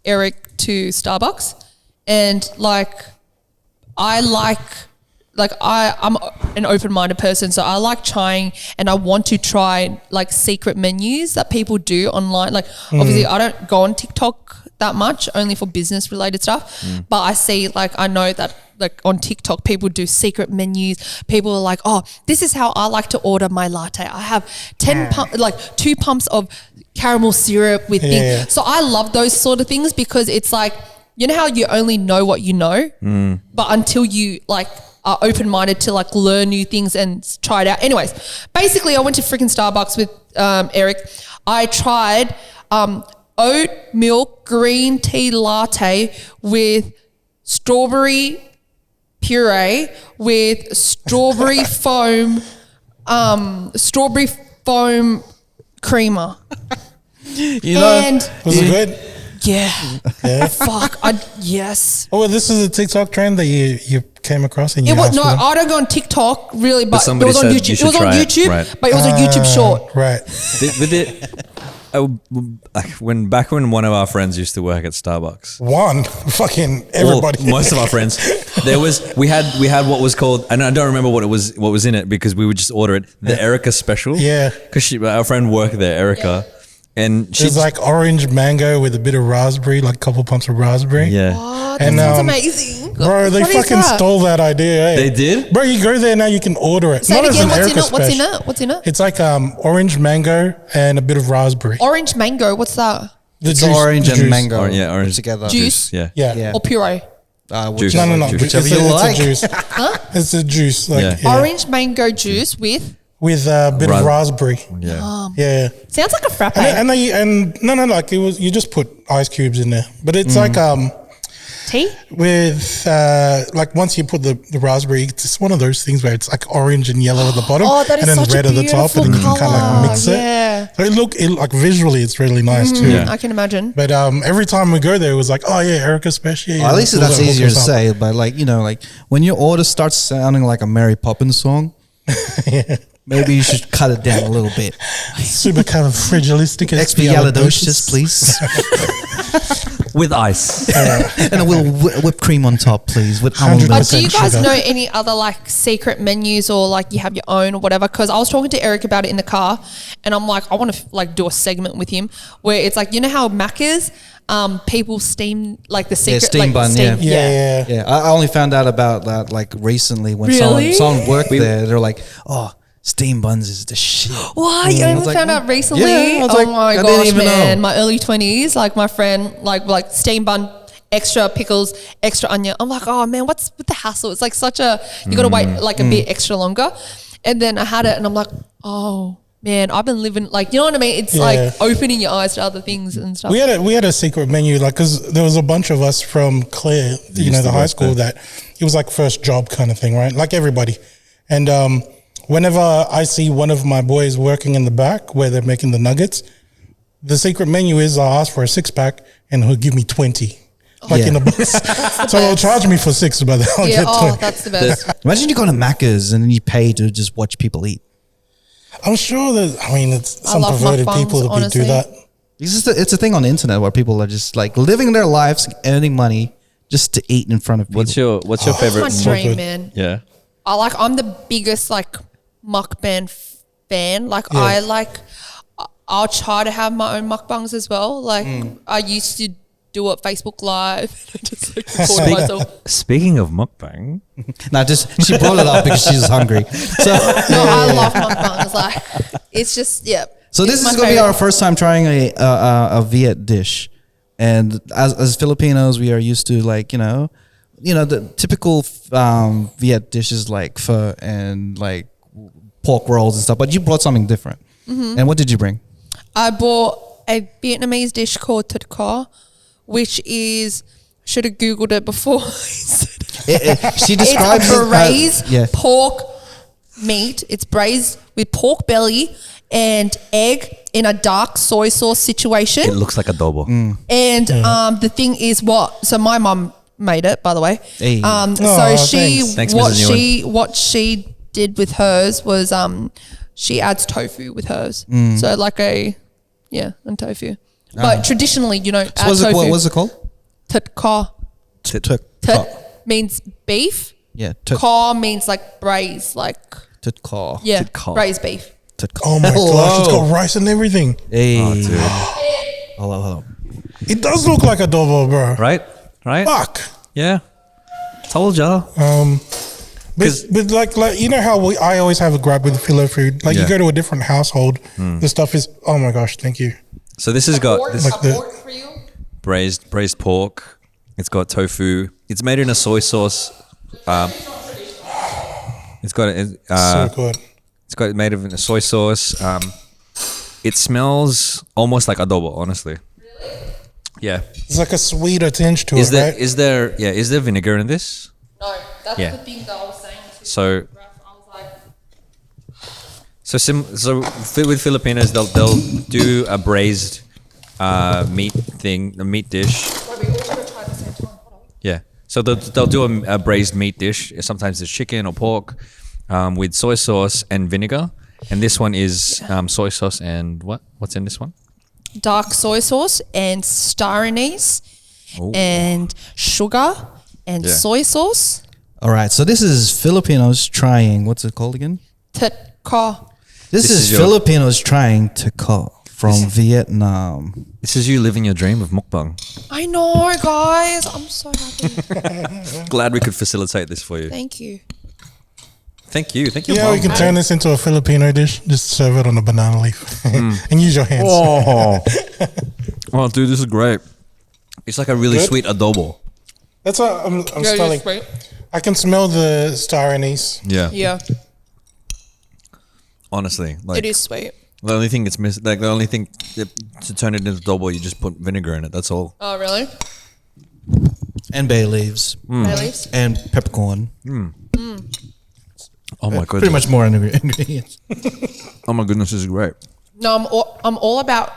Eric to Starbucks, and I'm an open-minded person, so I like trying, and I want to try like secret menus that people do online. Like obviously I don't go on TikTok that much, only for business related stuff. But I see I know that like on TikTok people do secret menus. People are like, oh, this is how I like to order my latte. I have 2 pumps of caramel syrup with Yeah. things. So I love those sort of things because it's like, you know how you only know what you know, but until you are open-minded to learn new things and try it out. Anyways, basically I went to freaking Starbucks with Eric. I tried oat milk green tea latte with strawberry puree with strawberry foam creamer. you know, And Was it good? yeah, Yeah. fuck, yes. Oh, well, this is a TikTok trend that you came across and you It was, asked no, for them? I don't go on TikTok really, but it somebody was on said you YouTube. It should was on try it, YouTube, right. but it was a YouTube short. Right. With it, when one of our friends used to work at Starbucks. One. Fucking everybody. Well, most of our friends. We had what was called, and I don't remember what was in it because we would just order it. The Erica special. Yeah. Because our friend worked there, Erica, and she It's like orange mango with a bit of raspberry, like a couple pumps of raspberry. yeah. Oh, And, that sounds um, amazing. Bro, they What is fucking that? stole that idea. Eh? They did? Bro, you go there now, you can order it. Say it Not as again. an What's in Erica it? What's in special. it? What's in it? It's like orange mango and a bit of raspberry. Orange mango. What's that? The it's juice- orange the and juice. mango. Orange together. Juice? Yeah. Yeah. Yeah. Or puree? Juice. No. Whichever you like. It's a juice. It's a juice. Like, yeah. Orange mango juice with With a bit of raspberry. Yeah. Yeah. sounds like a frappe. Like it was, you just put ice cubes in there, but it's like Tea? with like once you put the raspberry, it's just one of those things where it's like orange and yellow at the bottom, Oh, that is and then such red a at the top, and then you can kind of colour. like mix it. Yeah. So it like visually, it's really nice too. Yeah. I can imagine. But every time we go there, it was like, oh yeah, Erica Special. Yeah, Well, at least we'll that's hook easier to us up. say, but like, you know, like when your order starts sounding like a Mary Poppins song, maybe you should cut it down a little bit. Supercalifragilistic Expialidocious, please. With ice. And a little whipped cream on top, please, with almond 100% milk. Do you guys sugar. know any other like secret menus or like you have your own or whatever? Because I was talking to Eric about it in the car, and I'm like, I want to like do a segment with him where it's like, you know how Macca's people steam like the secret steam like, bun, steam, Yeah. Yeah, I only found out about that like recently when Really? someone worked there. They're like, oh, steam buns is the shit. Why? You I only was like, found out recently? Yeah, I was oh like, my I didn't gosh, even man. know. My early 20s, like my friend, like steam bun, extra pickles, extra onion. I'm like, oh man, what's with the hassle? It's like such a, you got to wait like a bit extra longer. And then I had it and I'm like, oh man, I've been living like, you know what I mean? It's like opening your eyes to other things and stuff. We had a secret menu, like, because there was a bunch of us from Clare, you know, the high school, that it was like first job kind of thing, right? Like everybody. And whenever I see one of my boys working in the back where they're making the nuggets, the secret menu is I'll ask for a 6-pack and he'll give me 20. Like in the box. So he'll charge me for 6, but I'll Yeah, get 20. that's the best. Imagine you go to Macca's and then you pay to just watch people eat. I'm sure that, I mean, it's I some love perverted mukbangs, people that honestly. do that. It's a thing on the internet where people are just like living their lives, earning money just to eat in front of people. What's your favorite? That's my dream, man. Yeah. I'm the biggest like mukbang fan. Like I'll try to have my own mukbangs as well. Like I used to do it Facebook Live. Just like record myself. Speaking of mukbang, Nah, just she brought it up because she's hungry. So No, I love mukbangs. Like it's just So this it's is my going to be our favourite. first time trying a Viet dish, and as Filipinos, we are used to like you know the typical Viet dishes like pho and like pork rolls and stuff. But you brought something different. Mm-hmm. And what did you bring? I bought a Vietnamese dish called Thịt Kho, which is should have googled it before. She describes it's a braised yeah. pork meat. It's braised with pork belly and egg in a dark soy sauce situation. it looks like adobo. And the thing is so my mum made it, by the way. Hey. So she Thanks, what Mrs. what she did with hers was she adds tofu with hers. So like and tofu. But traditionally you don't add tofu. What's it called? Thịt Kho. Thịt Thịt means beef. Yeah, thịt Kho means like braised, like thịt kho. yeah, Thịt kho. braised beef. Thịt kho. Oh my gosh, it's got rice and everything. Hey. Oh, dude. Hello. It does look like adobo, bro. Right? Fuck. Yeah. Told ya. But like you know how I always have a grab with filler food. Like you Yeah. go to a different household, the stuff is oh my gosh, thank you. So this has got this Like the- braised pork. It's got tofu. It's made in a soy sauce. It's got So good. it's got made of a soy sauce. It smells almost like adobo, honestly. Yeah. It's like a sweeter tinge to Is it, there right? is there vinegar in this? No, that's Yeah. the thing that I was saying. So- I was like, So with Filipinos, they'll do a braised meat thing, a meat dish. wait, we all gotta try at the same time. Hold on. Yeah. So they'll do a braised meat dish. Sometimes it's chicken or pork with soy sauce and vinegar. And this one is soy sauce and what? What's in this one? Dark soy sauce and star anise and sugar and Yeah. soy sauce. All right. So this is Filipinos trying. What's it called again? Thịt Kho. This is is your- Filipinos trying to cook from Vietnam. This is you living your dream of mukbang. I know, guys. I'm so happy. Glad we could facilitate this for you. Thank you. Thank you. Thank you. Yeah, we can turn this into a Filipino dish. Just serve it on a banana leaf and use your hands. Oh, dude, this is great. It's like a really Good? sweet adobo. That's what I'm Yeah, smelling. sweet. I can smell the star anise. Yeah. Yeah, Honestly, like it is sweet. the only thing it's missing, like the only thing to turn it into doughboy, you just put vinegar in it. That's all. Oh, really? And bay leaves. Bay leaves? And peppercorn. Oh my goodness. Pretty much more ingredients. Oh my goodness, this is great. No, I'm all about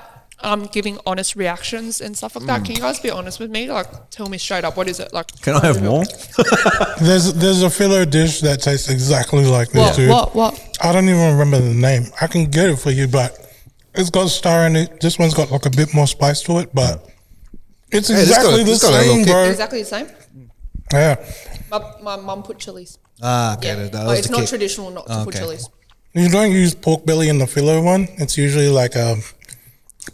giving honest reactions and stuff like that. Can you guys be honest with me? Like, tell me straight up, what is it? Like, Can I have more? There's a filler dish that tastes exactly like this, What? dude. What? I don't even remember the name. I can get it for you, but it's got star in it. This one's got like a bit more spice to it, but it's this exactly the got a little same, kick. bro. Exactly the same. Yeah. My mum put chilies. Ah, okay. Yeah, That but was it's the not kick. traditional not to put Okay. chilies. You don't use pork belly in the filler one. It's usually like a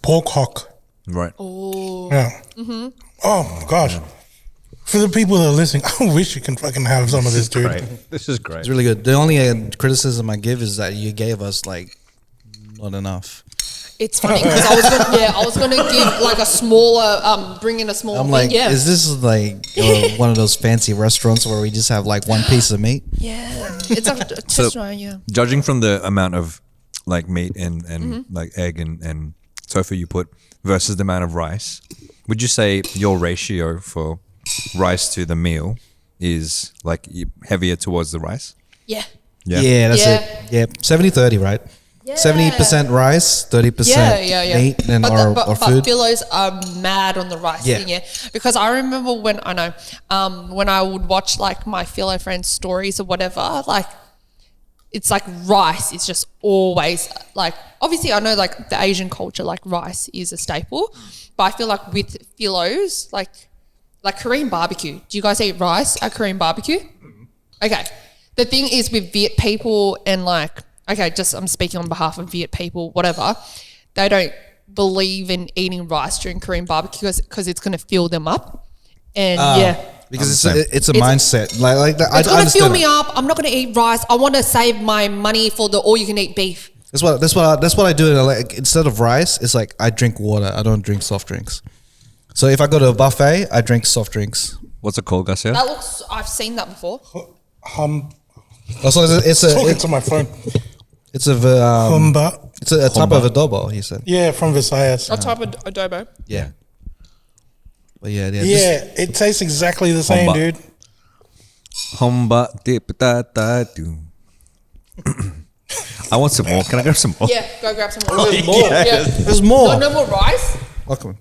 pork hock. Right. Oh, Yeah. Oh my gosh. For the people that are listening, I wish you can fucking have some of this, dude. Great. This is great. It's really good. The only criticism I give is that you gave us like not enough. it's funny because I was gonna give like a smaller, bring in a smaller. I'm thing. like, yeah, is this like one of those fancy restaurants where we just have like one piece of meat? yeah, it's like just right. Yeah, Judging from the amount of like meat and like egg and tofu you put versus the amount of rice, would you say your ratio for rice to the meal is like heavier towards the rice? yeah. Yeah, that's Yeah. it. Yeah, 70-30, right? 70% rice, 30% meat and or but food. Philos are mad on the rice Yeah. thing, yeah. Because I remember when I would watch like my philo friends' stories or whatever, like it's like rice is just always like, obviously I know like the Asian culture, like rice is a staple, but I feel like with philos, like Korean barbecue. Do you guys eat rice at Korean barbecue? Okay. The thing is with Viet people and like, okay, just I'm speaking on behalf of Viet people, whatever, they don't believe in eating rice during Korean barbecue because it's going to fill them up. And Because I'm the it's a mindset. Like that. it's I going to fill understand me it. up. I'm not going to eat rice. I want to save my money for the all-you-can-eat beef. That's what I do. Like, instead of rice, it's like I drink water. I don't drink soft drinks. So if I go to a buffet, I drink soft drinks. What's it called, Garcia? That looks, I've seen that before. Also, Talking to my phone. it's a Humba. it's a type of adobo. He said. Yeah, from Visayas. A type of adobo. Yeah. But yeah. Yeah, it tastes exactly the same, Humba. dude. Humba dip da da do. I want some more. Can I grab some more? Yeah, go grab some more. There's more. Yeah. There's more. No more rice? Welcome.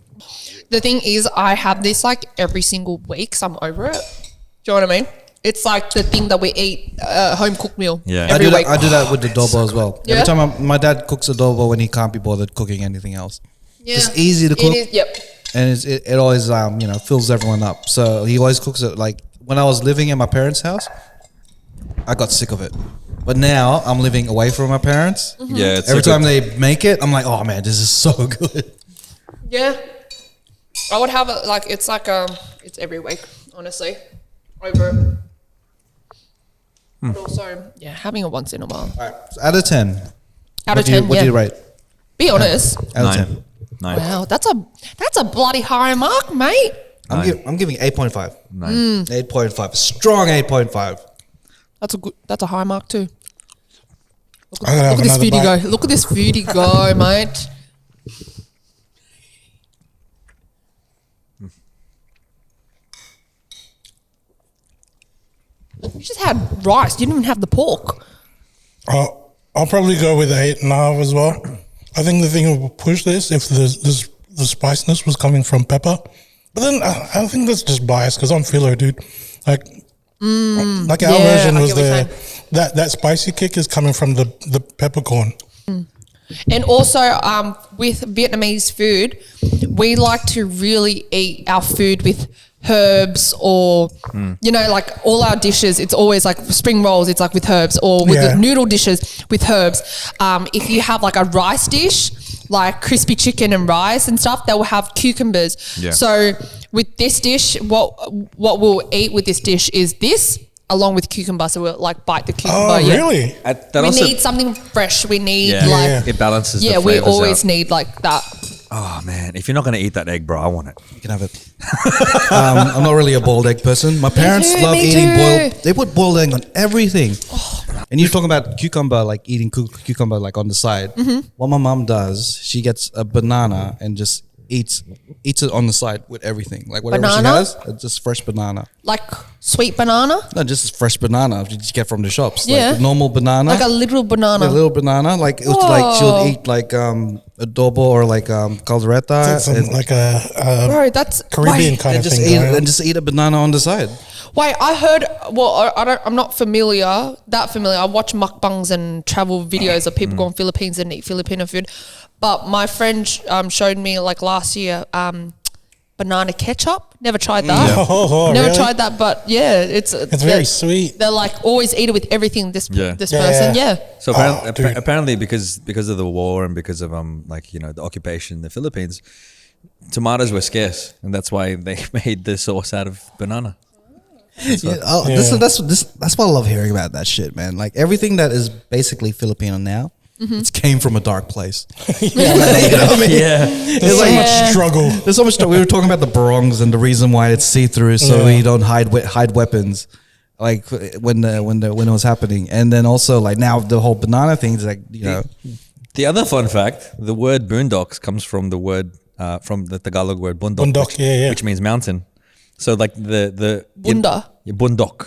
The thing is, I have this like every single week, so I'm over it. Do you know what I mean? It's like the thing that we eat, home cooked meal. Yeah. Every week. I do that with the adobo as well. Yeah? Every time my dad cooks adobo when he can't be bothered cooking anything else. Yeah. It's easy to cook. It is, yep. And it always fills everyone up. So he always cooks it. Like when I was living in my parents' house, I got sick of it. But now I'm living away from my parents. Mm-hmm. Yeah. It's Every like time they make it, I'm like, oh man, this is so good. Yeah. I would have it like, it's it's every week, honestly. Over it. But also, yeah, having it once in a while. All right, so out of 10. Out of 10, What yeah. do you rate? Be honest. Out of 9. 10. 9. Wow, that's a bloody high mark, mate. I'm giving 8.5. 9. 8.5. Strong 8.5. That's a high mark too. I'm gonna have Look at this another foodie bite. go. Look at this foodie go, mate. You just had rice. You didn't even have the pork. I'll probably go with 8.5 as well. I think the thing that will push this if the spiciness was coming from pepper, but then I think that's just biased because I'm filler, dude. Like our yeah, version I was get what you're that spicy kick is coming from the peppercorn. And also, with Vietnamese food, we like to really eat our food with herbs or, like all our dishes, it's always like spring rolls, it's like with herbs, or with Yeah. the noodle dishes with herbs. If you have like a rice dish, like crispy chicken and rice and stuff, they will have cucumbers. Yeah. So with this dish, what we'll eat with this dish is this, along with cucumber. So we'll like bite the cucumber. Oh, yeah. really? We need something fresh. We need Yeah. like Yeah. It balances yeah, the we flavors always out. need like that. Oh man, if you're not gonna eat that egg, bro, I want it. You can have it. I'm not really a boiled egg person. My parents too, love me eating too. boiled. They put boiled egg on everything. And you're talking about cucumber, like eating cucumber like on the side. What my mom does, she gets a banana and just eats it on the side with everything. Like whatever Banana? she has, it's just fresh banana. Like sweet banana, Not just fresh banana you just get from the shops. Yeah. Like normal banana. like a little banana. a little banana. Like it was like she'll eat like adobo or like caldereta Some, and, like a Bro, that's Caribbean wait, kind and of just thing. eat right? and just eat a banana on the side. Wait, I heard. Well, I'm not familiar. I watch mukbangs and travel videos of people going Philippines and eat Filipino food. But my friend showed me like last year banana ketchup. Never tried that. Oh, Never really? tried that. But yeah, it's very sweet. They're like always eat it with everything. This Yeah. person, yeah. So Oh, dude. apparently, because of the war and because of like the occupation in the Philippines, tomatoes were scarce, and that's why they made the sauce out of banana. Yeah, Yeah. That's what I love hearing about that shit, man. Like everything that is basically Filipino now, it came from a dark place. You know what I mean? Yeah, There's so Yeah. much struggle. There's so much. We were talking about the Bronx and the reason why it's see through, so Yeah. we don't hide weapons, like when it was happening, and then also like now the whole banana thing is like The other fun fact: the word boondocks comes from the word from the Tagalog word bundok, Bundok, yeah. which means mountain. So like the Bunda. bundok.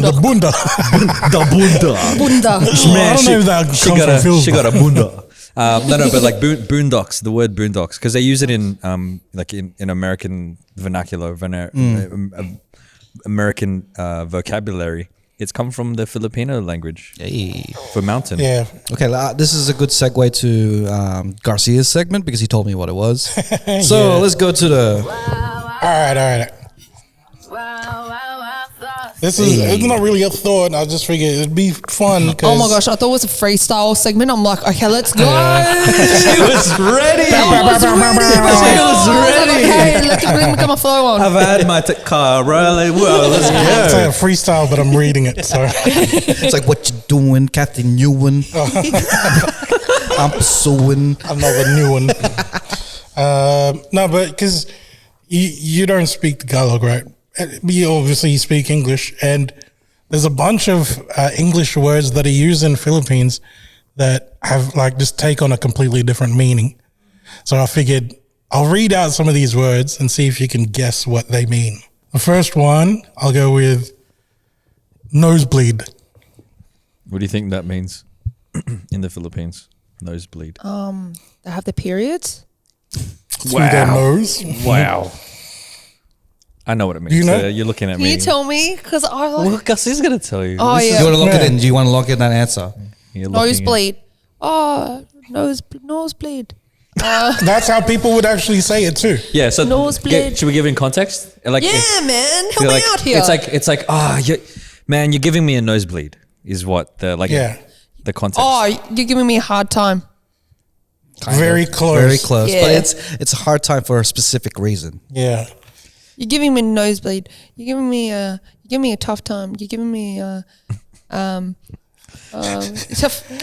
The bunda. The bunda. Bunda. I don't know if that she comes got from a Phil. she got a bunda. No, but like boondocks, the word boondocks, because they use it in like in American vernacular, American vocabulary. It's come from the Filipino language for mountain. Yeah. Okay, this is a good segue to Garcia's segment because he told me what it was. So Yeah. let's go to the. All right. This is it's not really a thought. I just figured it'd be fun. Oh my gosh, I thought it was a freestyle segment. I'm like, okay, let's go. She was ready. I was ready, bro. She was I like, ready. okay, let me get my flow on. I've had my car. Like, well, let's It's go. like a freestyle, but I'm reading it. So It's like what you doing, Cathy Nguyen. I'm pursuing. another new one. No, but because you don't speak Tagalog, right? You obviously speak English, and there's a bunch of English words that are used in Philippines that have like just take on a completely different meaning. So I figured I'll read out some of these words and see if you can guess what they mean. The first one, I'll go with nosebleed. What do you think that means in the Philippines? Nosebleed. They have the periods. Through their nose. Wow. I know what it means. You know? You're looking at Can me. you tell me? Because I like Well, Gus is gonna tell you. Oh, This is- yeah. Do you want to lock it Man. in? Do you want to lock in that answer? you're looking at- nosebleed. Oh, nosebleed. That's how people would actually say it too. Yeah. So Nosebleed. should we give it in context? Like, Yeah, man, help you're me like, out here. It's like, man, you're giving me a nosebleed. Is what the like Yeah. the context. Oh, you're giving me a hard time. Very close. Very close, but Yeah. it's a hard time for a specific reason. Yeah. You're giving me a nosebleed. You're giving me a tough time. You're giving me tough.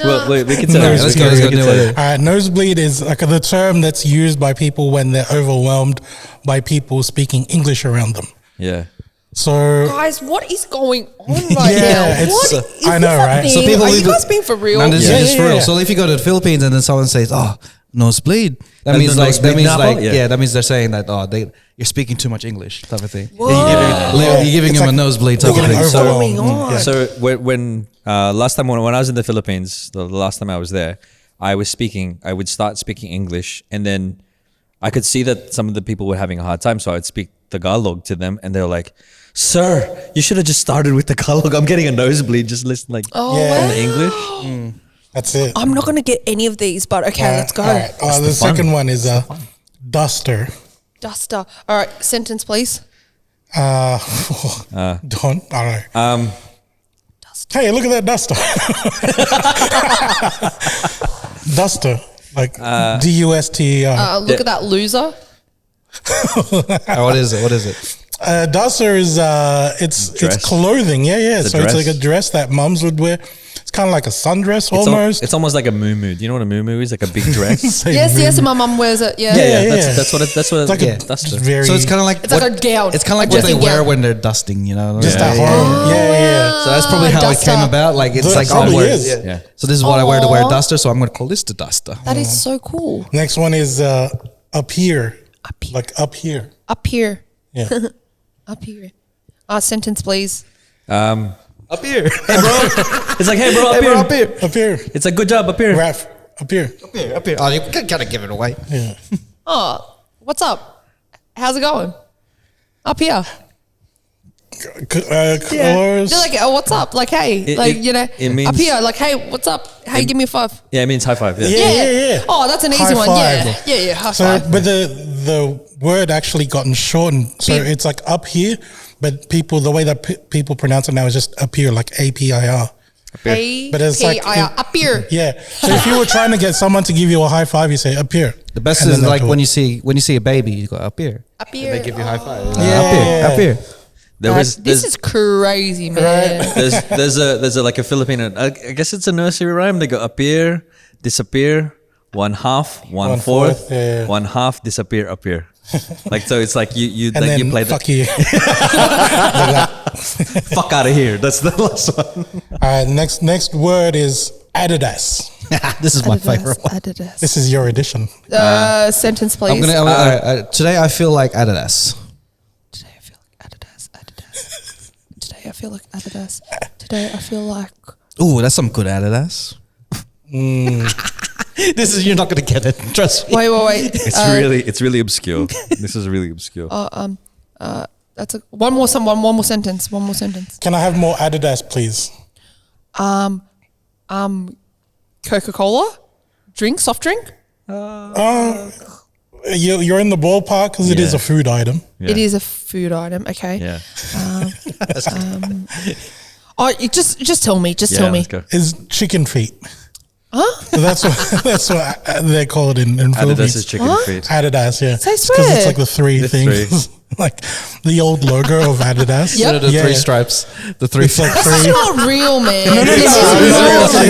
Well, we can No, tell. let's go. Let's go. We can Do tell it. you. Nosebleed is like the term that's used by people when they're overwhelmed by people speaking English around them. Yeah. So Guys, what is going on right Yeah, now? it's- What is I know, this right? happening? So people Are leave you it- guys being for real? No, this Yeah, is just yeah, for real. yeah. So if you go to the Philippines and then someone says, "Oh, nosebleed," that And means the like nosebleed now? Yeah. that means they're saying that you're speaking too much English type of thing. Whoa. You're giving It's him a like nosebleed type of getting thing. So Going on. So when last time when I was in the Philippines, the last time I was there, I would start speaking English, and then I could see that some of the people were having a hard time, so I'd speak Tagalog to them, and they were like, "Sir, you should have just started with Tagalog. I'm getting a nosebleed. Just listen like Oh, Yeah. in wow. the English." that's it. I'm not going to get any of these, but okay, let's go. All right. The the fun. second one is a duster. Duster. All right, sentence, please. Don't. All right. Hey, look at that duster. Duster. Like DUSTER. Look at that loser. what is it? What is it? Duster is Dress. it's clothing. Yeah. The So it's dress. like a dress that mums would wear. It's kind of like a sundress It's almost. it's almost like a muumuu. Do you know what a muumuu is? Like a big dress. Same Yes, yes, movement. my mum wears it. Yeah. Yeah. That's what It's like yeah, a duster. very. So it's kind of like It's like a gown. It's kind of like A what they dressing wear gown. when they're dusting, you know. just Yeah. that horror. Yeah. So that's probably how it duster. came about. Like it's That like probably wearing- is. Yeah. Yeah. So this is what I wear to wear a Aw. duster. So I'm going to call this the duster. That is so cool. Next one is up here. Up here. Like up here. Up here. Yeah. Up here. Sentence, please. Up here. It's like, hey bro, up Hey, here. bro, up here. Up here. It's like, good job up here. Raf. Up here. Up here. Up here. Oh, you gotta give it away. Yeah. Oh, what's up? How's it going? Up here. Colors. They're like, oh, what's up? Like, hey, It- like, it- you know, it means- up here. Like, hey, what's up? Hey, give me a 5. Yeah, it means high five. Yeah. Yeah. Oh, that's an easy High one. five. Yeah. High So, five. but the word actually gotten shortened. So Pe- it's like up here, but the way that people pronounce it now is just up here, like APIR. But it's like- up here. Yeah. So if you were trying to get someone to give you a high five, you say up here. The best And is then they'll like do when it. you see a baby, you go up here. Up here. They give you a high five. Yeah. Up here. Up here. This is crazy, man. There's a like a Filipino. I guess it's a nursery rhyme. They go appear, disappear, 1/2, 1/4, yeah. 1/2, disappear, appear. Like so, it's like you And like then you play fuck the you. fuck out of here. That's the last one. All right. Next word is Adidas. This is my favorite one. Adidas. This is your edition. Sentence, please. I'm gonna. Today I feel like Adidas. Today I feel like Adidas. Today I feel like Adidas. Today I feel like. Ooh, that's some good Adidas. This is you're not gonna get it. Trust me. Wait. It's really obscure. This is really obscure. That's one more sentence. One more sentence. Can I have more Adidas, please? Coca-Cola, soft drink. You're in the ballpark because it is Yeah. a food item. Yeah. It is a food item. Okay. Yeah. Oh, just tell me. Just Yeah, tell me. let's go. Is chicken feet. Huh? So that's what they call it in Adidas Philippines. is chicken Huh? feet. Adidas, yeah. So I It's 'cause it's swear. like the three The things, like the old logo of Adidas. Yep. The Yeah. three stripes. The three. It's like This three. is not real, man. no, This no, is this not is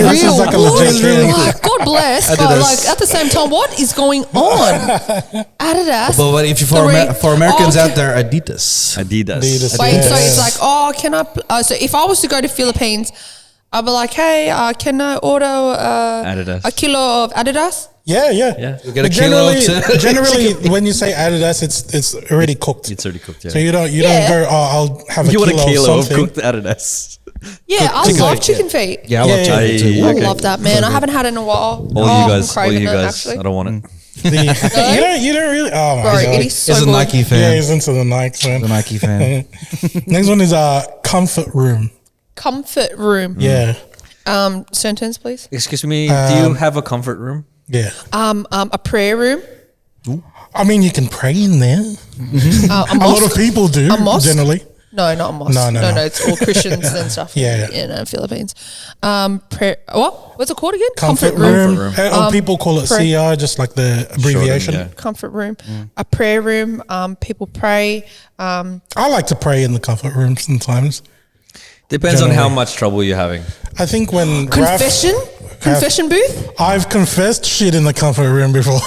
real. This is like a legit thing. Like, God bless, but Adidas. like at the same time, what is going on? Adidas. But if you for Americans out there, Adidas. Adidas. Adidas. Wait, so Yeah. it's like, oh, can I? So if I was to go to Philippines, I'd be like, hey, can I order Adidas. a kilo of Adidas? Yeah. Yeah. You get a But kilo generally, of when you say Adidas, it's already cooked. It's already cooked. Yeah. So you don't Yeah. go. Oh, I'll have a you kilo, want a kilo of of something. cooked Adidas? Yeah, I chicken love feet, chicken feet. Yeah, I love Yeah, chicken yeah. too. I Okay. love that, man. I haven't had it in a while. All I'm you guys. craving it, actually. I don't want it. You don't really. Oh my Bro, god. it is so He's a good. Nike Yeah, fan. he's into the Nike man. The Nike fan. Next one is comfort room. Comfort room. Yeah, Sentence, please. Excuse me. Do you have a comfort room? yeah. A prayer room. I mean, you can pray in there. A A lot of mosque. people do A mosque? generally. No, not a mosque. No. No, it's all Christians and stuff. Yeah. in Philippines. Prayer. What's it called again? Comfort room. room. People call it pray. CR, just like the abbreviation. Shortened, Comfort room. A prayer room. People pray. I like to pray in the comfort room sometimes. Depends on how Generally. much trouble you're having. I think when Confession. Confession booth. I've confessed shit in the comfort room before.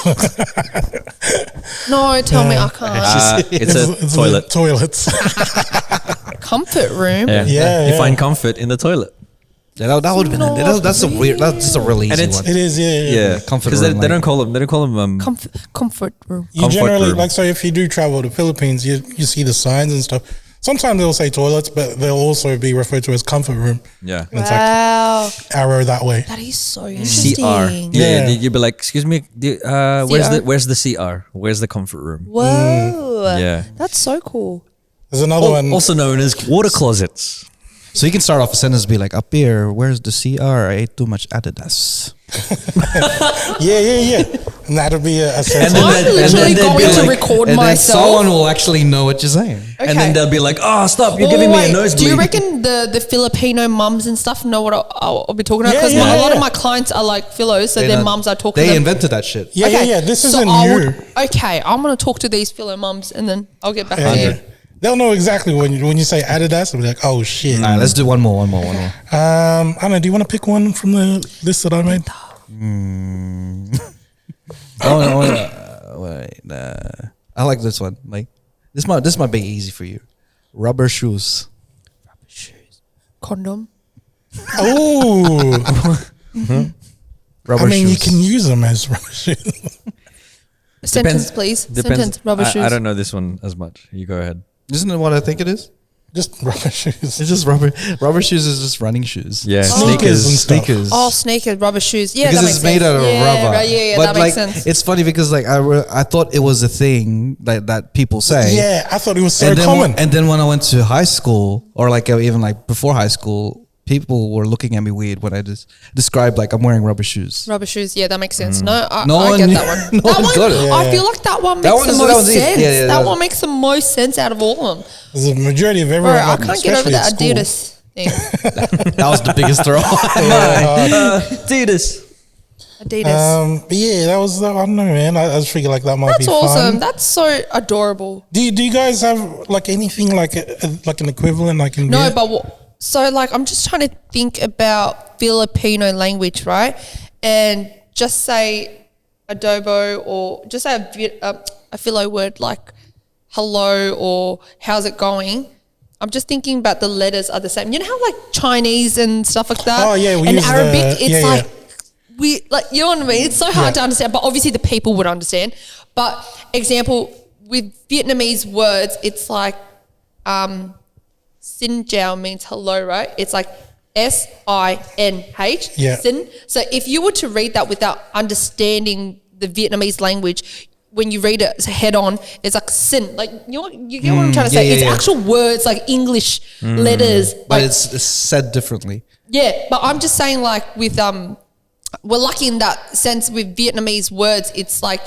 No, tell me I can't. It's a toilet. Toilets. Comfort room. Yeah. Yeah, You yeah. find comfort in the toilet. Yeah, that would have been. That's a weird. That's a really And easy it's- one. It is, yeah. Yeah. Comfort Because room, they like- don't call them. They don't call them. Comfort room. You Comfort generally room. like, so if you do travel to Philippines, you see the signs and stuff. Sometimes they'll say toilets, but they'll also be referred to as comfort room. Yeah. And it's like Wow, arrow that way. that is so CR. interesting. Yeah. Yeah. You'd be like, excuse me. CR? Where's the CR? Where's the comfort room? Whoa. Yeah. That's so cool. There's another one. Also known as water closets. So you can start off a sentence be like, up here, where's the CR? I ate too much Adidas. Yeah. And that'll be a sentence. then I'm that- and literally then going they'd be to like- record and then myself. someone will actually know what you're saying. Okay. And then they'll be like, oh, stop. You're Oh, giving me wait, a nosebleed. do you reckon the Filipino mums and stuff know what I'll be talking about? Yeah, Because yeah, a lot of yeah. my clients are like Philos, so They their know- mums are talking They to them. invented that shit. Yeah. This so isn't I new. would- okay, I'm going to talk to these Philo mums and then I'll get back to you. They'll know exactly when you say Adidas. They'll be like, oh shit. All right, let's do one more. I don't know. Do you want to pick one from the list that I made? I like this one. Like this might be easy for you. Rubber shoes. Condom. Oh, Rubber I mean, shoes. you can use them as rubber shoes. Sentence, please. Sentence. Rubber shoes. I don't know this one as much. You go ahead. Isn't it what I think it is? Just rubber shoes. It's just rubber. Rubber shoes is just running shoes. Yeah, Sneakers and stuff. Sneakers. Oh, sneakers, rubber shoes. Yeah, Because that it's makes made sense. out of rubber. Right, yeah, but that like, makes sense. it's funny because like I thought it was a thing that people say. Yeah, I thought it was so and then common. and then when I went to high school, or like even like before high school, people were looking at me weird when I just described like I'm wearing rubber shoes. Rubber shoes, yeah, that makes sense. No, I one- get that one. no That one got it. I feel like that one makes one the is- that most one's easy. sense. Yeah, that that- one makes the most sense out of all of them. The majority of Bro, everyone, I can't get over especially that at school. Adidas thing. That was the biggest throw. Adidas. Adidas. But yeah, that was. I don't know, man. I just figured like that might That's be awesome. fun. That's so adorable. Do you guys have like anything like an equivalent like in No, Viet? but so like I'm just trying to think about Filipino language, right? And just say adobo or just say a Filo word like hello or how's it going. I'm just thinking about the letters are the same. You know how like Chinese and stuff like that? Oh, yeah, we and use Arabic, the- it's yeah, like yeah. we like you know what I mean? It's so hard to understand, but obviously the people would understand. But example, with Vietnamese words, it's like Xin Jiao means hello, right? It's like SINH. Yeah. Sin. So if you were to read that without understanding the Vietnamese language, when you read it head on, it's like sin. Like you get what I'm trying to say? yeah, It's yeah. actual words like English letters. But like, it's said differently. yeah, but I'm just saying like with we're lucky in that sense with Vietnamese words. It's like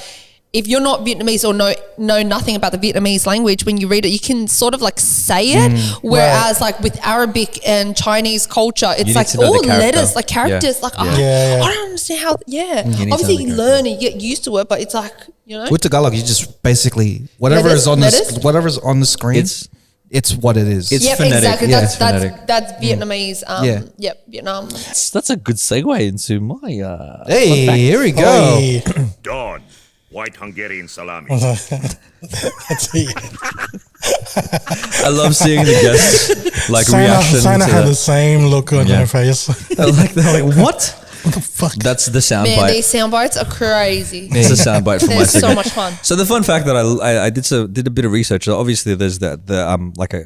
if you're not Vietnamese or know nothing about the Vietnamese language, when you read it, you can sort of like say it. Whereas like with Arabic and Chinese culture, it's need like to know the all character. letters, like characters. Yeah. Like Yeah. Yeah. I don't understand how. Yeah, need to know obviously the you character. learn and you get used to it, but it's like you know. With Tagalog, you just basically whatever Letters? is on Letters? whatever's on the screen, It's- it's what it is. It's Yep, phonetic. exactly. Yeah, That's it's phonetic. that's Vietnamese. Yeah. Yep, Vietnam. That's a good segue into my. Hey, here we go. Oi. Dawn, white Hungarian salami. That's it. I love seeing the guests like reaction. Sana to had that. the same look on Yeah. her face. They're like, what? What the fuck? That's the sound Man, bite. these sound bites are crazy. It's a sound bite from my They're so segment. much fun. So the fun fact that I did a bit of research. So obviously, there's the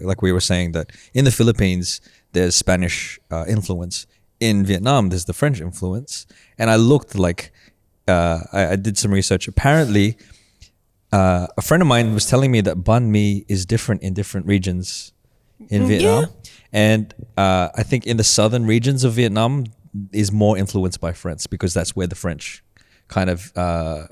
like we were saying that in the Philippines there's Spanish influence. In Vietnam there's the French influence, and I looked like I did some research. Apparently, a friend of mine was telling me that banh mi is different in different regions in Vietnam, and I think in the southern regions of Vietnam is more influenced by French because that's where the French kind of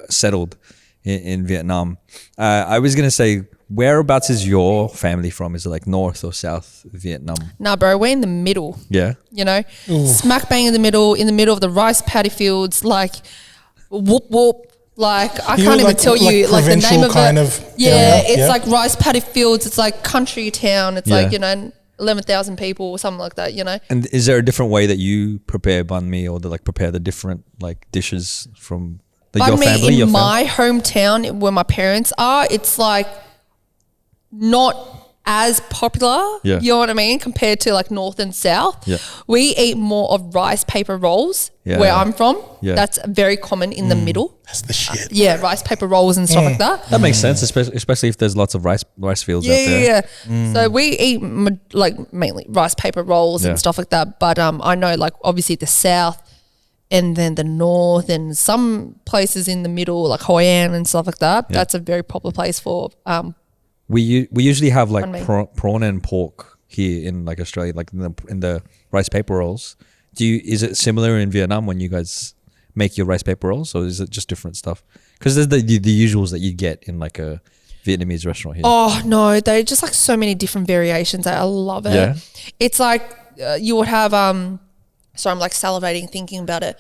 settled in Vietnam. I was gonna say, whereabouts is your family from? Is it like North or South Vietnam? Nah, bro, we're in the middle. Yeah. You know, smack bang in the middle of the rice paddy fields, like whoop whoop. Like I You can't even like- tell you like like the name provincial of kind it. of Yeah, area, it's yeah. like rice paddy fields. It's like country town. It's Yeah. like 11,000 people or something like that. You know. And is there a different way that you prepare banh mi, or to like prepare the different like dishes from your Banh mi family? in Your my hometown where my parents are, it's like not as popular. Yeah. You know what I mean? Compared to like north and south. Yeah. We eat more of rice paper rolls Yeah. where I'm from. Yeah. That's very common in the middle. That's the shit. Yeah, rice paper rolls and stuff like that. That makes sense, especially if there's lots of rice fields out there. Yeah. So we eat like mainly rice paper rolls Yeah. and stuff like that. But I know like obviously the south and then the north and some places in the middle like Hoi An and stuff like that. Yeah. That's a very popular place for We usually have like Pardon me. prawn and pork here in like Australia, like in the rice paper rolls. Is it similar in Vietnam when you guys make your rice paper rolls, or is it just different stuff? Because there's the usuals that you get in like a Vietnamese restaurant here. Oh no, they're just like so many different variations. I love it. Yeah. It's like you would have sorry, I'm like salivating thinking about it.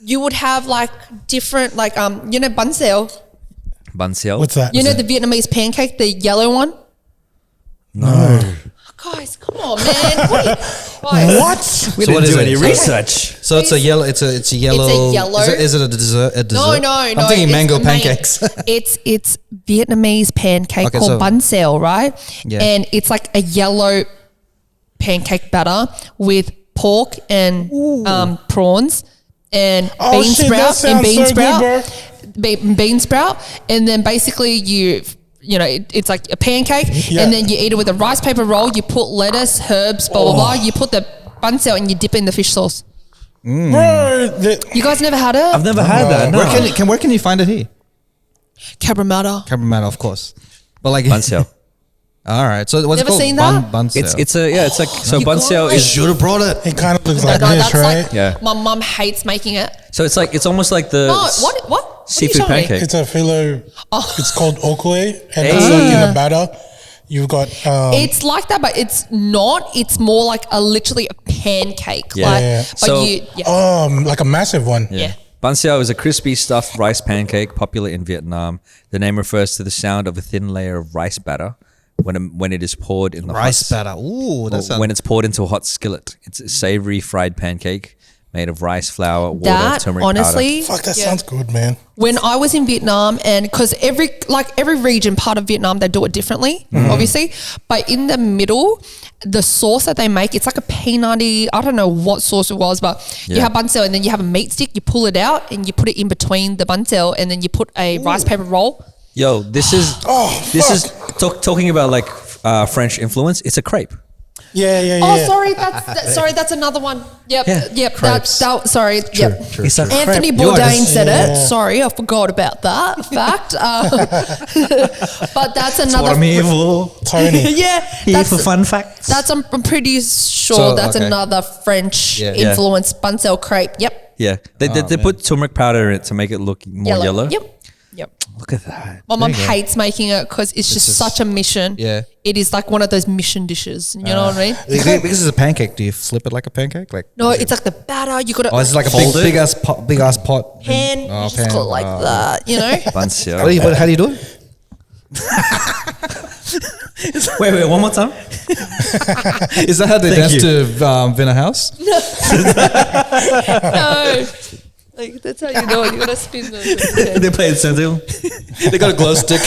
You would have like different like bánh xèo. Bánh xèo. What's that? You know the Vietnamese pancake, the yellow one? Guys, come on, man. Guys. We So what didn't is do it? any So- research. So it's a yellow. It's a yellow. It's a yellow. Is it a dessert? A dessert? No. I'm thinking it's mango the main- pancakes. it's Vietnamese pancake Okay, called so- bun xeo, right? Yeah. And it's like a yellow pancake batter with pork and prawns and Oh, bean shit, sprout that sounds and bean so sprout, good, bean sprout, and then basically you know, it's like a pancake, Yeah. and then you eat it with a rice paper roll. You put lettuce, herbs, blah blah blah. You put the bun xeo and you dip it in the fish sauce. Bro, You guys never had it? I've never had that. No. Where can you find it here? Cabramatta. Cabramatta, of course. But like Bun xeo. All right. So what's Never it called? seen that? Bun xeo. It's like so You bun guys- xeo is Should have brought it. it kind of looks No, like no, this, that's right? like Yeah. my mum hates making it. so it's almost like the No, what? What are you seafood showing me? pancake. It's a filo. Oh. It's called okwe, and it's like in the batter. You've got It's like that, but it's not. It's more like literally a pancake. Yeah. Like, Yeah. But So- you, like a massive one. yeah. Bun xeo is a crispy stuffed rice pancake popular in Vietnam. The name refers to the sound of a thin layer of rice batter when it is poured in the Rice hot, batter. Ooh, that's when it's poured into a hot skillet. It's a savory fried pancake made of rice flour, water, That turmeric honestly, Fuck, that yeah. sounds good, man. When I was in Vietnam, and because every region, part of Vietnam, they do it differently, Mm-hmm. obviously. But in the middle, the sauce that they make, it's like a peanutty. I don't know what sauce it was, but you Yeah. have bun xeo, and then you have a meat stick. You pull it out, and you put it in between the bun xeo, and then you put a rice paper roll. Yo, this is talking about like French influence. It's a crepe. Yeah. Oh, sorry, that's another one. Yep, Yeah, yep. crepes. Sorry, yep. It's a Anthony crepe. Bourdain said Yeah. it. Sorry, I forgot about that fact. But that's another. Tony. Yeah, that's fun facts. that's. I'm pretty sure So, that's okay. another French Yeah. influenced bun xeo crepe. Yep, Yeah, they put turmeric powder in it to make it look more yellow. Yep. Look at that. My mum you go. hates making it because it's just such a mission. Yeah. It is like one of those mission dishes. You know what I mean? Because it's a pancake. Do you flip it like a pancake? Like No, it's like the batter. You got to oh, it's like a Fold it? big ass pot. pan. Oh, You just pan. got it like Oh. that. You know. Bun How do you, xeo. how do you do it? Wait, one more time. Is that how they Thank dance you. to Vina House? No. Like that's how you do it. You gotta spin the. They play it sensible. They got a glow stick.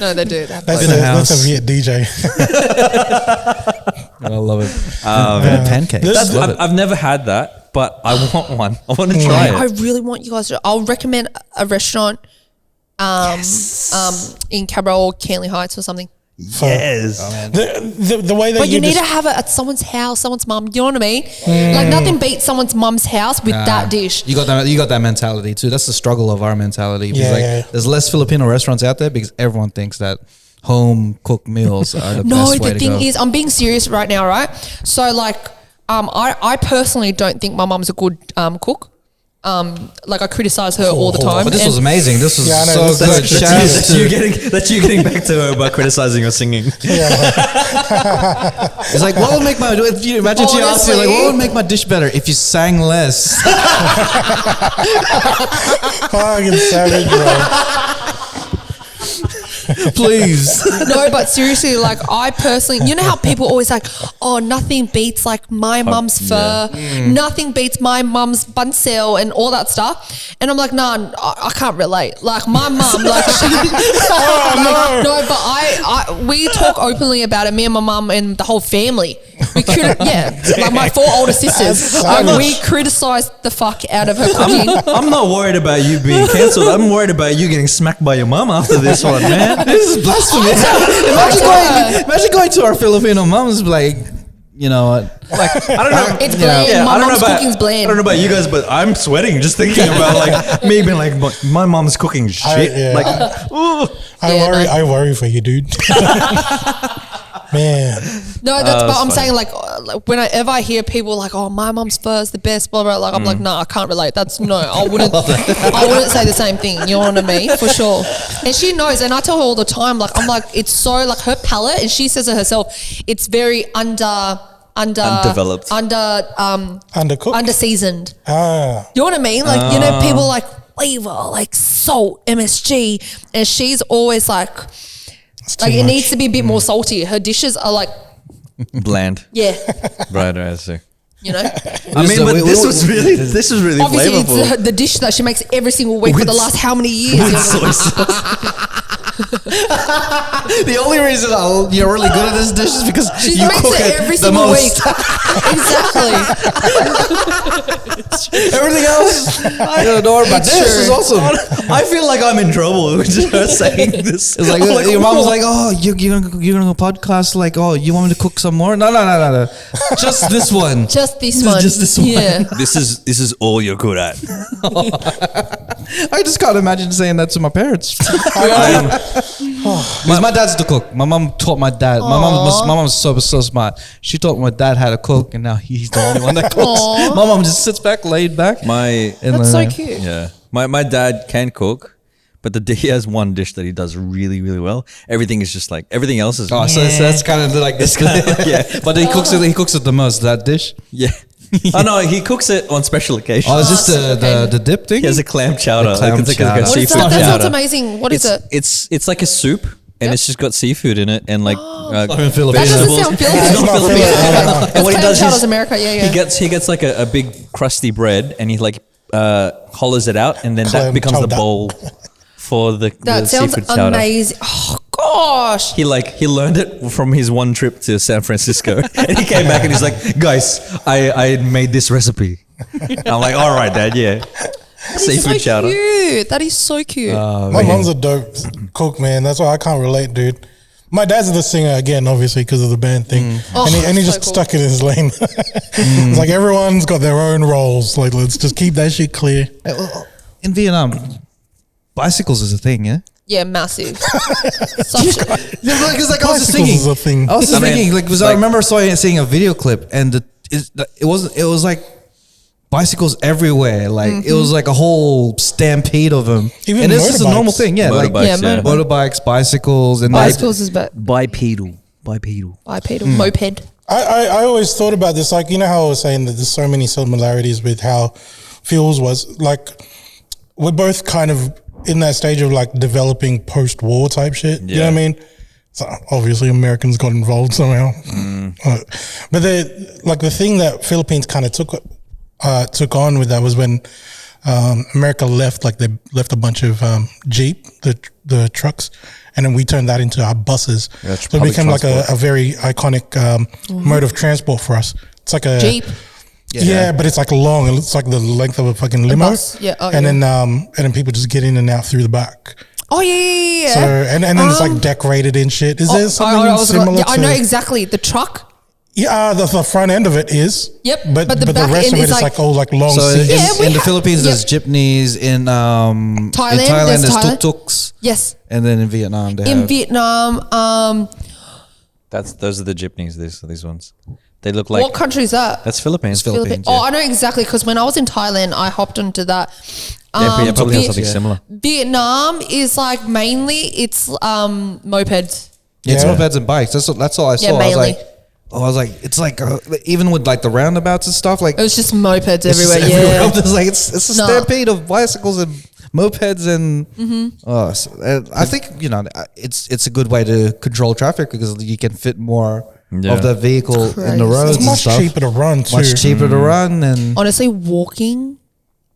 No, they do that. That's In a that's a house. Viet DJ. I love it. Vina pancakes. This- Love it. I've never had that, but I want one. I want to try I it. really want you guys to. I'll recommend a restaurant, in Cabral or Canley Heights or something. Yes. The way that But you need to have it at someone's house, someone's mum. You know what I mean? Like nothing beats someone's mum's house with that dish. You got that. You got that mentality too. That's the struggle of our mentality. Because Yeah, like, yeah. there's less Filipino restaurants out there because everyone thinks that home cooked meals are the No, best way the to go. thing is, I'm being serious right now, right? So like, I personally don't think my mum's a good cook. Like I criticize her all the time. but this and- was amazing. This was Yeah, I know, so this- good. that's- Shout out That's to- you getting back to her by criticizing or singing. It's like, what would make my? If you imagine she asked you, like, what would make my dish better if you sang less? fucking savage, bro. Please. No, but seriously, like I personally, you know how people always like, oh, nothing beats like my mum's pho, nothing beats my mum's bun xeo and all that stuff. And I'm like, nah, I can't relate. Like my mum, like, she, no, but we talk openly about it. Me and my mum and the whole family. We like my 4 older sisters. We criticized the fuck out of her cooking. I'm not worried about you being cancelled. I'm worried about you getting smacked by your mum after this one, man. This is blasphemy. Imagine going to our Filipino moms, like, you know what? Like, I don't know. It's bland. My I don't know mum's about, cooking's bland. I don't know about you guys, but I'm sweating just thinking about like me being like, my mom's cooking shit. yeah. Like, ooh. I worry for you, dude. Man, No, that's but I'm funny. saying like whenever I hear people like, oh, my mum's pho is the best, blah blah. Like I'm like, no, I can't relate. That's no, I wouldn't say the same thing. You know what I mean? For sure. And she knows, and I tell her all the time. Like I'm like, it's so like her palate, and she says it herself. It's very Undeveloped. undercooked. under seasoned. Ah, You know what I mean? Like, you know, people like flavor, like salt, MSG. And she's always like, Like too it much. needs to be a bit more salty. Her dishes are like, Bland. yeah, Right, I see. you know. I mean, but this was really Obviously, flavorful. it's the dish that she makes every single week for the last how many years? The only reason you're really good at this dish is because She you makes cook it every the single most. week. Exactly. Everything else, I don't know about this. This is awesome. I feel like I'm in trouble with just saying this. It's like, your mom was like, "Oh, you're gonna go podcast? Like, oh, you want me to cook some more? No. Just this one. Just this one. Just this one. Yeah. This is all you're good at. I just can't imagine saying that to my parents. Because my dad's the cook. My mom taught my dad. My mom's so smart. She taught my dad how to cook, and now he's the only one that cooks. Aw. My mom just sits back, laid back. That's so cute. Yeah. My dad can cook, but he has one dish that he does really, really well. Everything is just like everything else is. Oh, so that's kind of like this. Yeah. But he cooks it the most. That dish. Yeah. Oh no, he cooks it on special occasions. Oh, is this okay. the dip thing? He has a clam chowder. A clam it's like chowder. a What is seafood that? That sounds chowder. amazing. What is it? It's like a soup, and it's just got seafood in it, and like in Philippines. That doesn't vegetables. sound It's Filipino. not Filipino. Okay. And what he does Chowder's is America. Yeah. he gets like a big crusty bread, and he like hollows it out, and then that Clam becomes the chowder. bowl for the That sounds seafood chowder. amazing. Oh gosh. He learned it from his one trip to San Francisco, and he came back and he's like, "Guys, I made this recipe." I'm like, "All right, Dad, yeah." Seafood so chowder. cute. That is so cute. My mom's a dope cook, man. That's why I can't relate, dude. My dad's the singer again, obviously, because of the band thing. And he so just cool. stuck in his lane. It's like everyone's got their own roles. Like, let's just keep that shit clear. In Vietnam, bicycles is a thing, yeah. Yeah, massive. Such a, Yeah, because like I was just Bicycles thinking, is a thing. I was just I mean, thinking, like, because I remember seeing a video clip, and it was like bicycles everywhere. Like it was like a whole stampede of them, Even and it's just a motorbikes. normal thing, yeah. Like Motorbikes, Yeah, yeah. motorbikes, bicycles, and bicycles is better. Bipedal. Bipedal. Hmm. Moped. I always thought about this, like, you know how I was saying that there's so many similarities with how Phil's was. Like, we're both kind of in that stage of like developing post-war type shit. You know what I mean? So obviously Americans got involved somehow. But the thing that Philippines kind of took on with that was when America left, like they left a bunch of Jeep, the trucks, and then we turned that into our buses. Yeah, So it public became like transport. a very iconic mode of transport for us. It's like a Jeep. Yeah, but it's like long. It's like the length of a fucking limo. bus. Yeah. Oh, and yeah. then people just get in and out through the back. Oh yeah. So and then it's like decorated and shit. Is there something similar yeah, to? I know exactly. The truck. Yeah, the front end of it is. Yep, But but the the back rest of end it is is like- like all like long So seats. Yeah, we in the have- Philippines, there's jeepneys. In Thailand, there's there's Thailand. tuk-tuks, Yes. and then in Vietnam, they In have. Vietnam, Those are the jeepneys. These ones. They look like what country is that? that's Philippines. Philippines. Oh, I know exactly because when I was in Thailand, I hopped onto that. Yeah, probably has something yeah. similar. Vietnam is like mainly it's mopeds. It's Yeah. mopeds and bikes. That's all I saw. Yeah, mainly. I was like, it's like even with like the roundabouts and stuff, like It was just mopeds it's just everywhere. Yeah. It's like it's a No. stampede of bicycles and mopeds and. Mm-hmm. I think it's a good way to control traffic because you can fit more Yeah. of the vehicle in the Crazy. roads It's and much stuff. cheaper to run too. Much cheaper to run and. Honestly, walking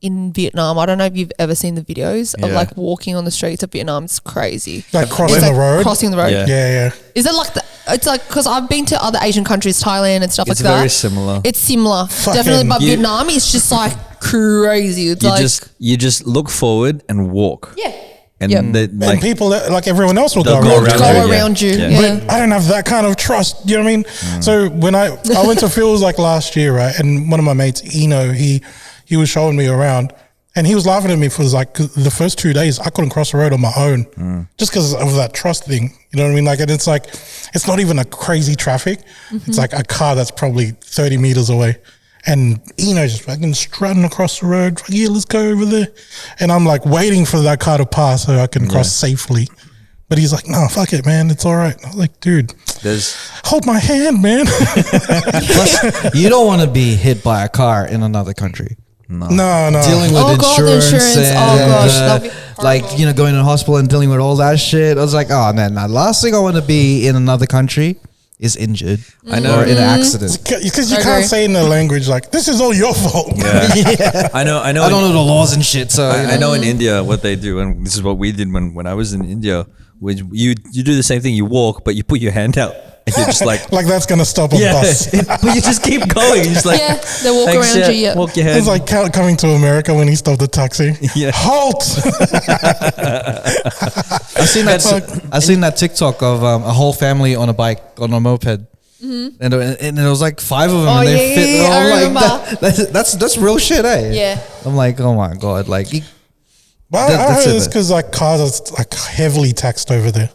in Vietnam, I don't know if you've ever seen the videos of Yeah. like walking on the streets of Vietnam. It's crazy. Like crossing It's the like road. Crossing the road. Yeah. Yeah. Is it like the? It's like because I've been to other Asian countries, Thailand and stuff It's like that. very similar. It's similar, Fucking- definitely. But You- Vietnam is just like crazy. It's like You just look forward and walk. yeah, And Yep. they, And like people like everyone else will they'll go go around. around you. you. go Yeah. around you. Yeah. Yeah. But I don't have that kind of trust. You know what I mean? So when I went to Phil's like last year, right, and one of my mates, Eno, he was showing me around, and he was laughing at me for like the first 2 days I couldn't cross the road on my own just because of that trust thing. You know what I mean? Like, and it's like it's not even a crazy traffic. It's like a car that's probably 30 meters away. And Eno's just fucking strutting across the road. Like, yeah, let's go over there. And I'm like waiting for that car to pass so I can cross safely. But he's like, no, fuck it, man. It's all right. I was like, dude, there's hold my hand, man. Plus, you don't want to be hit by a car in another country. No. Dealing with Oh, God, the insurance, insurance. and Oh, gosh, that'd be like horrible. going to the hospital and dealing with all that shit. I was like, oh man, the last thing I want to be in another country is injured. I know. Or in an accident. Because you I can't agree. say in a language like, this is all your fault. Yeah. I know. I don't know the laws and shit. So I know in India what they do, and this is what we did when I was in India. Which you do the same thing. You walk, but you put your hand out, and you're just like, Like that's going to stop a bus. but you just keep going. You're just like, Yeah, they walk like, around shit, you. Yeah. walk your hand. It's like coming to America when he stopped the taxi. Yeah. Halt! I seen that TikTok of a whole family on a bike on a moped. And it was like 5 of them. Oh, and they yeah, fit. yeah, I I'm remember. that's real shit, eh? Yeah. I'm like, oh my god, like But That- I that's heard it, it's though. because like cars are like heavily taxed over there.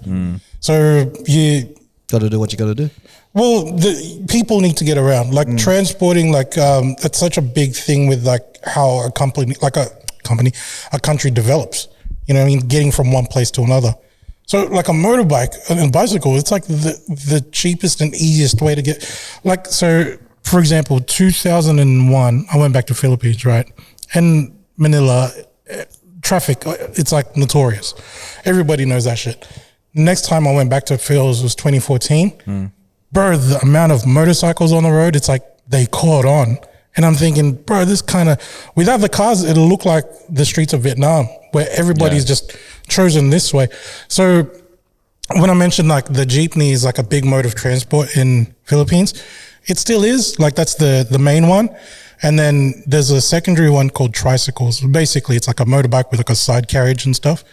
So you, got to do what you got to do. well, the people need to get around. Like transporting, like that's such a big thing with like how a country develops. You know what I mean? Getting from one place to another. So like a motorbike and a bicycle, it's like the cheapest and easiest way to get. Like, so for example, 2001, I went back to Philippines, right? And Manila, traffic, it's like notorious. Everybody knows that shit. Next time I went back to Phil's was 2014. Bro, the amount of motorcycles on the road, it's like they caught on. And I'm thinking, bro, this kind of, without the cars, it'll look like the streets of Vietnam where everybody's just chosen this way. So when I mentioned like the jeepney is like a big mode of transport in Philippines, it still is. Like that's the main one. And then there's a secondary one called tricycles. Basically, it's like a motorbike with like a side carriage and stuff.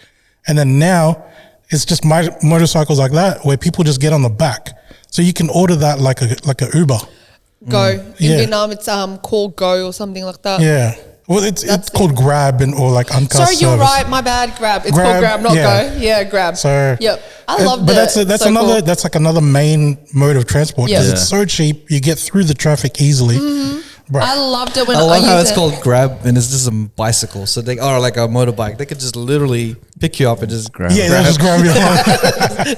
And then now it's just motorcycles like that where people just get on the back. So you can order that like a Uber. Go. In Yeah. Vietnam, it's called Go or something like that. Yeah. Well, it's called Grab or like Uncast Sorry, you're service. right. My bad. Grab. It's Grab, called Grab, not yeah. Go. Yeah, Grab. So Yep. I loved but it. that's So another cool. that's like another main mode of transport because Yeah. it's so cheap. You get through the traffic easily. Bro, I loved it when I love how used it's it. called Grab and it's just a bicycle. So they are like a motorbike. They could just literally pick you up and just grab. yeah, they just grab your hand.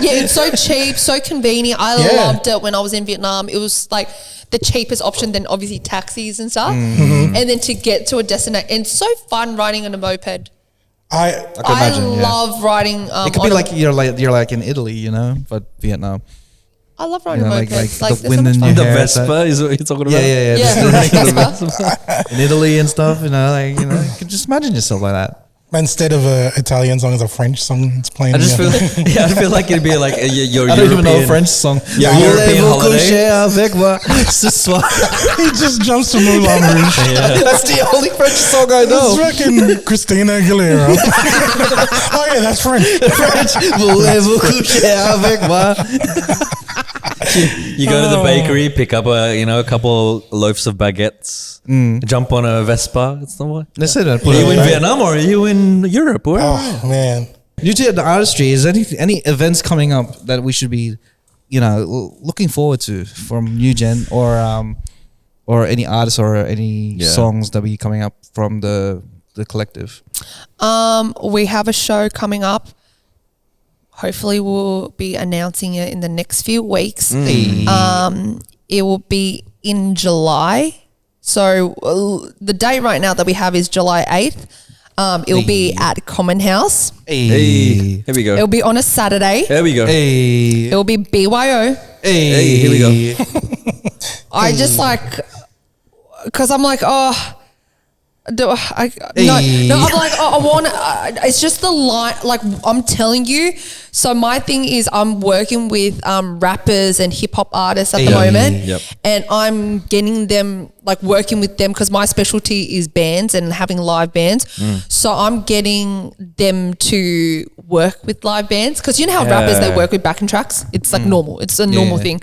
Yeah, it's so cheap, so convenient. I Yeah. loved it when I was in Vietnam. It was like the cheapest option than obviously taxis and stuff. Mm-hmm. And then to get to a destination, and it's so fun riding on a moped. I I can imagine. Yeah. love riding. It could be like you're like in Italy, you know, but Vietnam. I love You riding know, like mopeds. the there's wind so in much your fun. the hair. Vespa is what you're talking about. Yeah. Yeah, Vespa. In Italy and stuff, you know, like you know, you can just imagine yourself like that. instead of a Italian song, it's a French song. It's playing. I just in feel, the- I feel like it'd be like your I don't even know a European French song. Yeah, European holiday. coucher avec moi ce soir. he just jumps to Moulin Rouge. That's the only French song I It's know. fucking Christina Aguilera. Oh yeah, that's French. Voulez-vous coucher avec moi? You go to the bakery, pick up a couple loaves of baguettes, jump on a Vespa. It's the what? Let's say that. Are you in Vietnam or are you in Europe? Where? Oh man, NewGen Artistry, is any events coming up that we should be, looking forward to from NewGen or any artists or any songs that be coming up from the collective? We have a show coming up. Hopefully, we'll be announcing it in the next few weeks. It will be in July. So the date right now that we have is July 8th. It'll be at Common House. Hey, here we go. It'll be on a Saturday. There we go. Hey, It'll be BYO. Hey, here we go. I just because I'm like, oh, no, I'm like, oh, I want it's just the line, like I'm telling you. So my thing is I'm working with rappers and hip hop artists at the moment. Yep. And I'm getting them, like working with them because my specialty is bands and having live bands. So I'm getting them to work with live bands because you know how rappers, they work with backing tracks. It's like normal. It's a normal thing.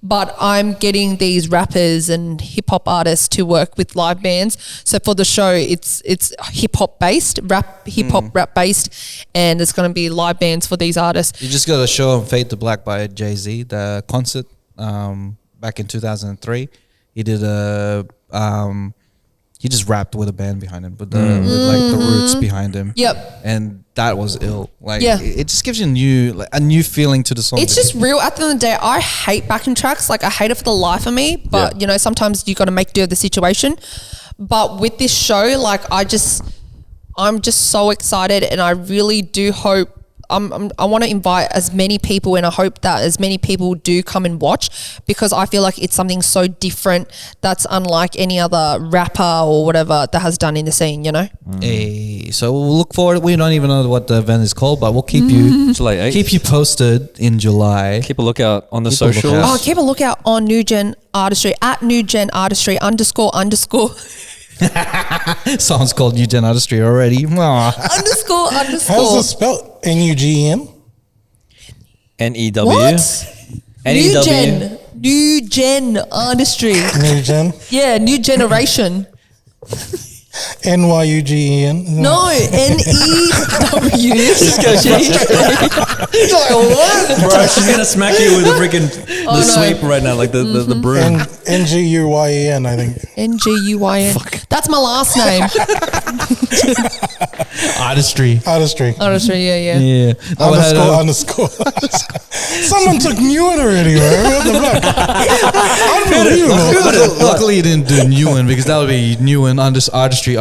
But I'm getting these rappers and hip hop artists to work with live bands. So for the show, it's hip hop based, hip hop rap based, and it's going to be live bands for these artists. you just got a show on Fade to Black by Jay-Z, the concert back in 2003. He did he just rapped with a band behind him, with like the roots behind him. Yep. And that was ill. Like Yeah. it just gives you a new feeling to the song. It's just real. At the end of the day, I hate backing tracks. Like I hate it for the life of me. But sometimes you got to make do of the situation. But with this show, like I'm just so excited, and I really do hope. I want to invite as many people, and I hope that as many people do come and watch, because I feel like it's something so different that's unlike any other rapper or whatever that has done in the scene, you know? Hey, so we'll look forward. We don't even know what the event is called, but we'll keep you July 8th. keep you posted in July. Keep a lookout on the Keep a lookout. socials. Oh, keep a lookout on NewGen Artistry at NewGen Artistry __ Sounds called NewGen Artistry already. Aw. __ How's it spelled? NUGEN? NEW. What? NEW. NewGen Artistry. NewGen? Yeah, new generation. NYUGEN? No, NEW. Bro, she's gonna smack you with the freaking Oh, the no. sweep right now, like the broom. NGUYEN, I think. NGUYN. That's my last name. Artistry. Artistry. Artistry, yeah. Yeah. Underscore. Someone took Nguyen already, bro. What the fuck? Unbelievable. Luckily, you didn't do Nguyen, because that would be Nguyen Artistry __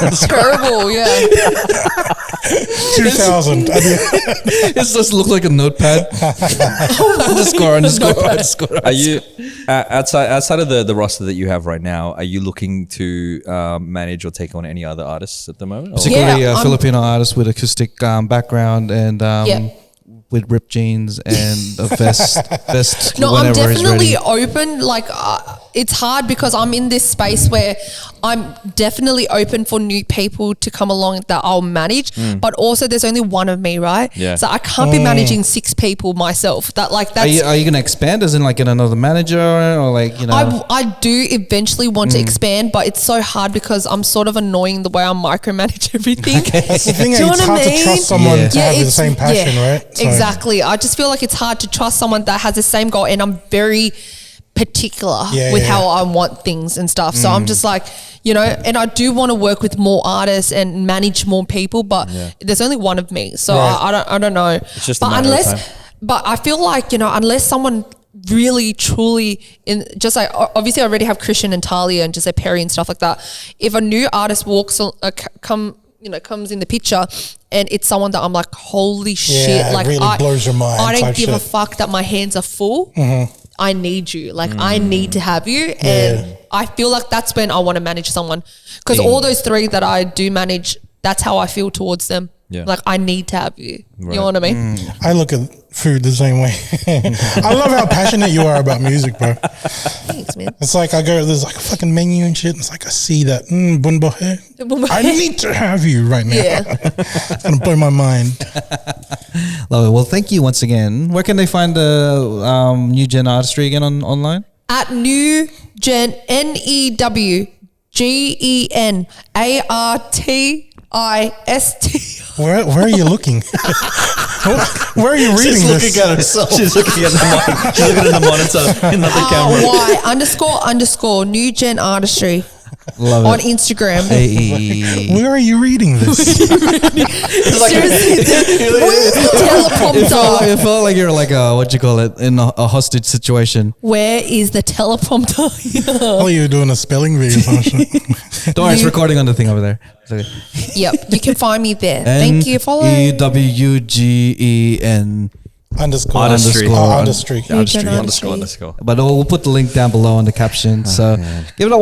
It's terrible, yeah. 2000. It just look like a notepad. ____. Are you outside of the roster that you have right now? Are you looking to manage or take on any other artists at the moment? Or- Particularly Yeah, Filipino artists with acoustic background and Yeah. with ripped jeans and a vest No, I'm whenever he's definitely ready. open. Like, it's hard because I'm in this space where I'm definitely open for new people to come along that I'll manage. But also, there's only one of me, right? Yeah. So I can't be managing 6 people myself. Are you going to expand, as in like get another manager, or like, you know? I do eventually want to expand, but it's so hard because I'm sort of annoying the way I micromanage everything. That's the thing. Do you know It's what I hard to mean? trust someone Yeah. to have the it's- same passion, right? So- Exactly. I just feel like it's hard to trust someone that has the same goal, and I'm very particular with how I want things and stuff. So I'm just like, you know, and I do want to work with more artists and manage more people, but there's only one of me. So Right. I don't know. It's just a but matter of time. but I feel like, you know, unless someone really truly in just like obviously I already have Christian and Talia and just like Perry and stuff like that. If a new artist comes in the picture and it's someone that I'm like, holy shit, it like really blows your mind I don't type give a shit. fuck that my hands are full. I need you. Like I need to have you. And I feel like that's when I want to manage someone. Because all those 3 that I do manage, that's how I feel towards them. Yeah. Like I need to have you. Right. You know what I mean? I look at food the same way. I love how passionate you are about music, bro. Thanks, man. It's like there's like a fucking menu and shit. And it's like I see that. Bunbohe. I need to have you right now. Yeah. It's gonna blow my mind. Love it. Well, thank you once again. Where can they find the NewGen Artistry again online? At NewGen NEWGENARTIST. Where are you looking? Where are you reading this? herself. She's looking at the monitor, not the camera. Y__ NewGen Artistry Love on it. Instagram. Hey. Where are you reading this? Seriously, where's the teleprompter? It felt like you're like in a hostage situation. Where is the teleprompter? Oh, you're doing a spelling bee or something. Don't worry, it's recording on the thing over there. It's okay. Yep, you can find me there. Thank you. Follow. NEWGEN. Underscore. Artistry. Artistry. NewGen Underscore. But we'll put the link down below in the caption. So give it a watch.